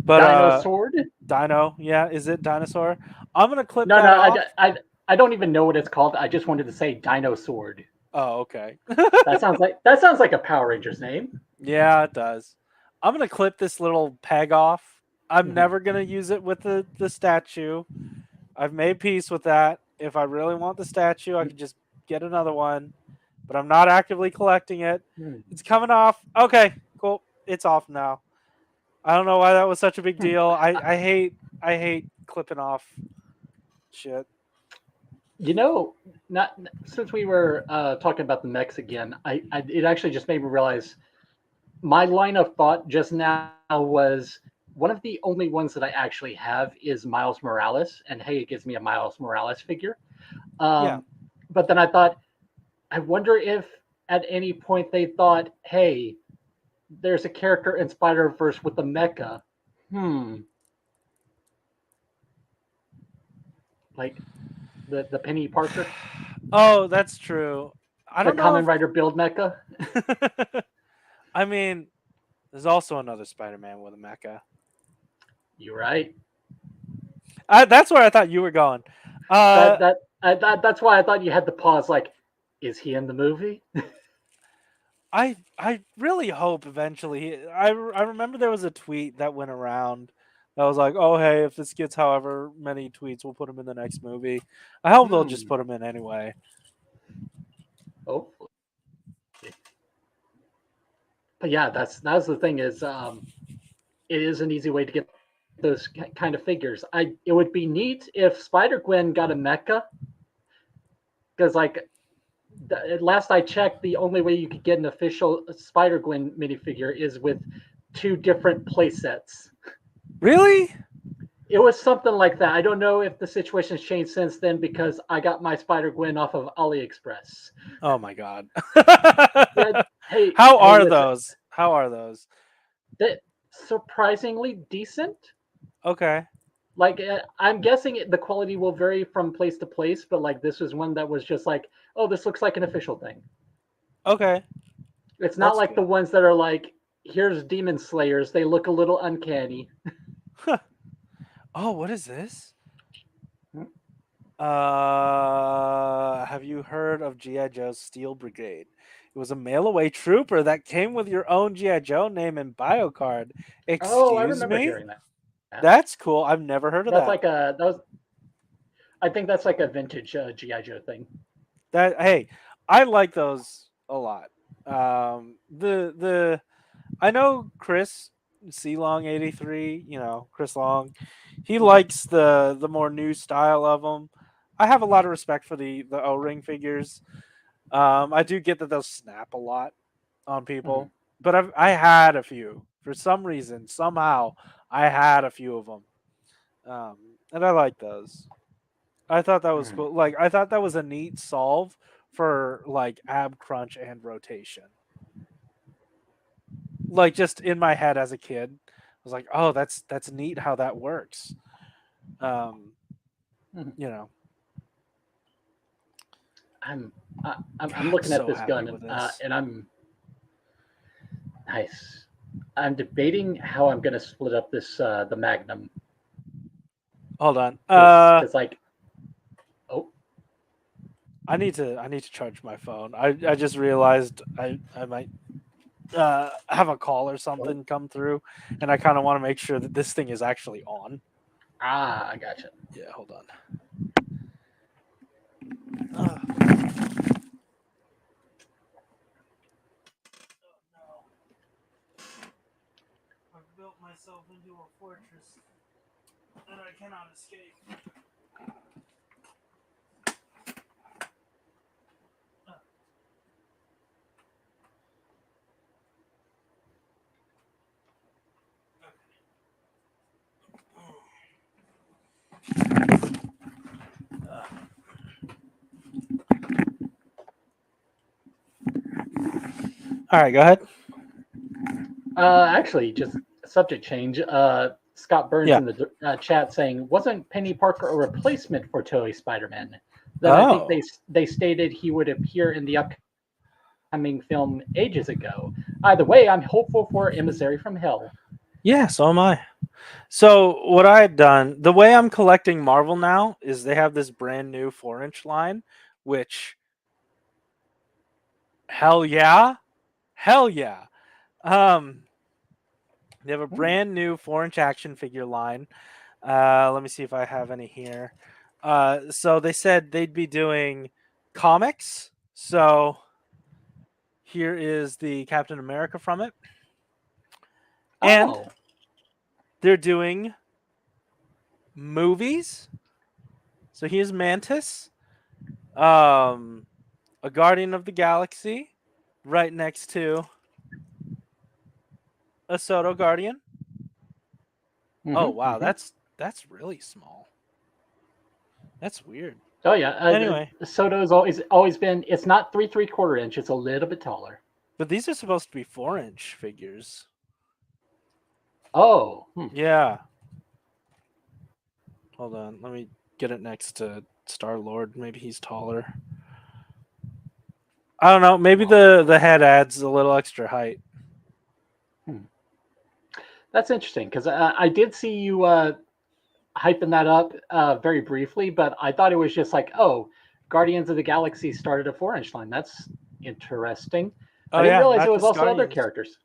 But
Dino Sword?
dino, yeah, is it dinosaur? I'm gonna clip
No,
that
no,
off.
I don't even know what it's called. I just wanted to say Dino Sword.
Oh, okay.
That sounds like a Power Rangers name.
Yeah, it does. I'm gonna clip this little peg off. I'm
Mhm.
never gonna use it with the statue. I've made peace with that. If I really want the statue, I could just get another one. But I'm not actively collecting it.
Hmm.
It's coming off. Okay, cool. It's off now. I don't know why that was such a big
Hmm.
deal.
Uh,
I hate clipping off shit.
You know, not since we were talking about the mechs again, it actually just made me realize my line of thought just now was one of the only ones that I actually have is Miles Morales, and hey, it gives me a Miles Morales figure.
Yeah.
Um, but then I thought, I wonder if at any point they thought, hey, there's a character in Spider Verse with a mecha. Hmm, like the Penny Parker,
Oh, that's true. I
the
don't know
Common
if
Rider build mecha.
I mean, there's also another Spider-Man with a mecha.
You're right.
That's where I thought you were going. Uh,
That's why I thought you had to pause. Like, is he in the movie?
I really hope eventually. I remember there was a tweet that went around that was like, "Oh hey, if this gets however many tweets, we'll put him in the next movie." I hope they'll just
Hmm.
put him in anyway.
Hopefully. But yeah, that's the thing is, it is an easy way to get those kind of figures. It would be neat if Spider Gwen got a mecha, because like last I checked, the only way you could get an official Spider Gwen minifigure is with two different play sets.
Really?
It was something like that. I don't know if the situation's changed since then because I got my Spider Gwen off of AliExpress.
Oh my god.
Yeah,
How
hey,
are
listen,
those? How are those?
that surprisingly decent.
Okay.
Like I'm guessing the quality will vary from place to place, but like this was one that was just like, oh, this looks like an official thing.
Okay.
It's not
That's
like the
good.
ones that are like, here's Demon Slayers. They look a little uncanny.
Oh, what is this?
Hmm.
Have you heard of GI Joe's Steel Brigade? It was a mail away trooper that came with your own GI Joe name and bio card.
Oh, I
Excuse
remember
me?
hearing that.
That's cool. I've never heard of
That's
that.
like a that was. I think that's like a vintage GI Joe thing.
That hey, I like those a lot. The I know Chris C Long 83, Chris Long. He
Mhm,
likes the more new style of them. I have a lot of respect for the O-ring figures. I do get that they'll snap a lot on
mhm,
people, but I had a few for some reason. Somehow, I had a few of them, and I like those. I thought that was
mhm,
cool. Like I thought that was a neat solve for like ab crunch and rotation. Like just in my head as a kid, I was like, oh, that's neat how that works. Um,
mhm.
you know,
I'm I'm
God,
looking at
so
this
happy
gun
with this.
and I'm nice. I'm debating how I'm gonna split up this the Magnum
Hold on.
because like oh
I need to charge my phone. I just realized I might have a call or
oh
something come through, and I kind of want to make sure that this thing is actually on.
I gotcha.
Yeah, hold on. Uh, no, I've built myself into a fortress that I cannot escape. Uh, all right, go ahead.
Actually, just subject change. Scott Burns
Yeah.
in the chat saying, "Wasn't Penny Parker a replacement for Toy Spider-Man?" Then I think
Oh.
they stated he would appear in the upcoming film ages ago. Either way, I'm hopeful for Emissary from Hell.
Yeah, so am I. So what I had done, the way I'm collecting Marvel now is they have this brand new 4-inch line, which hell yeah, hell yeah. Um, they have a
Hmm.
brand new 4-inch action figure line. Let me see if I have any here. So they said they'd be doing comics. So here is the Captain America from it, and
Oh,
they're doing movies. So here's Mantis, um, a Guardian of the Galaxy, right next to a Soto Guardian. Oh wow,
mm-hmm.
that's really small. That's weird.
Oh yeah.
Anyway,
Soto's always been. It's not 3 3/4 inch. It's a little bit taller.
but these are supposed to be 4-inch figures.
Oh, hmm.
Yeah. Hold on, let me get it next to Star Lord. Maybe he's taller. I don't know. Maybe the head adds a little extra height.
Hmm. That's interesting because I did see you hyping that up very briefly, but I thought it was just like, oh, Guardians of the Galaxy started a 4 inch line. That's interesting. I
Oh
didn't
yeah,
realize it
not
was
just
also other
Guardians.
characters.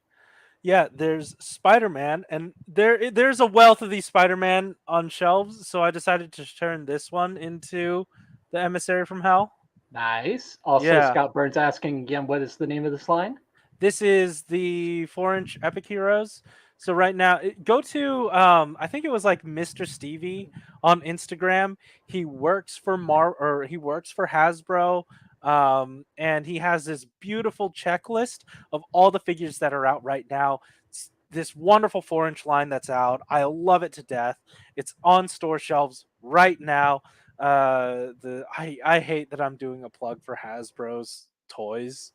Yeah, there's Spider Man, and there's a wealth of these Spider Man on shelves. So I decided to turn this one into the Emissary from Hell.
Nice. Also,
Yeah,
Scott Burns asking again, what is the name of this line?
this is the 4-inch Epic Heroes. So right now, go to I think it was like Mr. Stevie on Instagram. He works for he works for Hasbro. And he has this beautiful checklist of all the figures that are out right now. It's this wonderful 4-inch line that's out. I love it to death. It's on store shelves right now. I hate that I'm doing a plug for Hasbro's toys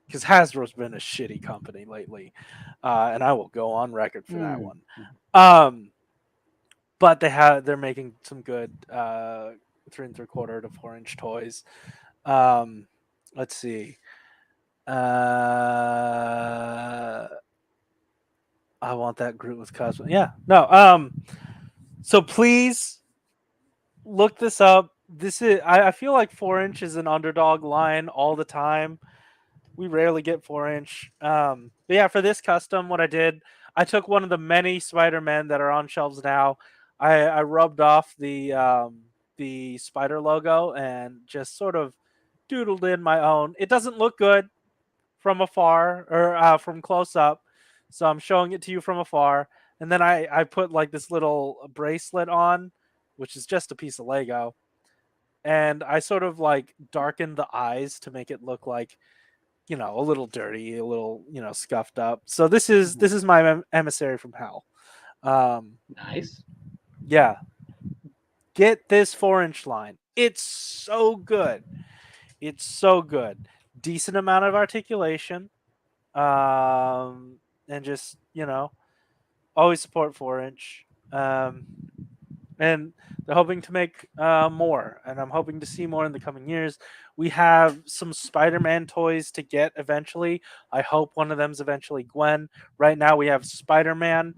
because Hasbro's been a shitty company lately, and I will go on record for that
Mm.
one. Um, but they're making some good 3 3/4 to 4-inch toys. Um, let's see. Uh, I want that Groot with Cosmo. Yeah, no. So please look this up. This is I feel like 4-inch is an underdog line all the time. We rarely get 4-inch. But yeah, for this custom, what I did, I took one of the many Spider-Men that are on shelves now. I rubbed off the spider logo and just sort of doodled in my own. It doesn't look good from afar or from close up, so I'm showing it to you from afar. And then I put like this little bracelet on, which is just a piece of Lego, and I sort of like darkened the eyes to make it look like a little dirty, a little scuffed up. So
Mhm.
this is my emissary from hell. Um,
Nice.
yeah, get this 4-inch line. It's so good. It's so good. Decent amount of articulation. And just always support 4-inch. Um, and they're hoping to make more, and I'm hoping to see more in the coming years. We have some Spider-Man toys to get eventually. I hope one of them's eventually Gwen. Right now we have Spider-Man,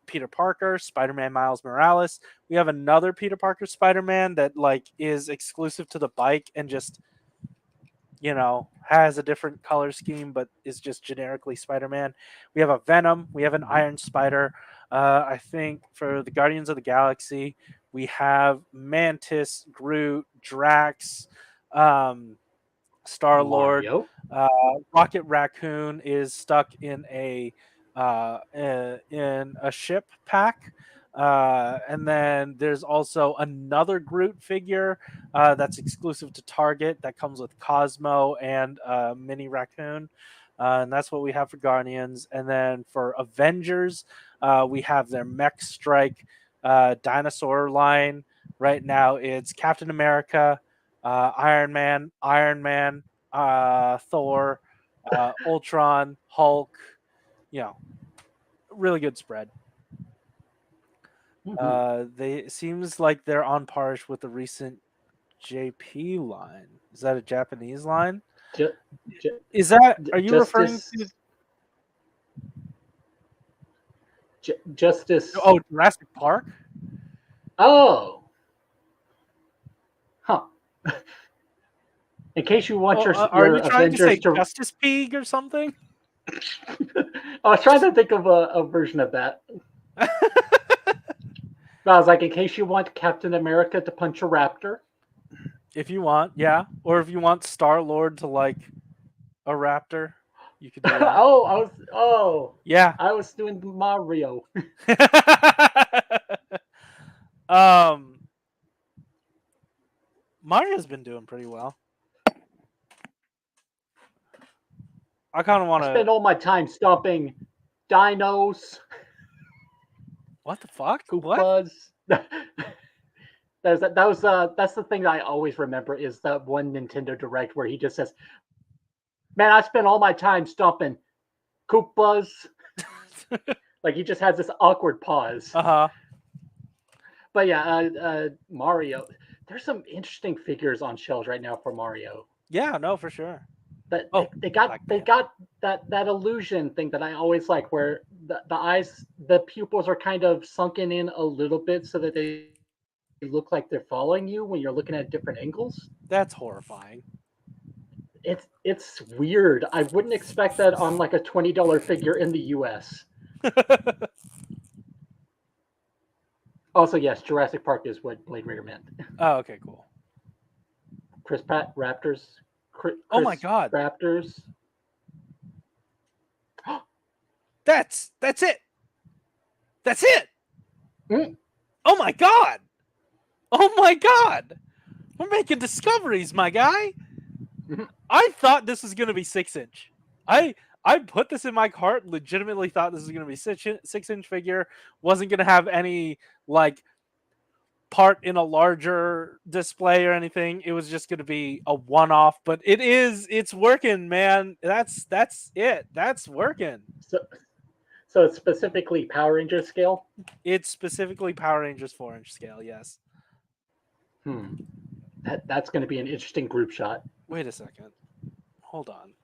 Peter Parker, Spider-Man Miles Morales. We have another Peter Parker Spider-Man that like is exclusive to the bike and just has a different color scheme, but is just generically Spider-Man. We have a Venom. We have an
Mhm.
Iron Spider. I think for the Guardians of the Galaxy, we have Mantis, Groot, Drax, um, Star Lord.
Mario.
Uh, Rocket Raccoon is stuck in a ship pack. And then there's also another Groot figure that's exclusive to Target that comes with Cosmo and Mini Raccoon. And that's what we have for Guardians. And then for Avengers, we have their Mech Strike dinosaur line. Right now, it's Captain America, Iron Man, Thor, Ultron, Hulk. you know, really good spread.
Hmm.
They it seems like they're on parish with the recent JP line. Is that a Japanese line?
Ju- ju-
Is that are you referring to
Justice, Justice.
oh Jurassic Park?
Oh, huh. In case you want
Oh, are
your
you trying to
Avengers
say
to,
Justice Peak or something?
I was trying to think of a version of that. I was like, in case you want Captain America to punch a raptor.
If you want, yeah. Or if you want Star Lord to like a raptor, you could do that. Yeah.
I was doing Mario.
um, Mario's been doing pretty well. I kind of
I
want to.
spend all my time stomping dinos,
What the fuck? What?
Koopas. That's the thing that I always remember is that one Nintendo Direct where he just says, "Man, I spent all my time stomping Koopas." Like he just has this awkward pause.
Uh huh.
But yeah, Mario. There's some interesting figures on shelves right now for Mario.
Yeah. No, for sure.
But
Oh, Black
they
Panther.
got that illusion thing that I always like, where the eyes, the pupils are kind of sunken in a little bit so that they look like they're following you when you're looking at different angles.
That's horrifying.
It's weird. I wouldn't expect that on like a $20 figure in the U.S. Also, yes, Jurassic Park is what Blade Runner meant.
Oh, okay, cool.
Chris Pratt Raptors.
Oh my
Chris
god.
Raptors.
That's it. That's it.
Mm.
Oh my god. Oh my god. We're making discoveries, my guy.
Mhm.
I thought this was gonna be 6 inch. I I put this in my cart. Legitimately thought this was gonna be 6 inch figure. Wasn't gonna have any like part in a larger display or anything. It was just gonna be a one off. But it is. It's working, man. That's it. That's working.
So, so it's specifically Power Rangers scale.
It's specifically Power Rangers 4 inch scale. Yes.
Hmm. That's going to be an interesting group shot.
Wait a second. Hold on.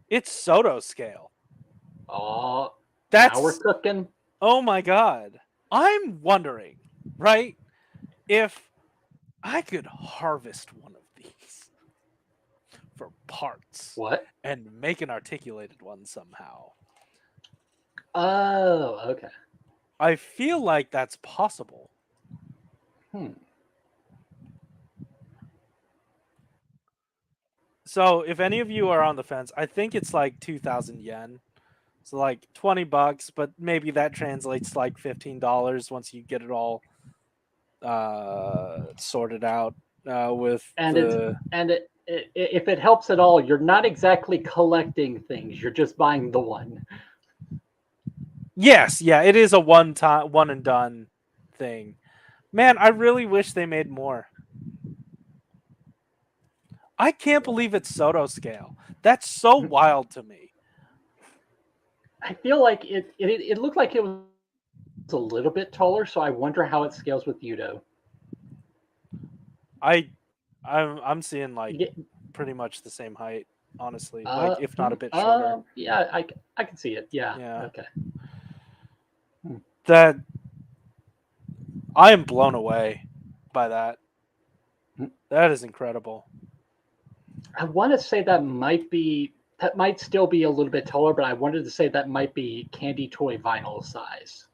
It's Soto scale.
Oh, now we're
That's
cooking.
oh my god. I'm wondering, right? If I could harvest one of these for parts
What?
and make an articulated one somehow.
Oh, okay.
I feel like that's possible.
Hmm.
So if any of you are on the fence, I think it's like 2,000 yen. So like $20, but maybe that translates to like $15 once you get it all sorted out with
And it's
the
and if it helps at all, you're not exactly collecting things. You're just buying the one.
yes, yeah, it is a one and done thing. Man, I really wish they made more. I can't believe it's Soto scale. That's so wild to me.
I feel like it looked like it was a little bit taller, so I wonder how it scales with Yudo.
I I'm seeing like
Yeah,
pretty much the same height, honestly. Like if not a bit shorter.
yeah, I can see it. Yeah,
Yeah.
okay. Hmm.
That I am blown away by that.
Hmm.
That is incredible.
I want to say that might still be a little bit taller, but I wanted to say that might be candy toy vinyl size.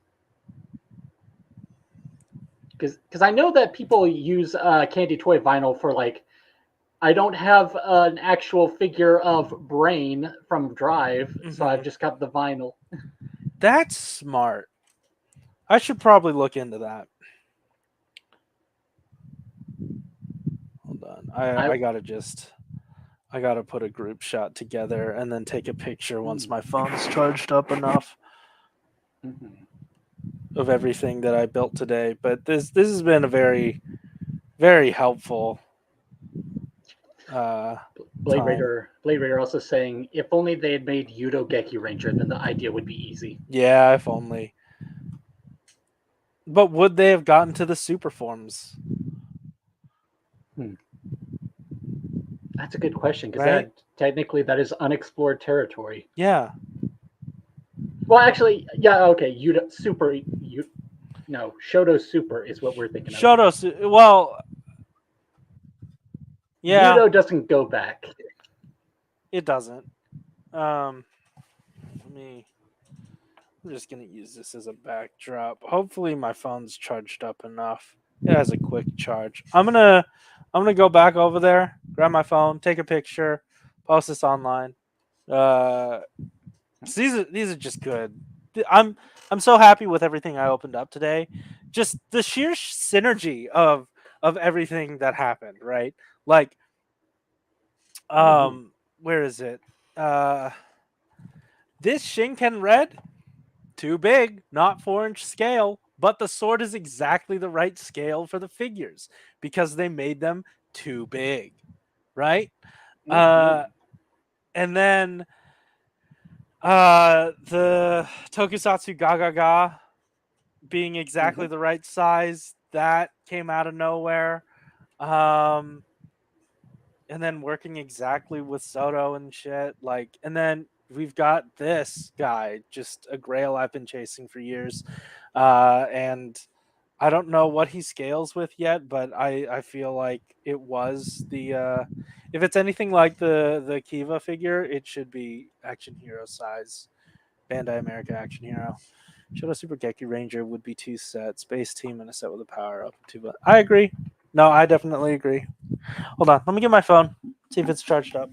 Because I know that people use candy toy vinyl for like I don't have an actual figure of Brain from Drive, so
Hmm.
I've just got the vinyl.
That's smart. I should probably look into that. Hold on.
I
I gotta put a group shot together and then take a picture once
mm,
my phone's charged up enough
mhm.
of everything that I built today. But this has been a very helpful uh time.
Blade Raider also saying if only they had made Yudo Geki Ranger, then the idea would be easy.
Yeah, if only. But would they have gotten to the super forms?
Hmm. That's a good question because
Right?
that technically that is unexplored territory.
Yeah.
Well, actually, yeah, okay. Yudo Super, you no Shoto Super is what we're thinking of.
Shotos. Well, yeah,
Yudo doesn't go back.
it doesn't. Um, let me. I'm just gonna use this as a backdrop. Hopefully, my phone's charged up enough. It has a quick charge. I'm gonna go back over there, grab my phone, take a picture, post this online. Uh, so these are just good. I'm so happy with everything I opened up today. Just the sheer synergy of everything that happened, right? Like,
Mm-hmm.
where is it? Uh, this Shinken Red, too big, not 4-inch scale, but the sword is exactly the right scale for the figures because they made them too big, right?
Mm-hmm.
Uh, and then the Tokusatsu Gagaga being
Mm-hmm.
exactly the right size that came out of nowhere. Um, and then working exactly with Soto and shit. Like, and then we've got this guy, just a grail I've been chasing for years. And I don't know what he scales with yet, but I feel like it was the if it's anything like the Kiva figure, it should be Action Hero size. Bandai America Action Hero. Shoto Super Geki Ranger would be 2 sets, base team and a set with a power up. I agree. No, I definitely agree. Hold on, let me get my phone. See if it's charged up.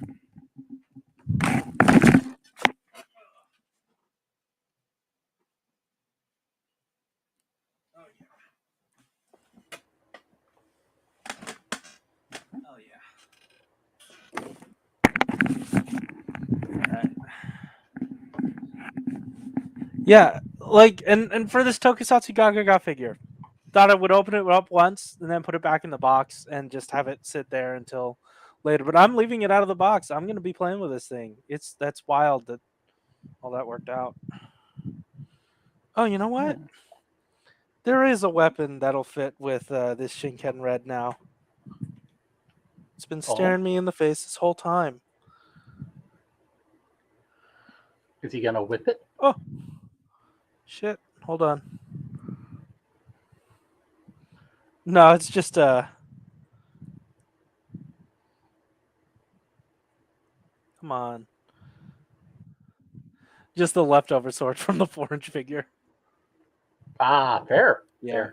Oh yeah. Right. Yeah, like and for this Tokusatsu Gagaga figure, thought I would open it up once and then put it back in the box and just have it sit there until later. But I'm leaving it out of the box. I'm gonna be playing with this thing. That's wild that all that worked out. Oh, you know what?
Hmm.
There is a weapon that'll fit with this Shinken Red now. It's been
Oh,
staring me in the face this whole time.
is he gonna whip it?
Oh shit! Hold on. No, it's just come on, just the leftover sword from the 4-inch figure.
Ah, fair,
Yeah.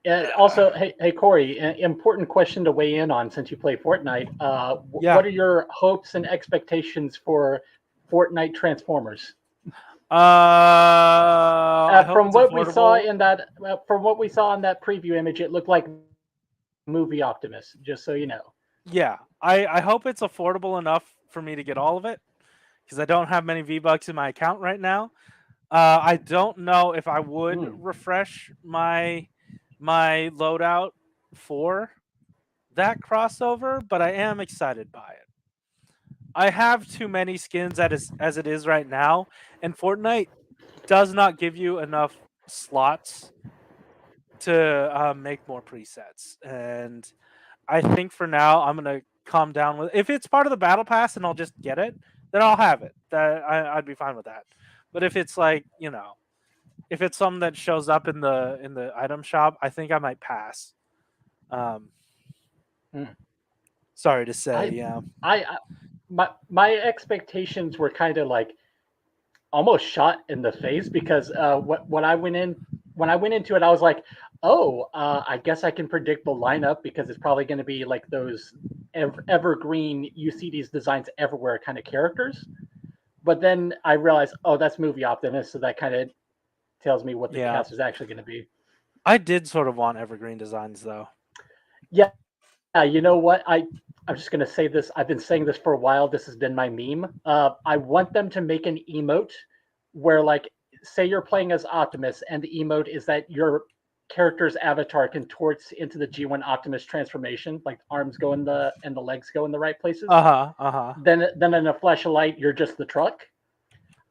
fair. Also, hey, Corey, an important question to weigh in on since you play Fortnite.
Yeah.
What are your hopes and expectations for Fortnite Transformers?
I hope
From
it's
what we saw
affordable.
in that, from what we saw in that preview image, it looked like movie Optimus. Just so you know.
Yeah, I hope it's affordable enough for me to get all of it because I don't have many V Bucks in my account right now. I don't know if I would
Hmm.
refresh my loadout for that crossover, but I am excited by it. I have too many skins as it is right now, and Fortnite does not give you enough slots to make more presets. And I think for now I'm gonna calm down with. If it's part of the battle pass and I'll just get it, then I'll have it. I'd be fine with that. But if it's like if it's something that shows up in the item shop, I think I might pass. Um,
Hmm.
sorry to say,
I,
yeah,
I, my expectations were kind of like almost shot in the face because what I went in when I went into it, I was like, oh, I guess I can predict the lineup because it's probably going to be like those evergreen. You see these designs everywhere kind of characters. But then I realized, oh, that's movie Optimus, so that kind of tells me what the
yeah.
cast is actually going to be.
I did sort of want evergreen designs though.
Yeah, you know what? I'm just gonna say this. I've been saying this for a while. This has been my meme. I want them to make an emote where, like, say you're playing as Optimus, and the emote is that you're character's avatar contorts into the G1 Optimus transformation, like the arms go in the and the legs go in the right places.
Uh-huh. Uh-huh.
Then in a flash of light, you're just the truck.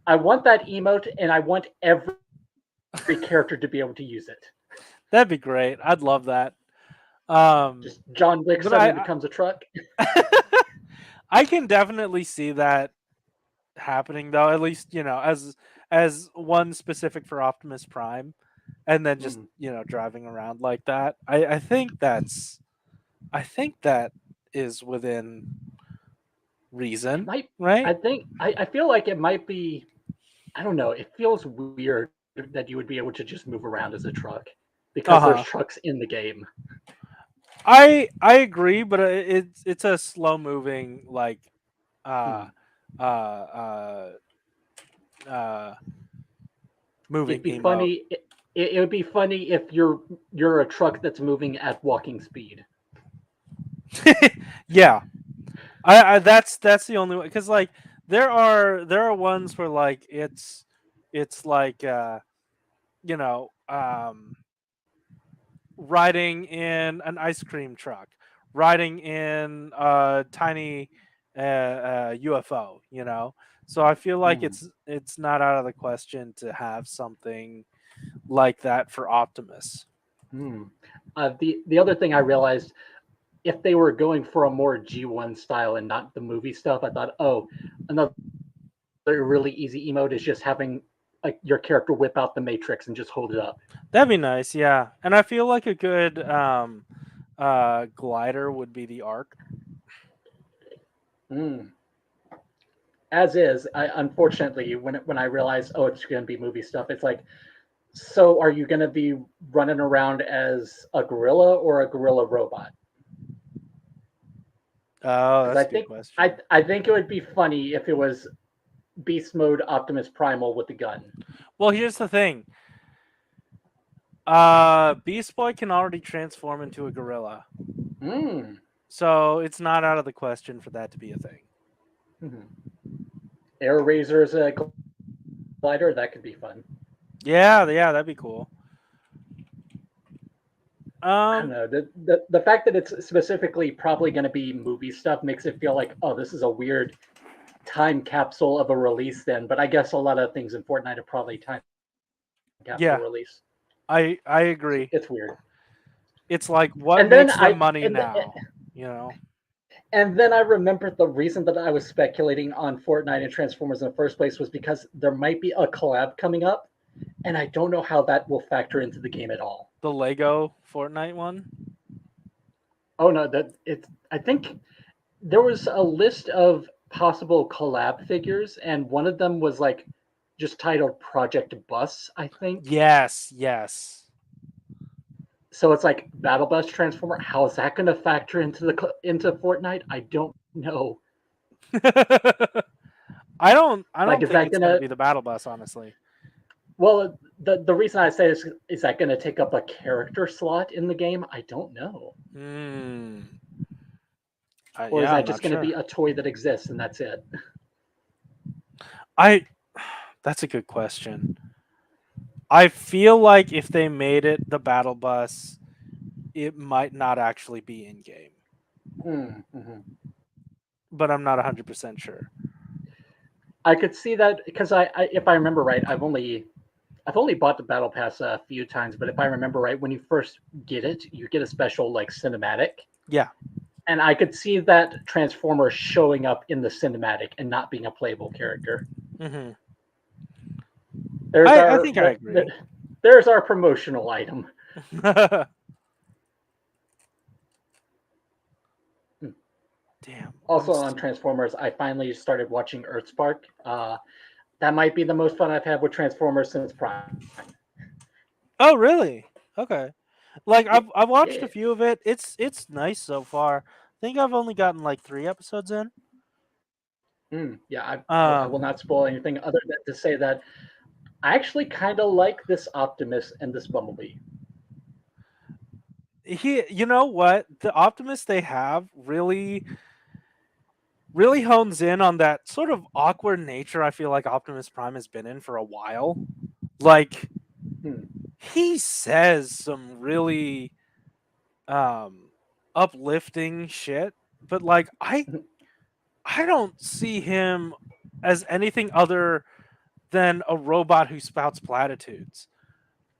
I want that emote, and I want every character to be able to use it.
That'd be great. I'd love that.
Just John Wick
But
suddenly becomes a truck.
I can definitely see that happening though, at least, as one specific for Optimus Prime, and then just,
Mm.
driving around like that. I think that is within
It
reason,
might.
right?
I feel like it might be. I don't know. It feels weird that you would be able to just move around as a truck because there's
Uh-huh.
trucks in the game.
I agree, but it's a slow moving, like, uh
Hmm.
uh uh uh moving
It'd be
emote.
funny. It would be funny if you're a truck that's moving at walking speed.
Yeah. I that's the only way, because like there are ones where like it's like, you know um riding in an ice cream truck, riding in a tiny, UFO, so I feel like
Hmm.
it's not out of the question to have something like that for Optimus.
Hmm. The other thing I realized, if they were going for a more G1 style and not the movie stuff, I thought, oh, another really easy emote is just having like your character whip out the Matrix and just hold it up.
That'd be nice, yeah. And I feel like a good, glider would be the arc.
Mm. As is, unfortunately, when I realized, oh, it's going to be movie stuff, it's like, so are you going to be running around as a gorilla or a gorilla robot?
Oh,
Because
that's a good question.
I think it would be funny if it was Beast Mode Optimus Primal with the gun.
Well, here's the thing. Beast Boy can already transform into a gorilla,
Mm.
so it's not out of the question for that to be a thing.
Mm-hmm. Air Razor's a glider, that could be fun.
Yeah, yeah, that'd be cool.
I don't
Um,
know. The fact that it's specifically probably going to be movie stuff makes it feel like, oh, this is a weird time capsule of a release then. But I guess a lot of things in Fortnite are probably time capsule release.
yeah, I
It's
agree.
weird.
It's like,
And
what
then
makes the money now? You know?
and then I remembered the reason that I was speculating on Fortnite and Transformers in the first place was because there might be a collab coming up, and I don't know how that will factor into the game at all.
The Lego Fortnite one.
Oh no, that it's. I think there was a list of possible collab figures, and one of them was like just titled Project Bus, I think.
Yes, yes.
So it's like Battle Bus Transformer. How is that going to factor into into Fortnite? I don't know.
I
Like,
don't
is
think
that
it's
going
gonna
to?
be the battle bus, honestly.
Well, the reason I say is that going to take up a character slot in the game? I don't know.
Hmm.
Or is
Yeah, I'm
that
not
just going to be
sure.
a toy that exists and that's it?
I. That's a good question. I feel like if they made it the battle bus, it might not actually be in game,
Mm-hmm.
but I'm not 100% sure.
I could see that because if I remember right, I've only bought the battle pass a few times, but if I remember right, when you first get it, you get a special like cinematic,
Yeah.
and I could see that Transformer showing up in the cinematic and not being a playable character.
Hmm.
There's
I
our
think I agree.
there's our promotional item.
Damn.
Also on Transformers, I finally started watching Earthspark. That might be the most fun I've had with Transformers since Prime.
Oh, really? Okay. Like,
Yeah,
I've watched
yeah.
a few of it. It's nice so far. I think I've only gotten like 3 episodes in.
Yeah. I will
Um,
not spoil anything other than to say that I actually kind of like this Optimus and this Bumblebee.
you know what? The Optimus they have really hones in on that sort of awkward nature I feel like Optimus Prime has been in for a while. Like,
Hmm.
he says some really um uplifting shit, but like I don't see him as anything other than a robot who spouts platitudes.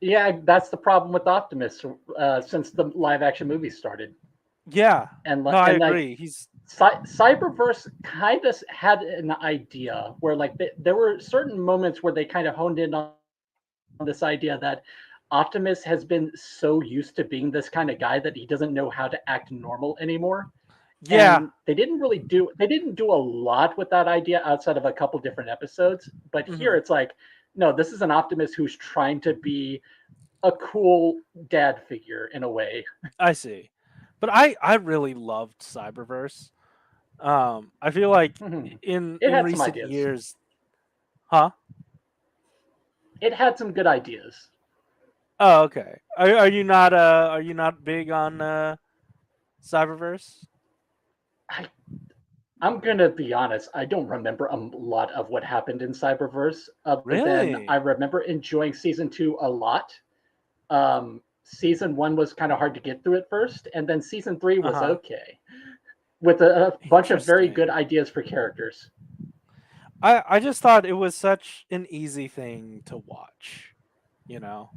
Yeah, that's the problem with Optimus since the live action movie started,
Yeah. No, I
and like
agree. He's
Cyberverse kind of had an idea where like there were certain moments where they kind of honed in on this idea that Optimus has been so used to being this kind of guy that he doesn't know how to act normal anymore. And
yeah,
they didn't do a lot with that idea outside of a couple different episodes. But here
mhm,
it's like, no, this is an Optimus who's trying to be a cool dad figure in a way.
I see. But I really loved Cyberverse. I feel like
Mhm. It
in
had some
recent
ideas.
years, huh?
It had some good ideas.
Oh, okay. Are you not big on Cyberverse?
I I'm gonna be honest. I don't remember a lot of what happened in Cyberverse, other than I
Really?
remember enjoying season two a lot. Season one was kind of hard to get through at first, and then season three
Uh
was
huh.
okay with a bunch of very good
Interesting.
ideas for characters.
I just thought it was such an easy thing to watch. You know,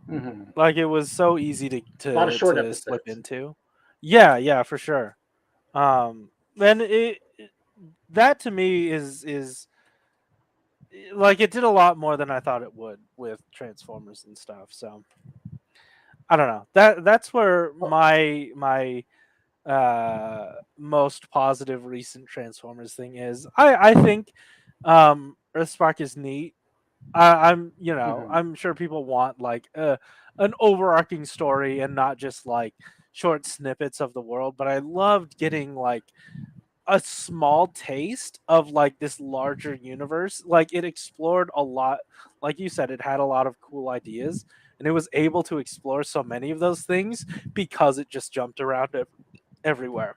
Hmm.
like it was so easy
A lot of short
to slip
episodes.
into. Yeah, yeah, for sure. And that to me is like it did a lot more than I thought it would with Transformers and stuff. So I don't know. That's where
Well,
my most positive recent Transformers thing is. I think Earthspark is neat. I'm you know
mhm.
I'm sure people want like an overarching story and not just like short snippets of the world. But I loved getting like a small taste of like this larger universe. Like it explored a lot. Like you said, it had a lot of cool ideas, and it was able to explore so many of those things because it just jumped around everywhere.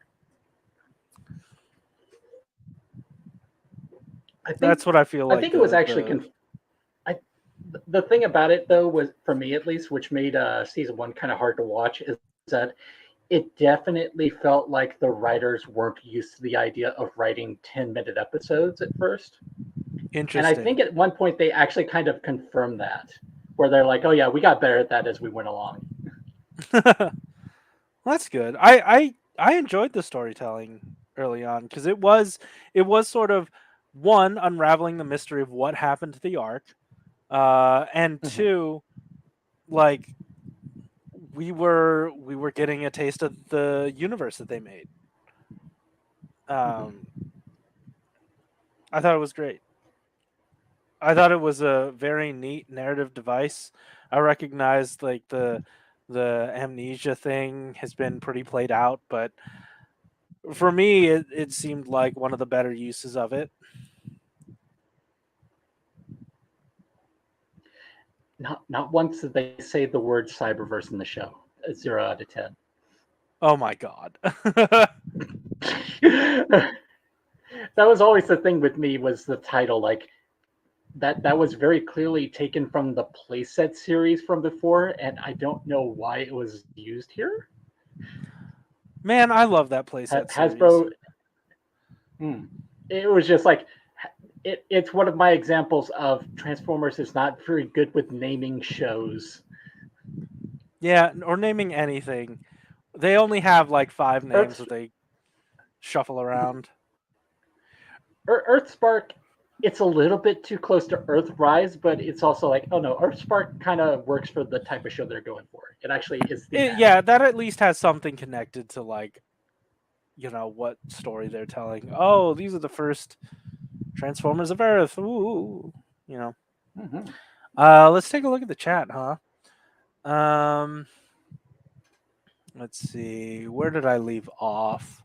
I think
That's what I feel
I
like
think it was actually
the
I, the thing about it though was for me at least, which made season one kind of hard to watch, is that it definitely felt like the writers weren't used to the idea of writing 10-minute episodes at first. And I
interesting.
think at one point they actually kind of confirmed that, where they're like, "Oh yeah, we got better at that as we went along."
That's good. I enjoyed the storytelling early on because it was sort of one unraveling the mystery of what happened to the ark, and
Mhm,
two like we were getting a taste of the universe that they made.
mhm.
Um, I thought it was great. I thought it was a very neat narrative device. I recognized like the amnesia thing has been pretty played out, but for me it seemed like one of the better uses of it.
Not once did they say the word cyberverse in the show. 0 out of 10.
Oh my god.
That was always the thing with me was the title. Like that was very clearly taken from the playset series from before, and I don't know why it was used here.
Man, I love that playset series.
Hasbro, hmm, it was just like it's one of my examples of Transformers is not very good with naming shows.
Yeah, or naming anything. They only have like five names
Earth
that they shuffle around.
Earthspark, it's a little bit too close to Earthrise, but it's also like, oh no, Earthspark kind of works for the type of show they're going for. It actually is thematic.
Yeah, that at least has something connected to like what story they're telling. Oh, these are the first Transformers of Earth. Ooh, you know.
Mm-hmm.
Let's take a look at the chat, huh? Um, let's see. Where did I leave off?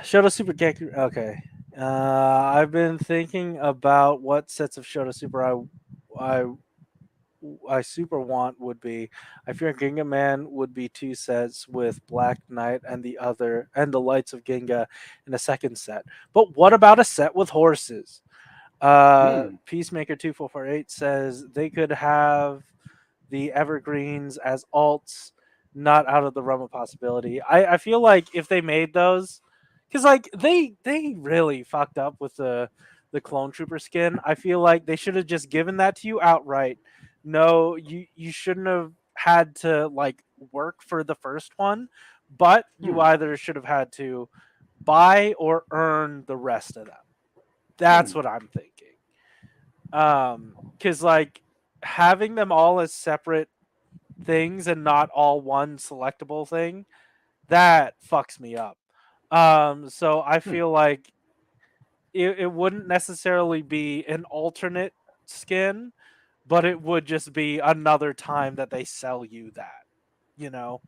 Shoto Super Geku. Okay. I've been thinking about what sets of Shoto Super I I super want would be. I fear Ginga Man would be two sets with Black Knight and the Lights of Ginga in a second set. But what about a set with horses?
Hmm.
Peacemaker 2448 says they could have. the evergreens as alts, not out of the realm of possibility. I feel like if they made those, because like they really fucked up with the clone trooper skin. I feel like they should have just given that to you outright. No, you shouldn't have had to like work for the first one, but you
Hmm.
either should have had to buy or earn the rest of them. That's
Hmm.
what I'm thinking. Because like having them all as separate things and not all one selectable thing, that fucks me up. So I
Hmm.
feel like it wouldn't necessarily be an alternate skin, but it would just be another time that they sell you that. You know,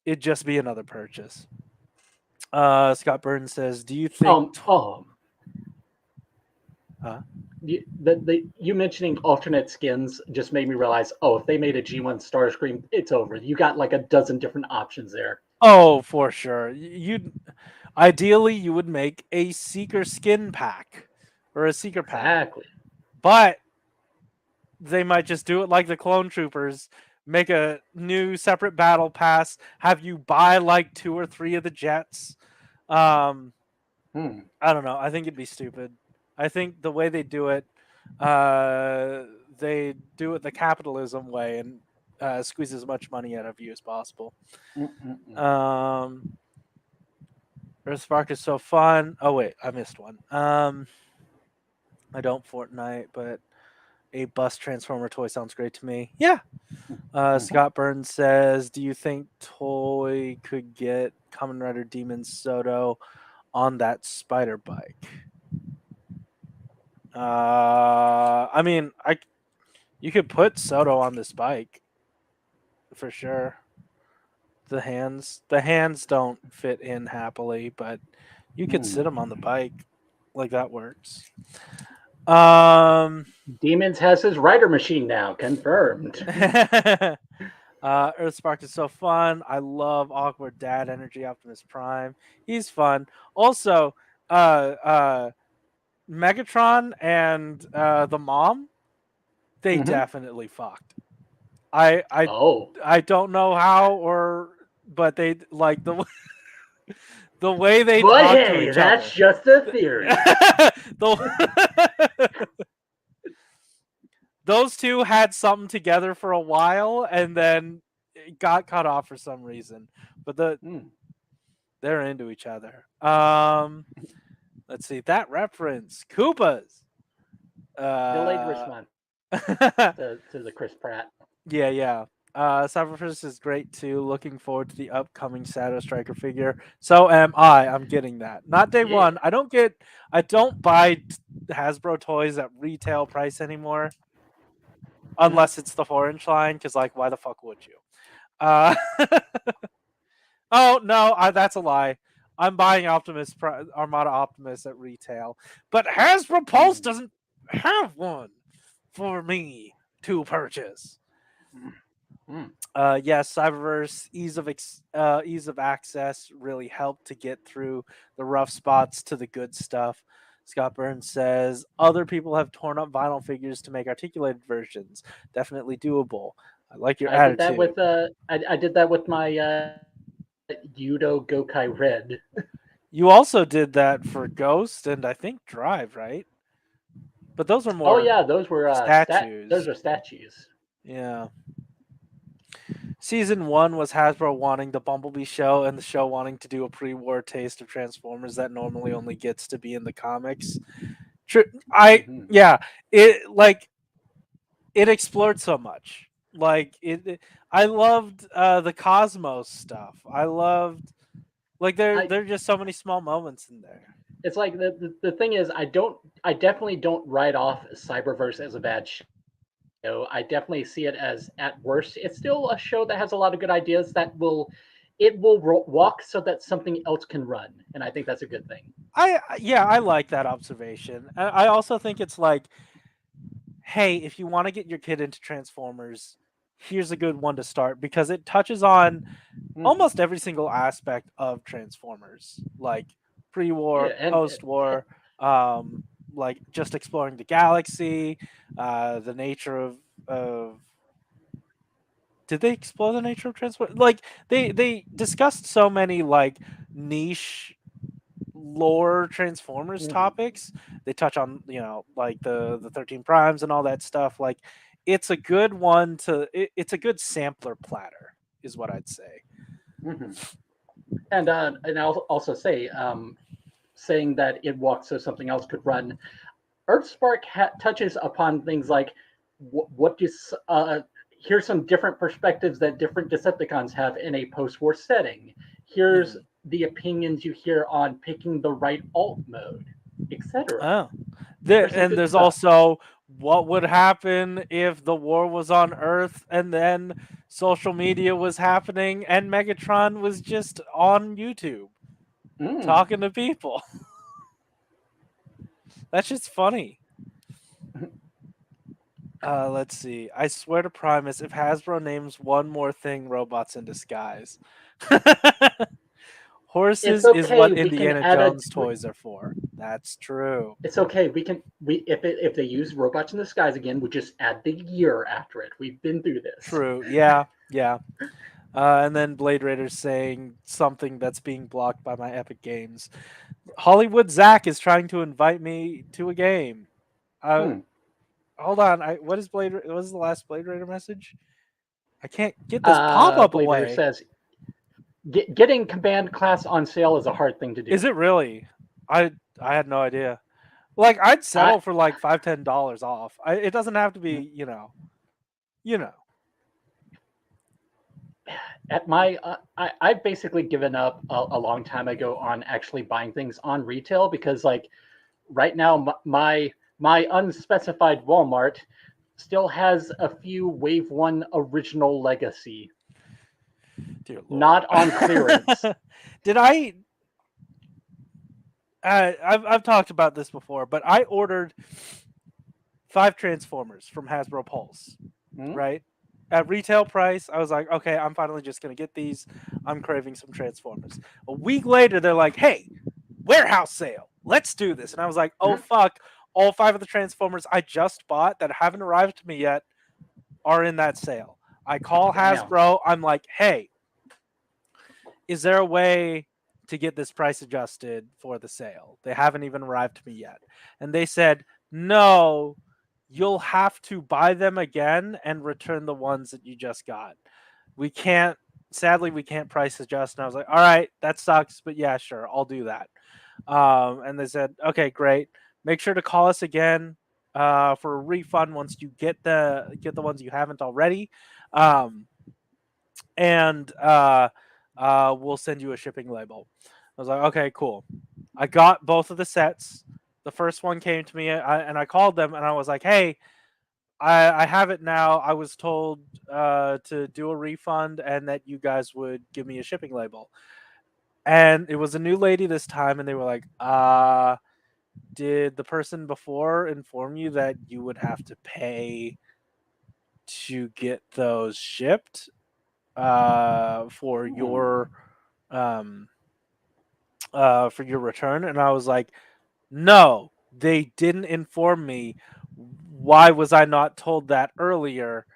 it'd just be another purchase. Scott Burns says, "Do you think?"
Oh,
Huh?
you mentioning alternate skins just made me realize, oh, if they made a G1 Starscream, it's over. You got like a dozen different options there.
Oh, for sure. You'd ideally you would make a seeker skin pack or a seeker pack,
Exactly.
but they might just do it like the clone troopers, make a new separate battle pass, have you buy like two or three of the jets. Um,
Hmm.
I don't know. I think it'd be stupid. I think the way they do it, uh, they do it the capitalism way and squeeze as much money out of you as possible.
Mm-mm-mm.
Um, Earthspark is so fun. Oh wait, I missed one. I don't Fortnite, but a bus transformer toy sounds great to me. Yeah.
Mhm.
Scott Burns says, "Do you think Toy could get Kamen Rider Demon Soto on that spider bike?" I mean, I you could put Soto on this bike for sure. The hands don't fit in happily, but you could sit
Hmm.
him on the bike, like that works. Um,
Demons has his rider machine now, confirmed.
Earthspark is so fun. I love awkward dad energy. Optimus Prime, he's fun. Also, uh, Megatron and the mom, they
Hmm.
definitely fucked. I I
Oh,
I don't know how or but they like the way they
but
talk to
hey,
each
that's
other.
just a theory.
the those two had something together for a while and then it got cut off for some reason. But
Hmm.
they're into each other. Let's see that reference. Koopas.
Delayed
Uh
response to the Chris Pratt.
yeah, yeah. Cyberverse is great too. Looking forward to the upcoming Shadow Striker figure. So am I. I'm getting that. Not day
Yeah.
one. I don't buy Hasbro toys at retail price anymore
Hmm.
unless it's the 4-inch line. Because like, why the fuck would you? Uh, oh no, that's a lie. I'm buying Armada Optimus at retail, but Hasbro Pulse
Hmm.
doesn't have one for me to purchase.
Hmm.
Yes, Cyberverse ease of access really helped to get through the rough spots to the good stuff. Scott Burns says other people have torn up vinyl figures to make articulated versions. Definitely doable. I like your
I did that
attitude.
with I did that with my Yudo Gokai Red.
You also did that for Ghost and I think Drive, right? But those were
Oh
more
yeah, those were those
statues.
are statues.
Yeah. Season one was Hasbro wanting the Bumblebee show and the show wanting to do a pre-war taste of Transformers that normally only gets to be in the comics. I
Hmm.
yeah, it like it explored so much. I loved the Cosmos stuff. I loved like
I
there are just so many small moments in there.
it's like the thing is I definitely don't write off Cyberverse as a bad show. I definitely see it as at worst it's still a show that has a lot of good ideas that will walk so that something else can run, and I think that's a good thing.
I like that observation. I also think it's like, hey, if you want to get your kid into Transformers, here's a good one to start because it touches on
Hmm.
almost every single aspect of Transformers, like
Yeah,
pre-war,
and
post-war, like just exploring the galaxy, the nature of did they explore the nature of transport? Like they discussed so many like niche lore Transformers
Mhm.
topics. They touch on like the 13 primes and all that stuff. Like it's a good one to it's a good sampler platter is what I'd say.
Mhm. And I'll also say, saying that it walks so something else could run. Earthspark touches upon things like what do here's some different perspectives that different Decepticons have in a post-war setting. Here's
Mhm.
the opinions you hear on picking the right alt mode, etc.
Oh,
There's some
and
good
there's
stuff.
also what would happen if the war was on Earth and then social media was happening and Megatron was just on YouTube
Mm.
talking to people. That's just funny. Let's see. I swear to Primus, if Hasbro names one more thing, robots in disguise.
It's
Horses is
okay.
what
We can
Indiana
add a.
Jones toys are for. That's true.
It's okay. We if they use robots in the skies again, we just add the year after it. We've been through this.
True. Yeah. Yeah. And then Blade Raider saying something that's being blocked by my Epic Games. Hollywood Zach is trying to invite me to a game. Uh,
Hmm.
hold on. What is What is the last Blade Raider message? I can't get this pop up
Blade Raider
away.
says getting command class on sale is a hard thing to
Is
do.
it really? I had no idea. Like I'd
I
settle for like $5-10 off. It doesn't have to be you know.
at my I've basically given up a long time ago on actually buying things on retail because like right now my unspecified Walmart still has a few Wave One original legacy
Dear Lord.
not on clearance.
Did I? I've talked about this before, but I ordered 5 Transformers from Hasbro Pulse,
Hmm?
right? At retail price, I was like, okay, I'm finally just gonna get these. I'm craving some Transformers. A week later, they're like, hey, warehouse sale. Let's do this. And I was like, oh
Hmm?
fuck, all 5 of the Transformers I just bought that haven't arrived to me yet are in that sale. I call
Damn.
Hasbro. I'm like, hey, is there a way to get this price adjusted for the sale? They haven't even arrived to me yet. And they said, no, you'll have to buy them again and return the ones that you just got. We can't, sadly, we can't price adjust. And I was like, all right, that sucks, but yeah, sure, I'll do that. And they said, okay, great. Make sure to call us again for a refund once you get the ones you haven't already. Um, and we'll send you a shipping label. I was like, okay, cool. I got both of the sets. The first one came to me, and I called them, and I was like, hey, I have it now. I was told to do a refund and that you guys would give me a shipping label. And it was a new lady this time, and they were like, did the person before inform you that you would have to pay to get those shipped um, for your return? And I was like, no, they didn't inform me. Why was I not told that earlier?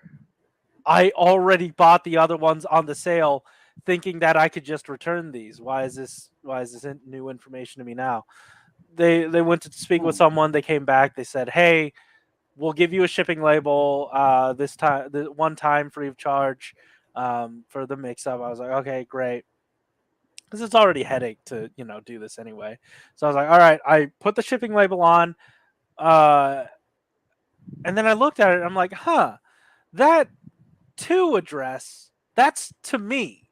I already bought the other ones on the sale thinking that I could just return these. Why is this new information to me now? They went to speak with
Hmm.
someone, they came back, they said, "Hey, we'll give you a shipping label this time, the one time free of charge for the mix up." I was like, "Okay, great." Because it's already a headache to do this anyway. So I was like, all right. I put the shipping label on, uh, and then I looked at it. And I'm like, huh, that to address that's to me.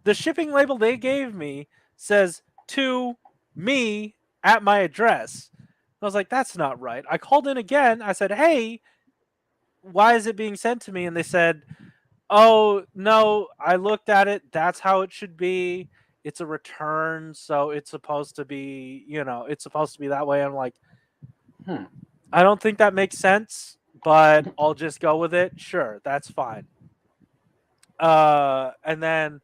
The shipping label they gave me says to me at my address. I was like, that's not right. I called in again. I said, hey, why is it being sent to me? And they said, oh, no, I looked at it. That's how it should be. It's a return, so it's supposed to be that way. I'm like,
Hmm.
I don't think that makes sense, but I'll just go with it. Sure, that's fine. And then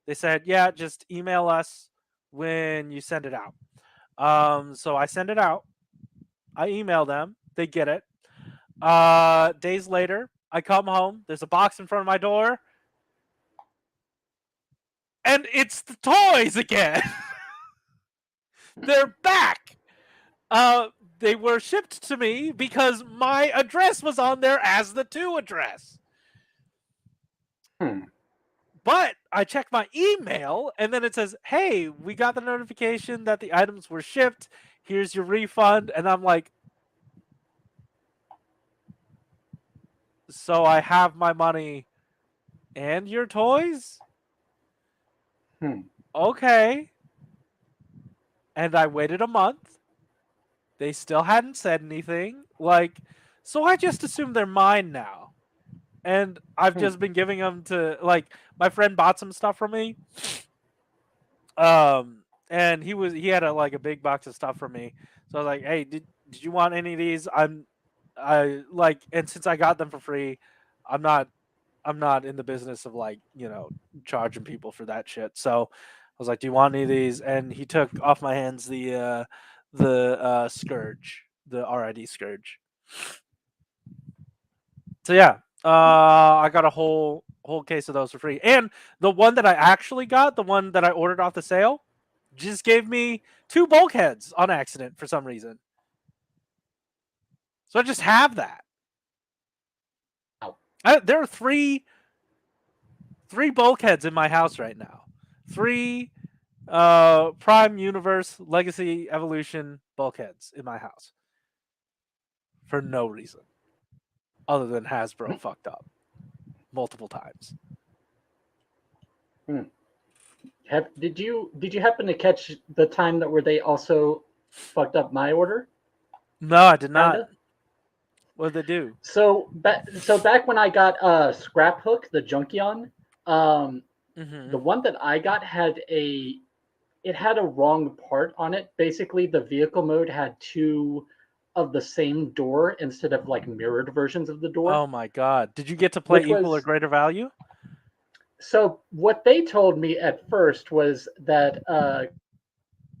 they said, yeah, just email us when you send it out. So I send it out. I email them. They get it. Days later, I come home. There's a box in front of my door. And it's the toys again. They're back. Uh, they were shipped to me because my address was on there as the 2 address.
Hmm.
But I checked my email and then it says, "Hey, we got the notification that the items were shipped. Here's your refund." And I'm like, "So I have my money and your toys?"
Hmm.
Okay. And I waited a month. They still hadn't said anything. Like, so I just assume they're mine now. And I've
Hmm.
just been giving them to, like, my friend bought some stuff from me. And he had a big box of stuff for me. So I was like, "Hey, did you want any of these?" I like, and since I got them for free, I'm not I'm not in the business of, like, charging people for that shit. So I was like, "Do you want any of these?" And he took off my hands the scourge, the RID scourge. So yeah, I got a whole case of those for free. And the one that I actually got, the one that I ordered off the sale, just gave me 2 bulkheads on accident for some reason. So I just have that.
Wow.
There are three bulkheads in my house right now. 3 Prime Universe Legacy Evolution bulkheads in my house for no reason other than Hasbro fucked up multiple times.
Hmm. Did you happen to catch the time that where they also fucked up my order?
No, I did not.
Kinda.
What did they do?
So back when I got Scrap Hook, the Junkion, um,
Mm-hmm.
the one that I got had a wrong part on it. Basically, the vehicle mode had two of the same door instead of like mirrored versions of the door,
Oh my god. Did you get to play
which
equal or
was
greater value?
so. What they told me at first was that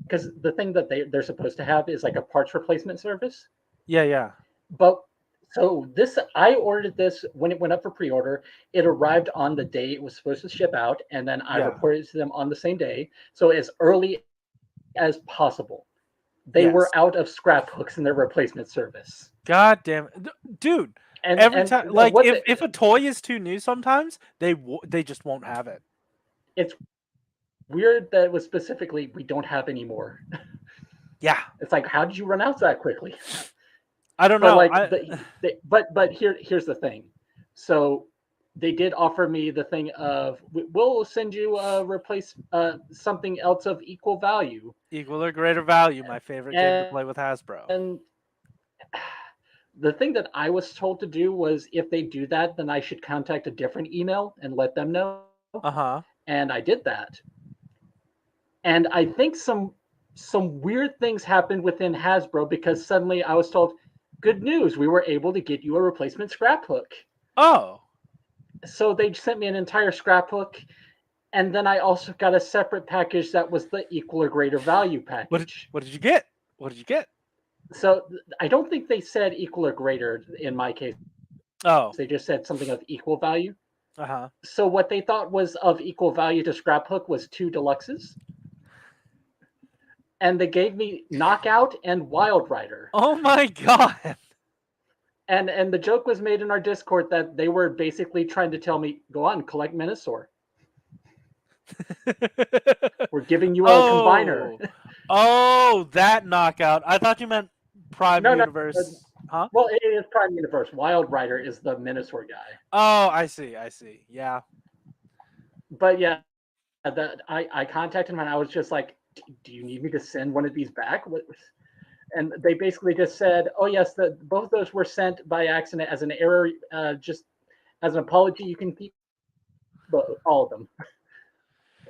because the thing that they're supposed to have is like a parts replacement service.
Yeah, yeah.
But so this, I ordered this when it went up for pre-order. It arrived on the day it was supposed to ship out, and then I
Yeah.
reported to them on the same day. So as early as possible, they were
Yes.
out of scrap hooks in their replacement service.
God damn it. Dude,
And
every
and
time, like,
what
if a toy is too new sometimes, they just won't have it.
it's weird that it was specifically we don't have any more.
Yeah.
It's like how did you run out that quickly?
I don't
But
know.
like but here's the thing. So they did offer me the thing of we'll send you a replace something else of equal value,
Equal or greater value, my favorite game to play with Hasbro.
and the thing that I was told to do was if they do that, then I should contact a different email and let them know.
Uh-huh.
And I did that. And I think some weird things happened within Hasbro because suddenly I was told, "Good news, we were able to get you a replacement scrap hook."
Oh.
So they sent me an entire scrapbook, and then I also got a separate package that was the equal or greater value package.
What did you get? What did you get?
So I don't think they said equal or greater in my case.
Oh.
They just said something of equal value.
Uh-huh.
So what they thought was of equal value to Scraphook was 2 deluxes, and they gave me Knockout and Wild Rider.
Oh my god.
And the joke was made in our Discord that they were basically trying to tell me, "Go on, collect Minosaur. We're giving you a combiner."
Oh. Oh, that knockout. I thought you meant Prime
No, no.
Universe. Huh?
Well, it is Prime Universe. Wild Rider is the Minosaur guy.
Oh, I see. I see. Yeah.
But yeah, I contacted him and I was just like, "Do you need me to send one of these back?" And they basically just said, "Oh yes, both of those were sent by accident as an error. Just as an apology, you can keep all of them."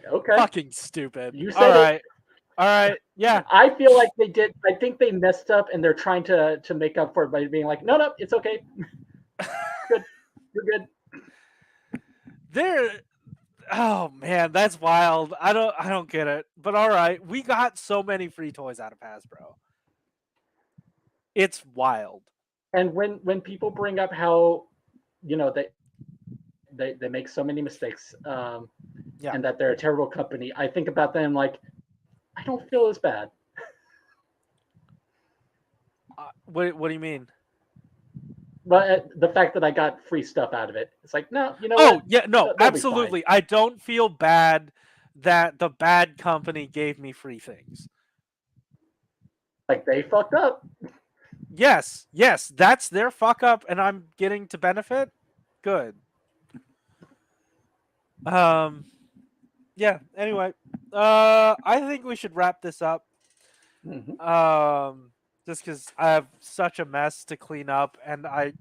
Okay,
Fucking stupid.
you
All
said it.
right. All right. Yeah.
I feel like they did. I think they messed up, and they're trying to make up for it by being like, "No, no, it's okay. Good, you're good."
There. Oh man, that's wild. I don't get it. But all right, we got so many free toys out of Hasbro. It's wild.
And when people bring up how they make so many mistakes.
Yeah.
and that they're a terrible company, I think about them like I don't feel as bad.
What do you mean?
But the fact that I got free stuff out of it, it's like, no, you know
Oh
what?
yeah, no,
They'll be fine.
absolutely. I don't feel bad that the bad company gave me free things.
Like they fucked up.
Yes, yes, that's their fuck up, and I'm getting to benefit. Good. Um. Yeah. Anyway, I think we should wrap this up.
Mm-hmm.
Um. Just because I have such a mess to clean up, and I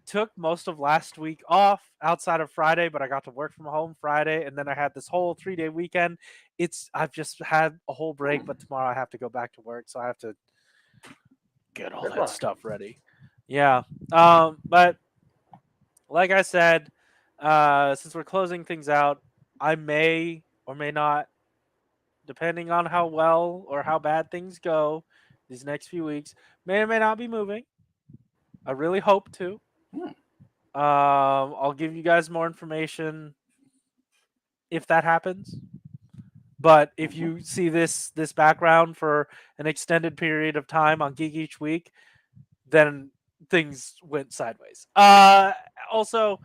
took most of last week off outside of Friday, but I got to work from home Friday, and then I had this whole 3 day weekend. I've just had a whole break, but tomorrow I have to go back to work, so I have to get all
Good
that
luck.
stuff ready. Yeah. But like I said, since we're closing things out, I may or may not, depending on how well or how bad things go these next few weeks, may or may not be moving. I really hope to.
Hmm.
I'll give you guys more information if that happens. But if
Mm-hmm.
you see this background for an extended period of time on Geek Each Week, then things went sideways. Also,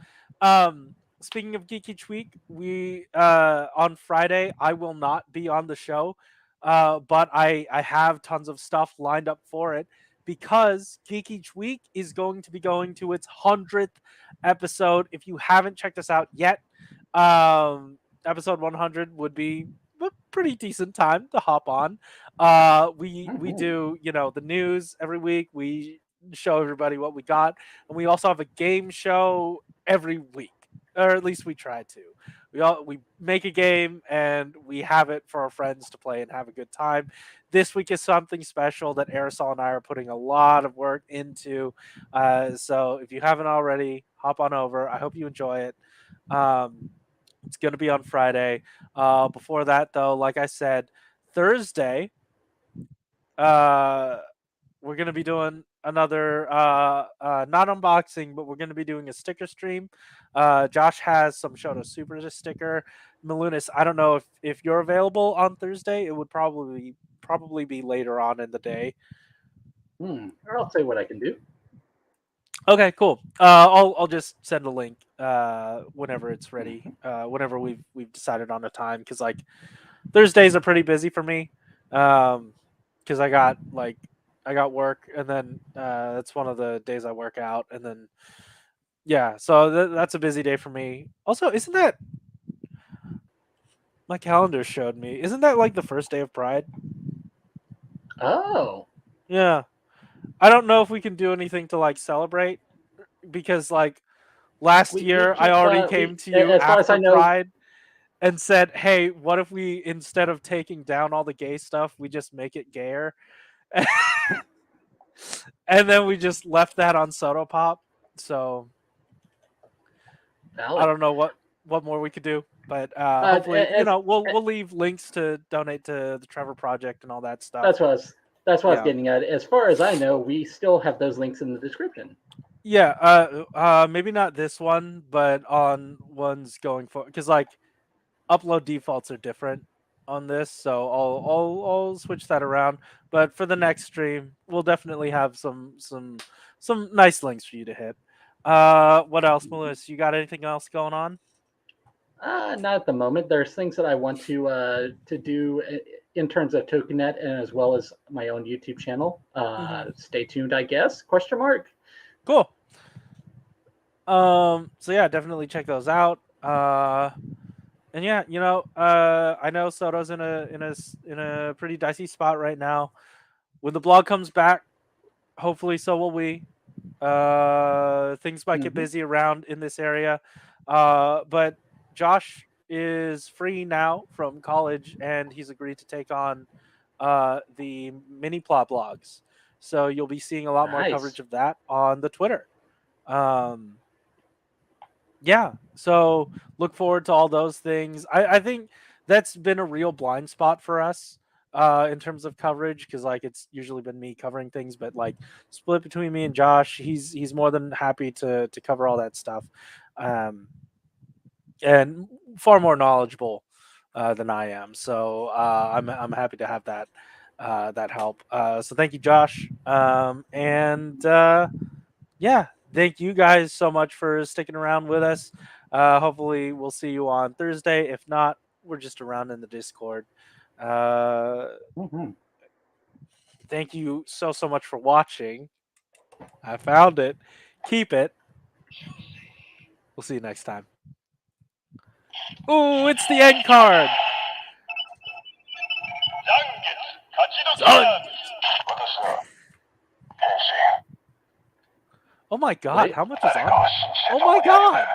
speaking of Geek Each Week, we on Friday I will not be on the show, but I have tons of stuff lined up for it because Geek Each Week is going to be going to its 100th episode. If you haven't checked us out yet, episode 100 would be a pretty decent time to hop on. We
Mm-hmm.
do, the news every week. We show everybody what we got, and we also have a game show every week, or at least we try to. We make a game and we have it for our friends to play and have a good time. This week is something special that Aerosol and I are putting a lot of work into. So if you haven't already, hop on over. I hope you enjoy it. Um, it's going to be on Friday. Before that, though, like I said, Thursday, uh, we're going to be doing another, not unboxing, but we're going to be doing a sticker stream. Josh has some Shoto Super sticker. Malunis, I don't know if you're available on Thursday. It would probably be later on in the day.
I'll say what I can do.
Okay, cool. I'll just send a link whenever it's ready.
Mm-hmm.
Whenever we've decided on a time, because like Thursdays are pretty busy for me. Because I got work, and then that's one of the days I work out, and then yeah, so that's a busy day for me. Also, isn't that my calendar showed me? Isn't that like the first day of Pride?
Oh,
Yeah, I don't know if we can do anything to like celebrate because like last
we
year I
keep
already came
we
to you
as far as I
after
know.
Pride and said, "Hey, what if we instead of taking down all the gay stuff, we just make it gayer?" And then we just left that on Soto Pop. So I
Valid.
don't know what more we could do, but hopefully,
As
we'll leave links to donate to the Trevor Project and all that stuff.
that's what I was that's what I was
Yeah,
getting at. As far as I know, we still have those links in the description.
yeah. Maybe not this one, but on ones going forward, because like upload defaults are different on this, so I'll switch that around. But for the next stream, we'll definitely have some nice links for you to hit. What else,
Mhm.
Melissa? You got anything else going on?
Not at the moment. There's things that I want to do in terms of TokenNet and as well as my own YouTube channel.
Hmm.
Stay tuned, I guess. Question mark.
Cool. So yeah, definitely check those out. And yeah, I know Soto's in a pretty dicey spot right now. When the blog comes back, hopefully so will we. Things might get
Mm-hmm.
busy around in this area, but Josh is free now from college, and he's agreed to take on the mini plot blogs. So you'll be seeing a lot more
Nice.
coverage of that on the Twitter. Um, yeah, so look forward to all those things. I think that's been a real blind spot for us in terms of coverage because like it's usually been me covering things, but like split between me and Josh, he's more than happy to cover all that stuff. um and far more knowledgeable than I am. So I'm happy to have that help. So thank you, Josh. And yeah, thank you guys so much for sticking around with us. Hopefully, we'll see you on Thursday. If not, we're just around in the Discord. Uh,
Mhm.
thank you so much for watching. I found it. Keep it. We'll see you next time. Ooh, it's the end card. Zung. Oh my god,
Wait.
how much is on that? Oh my god.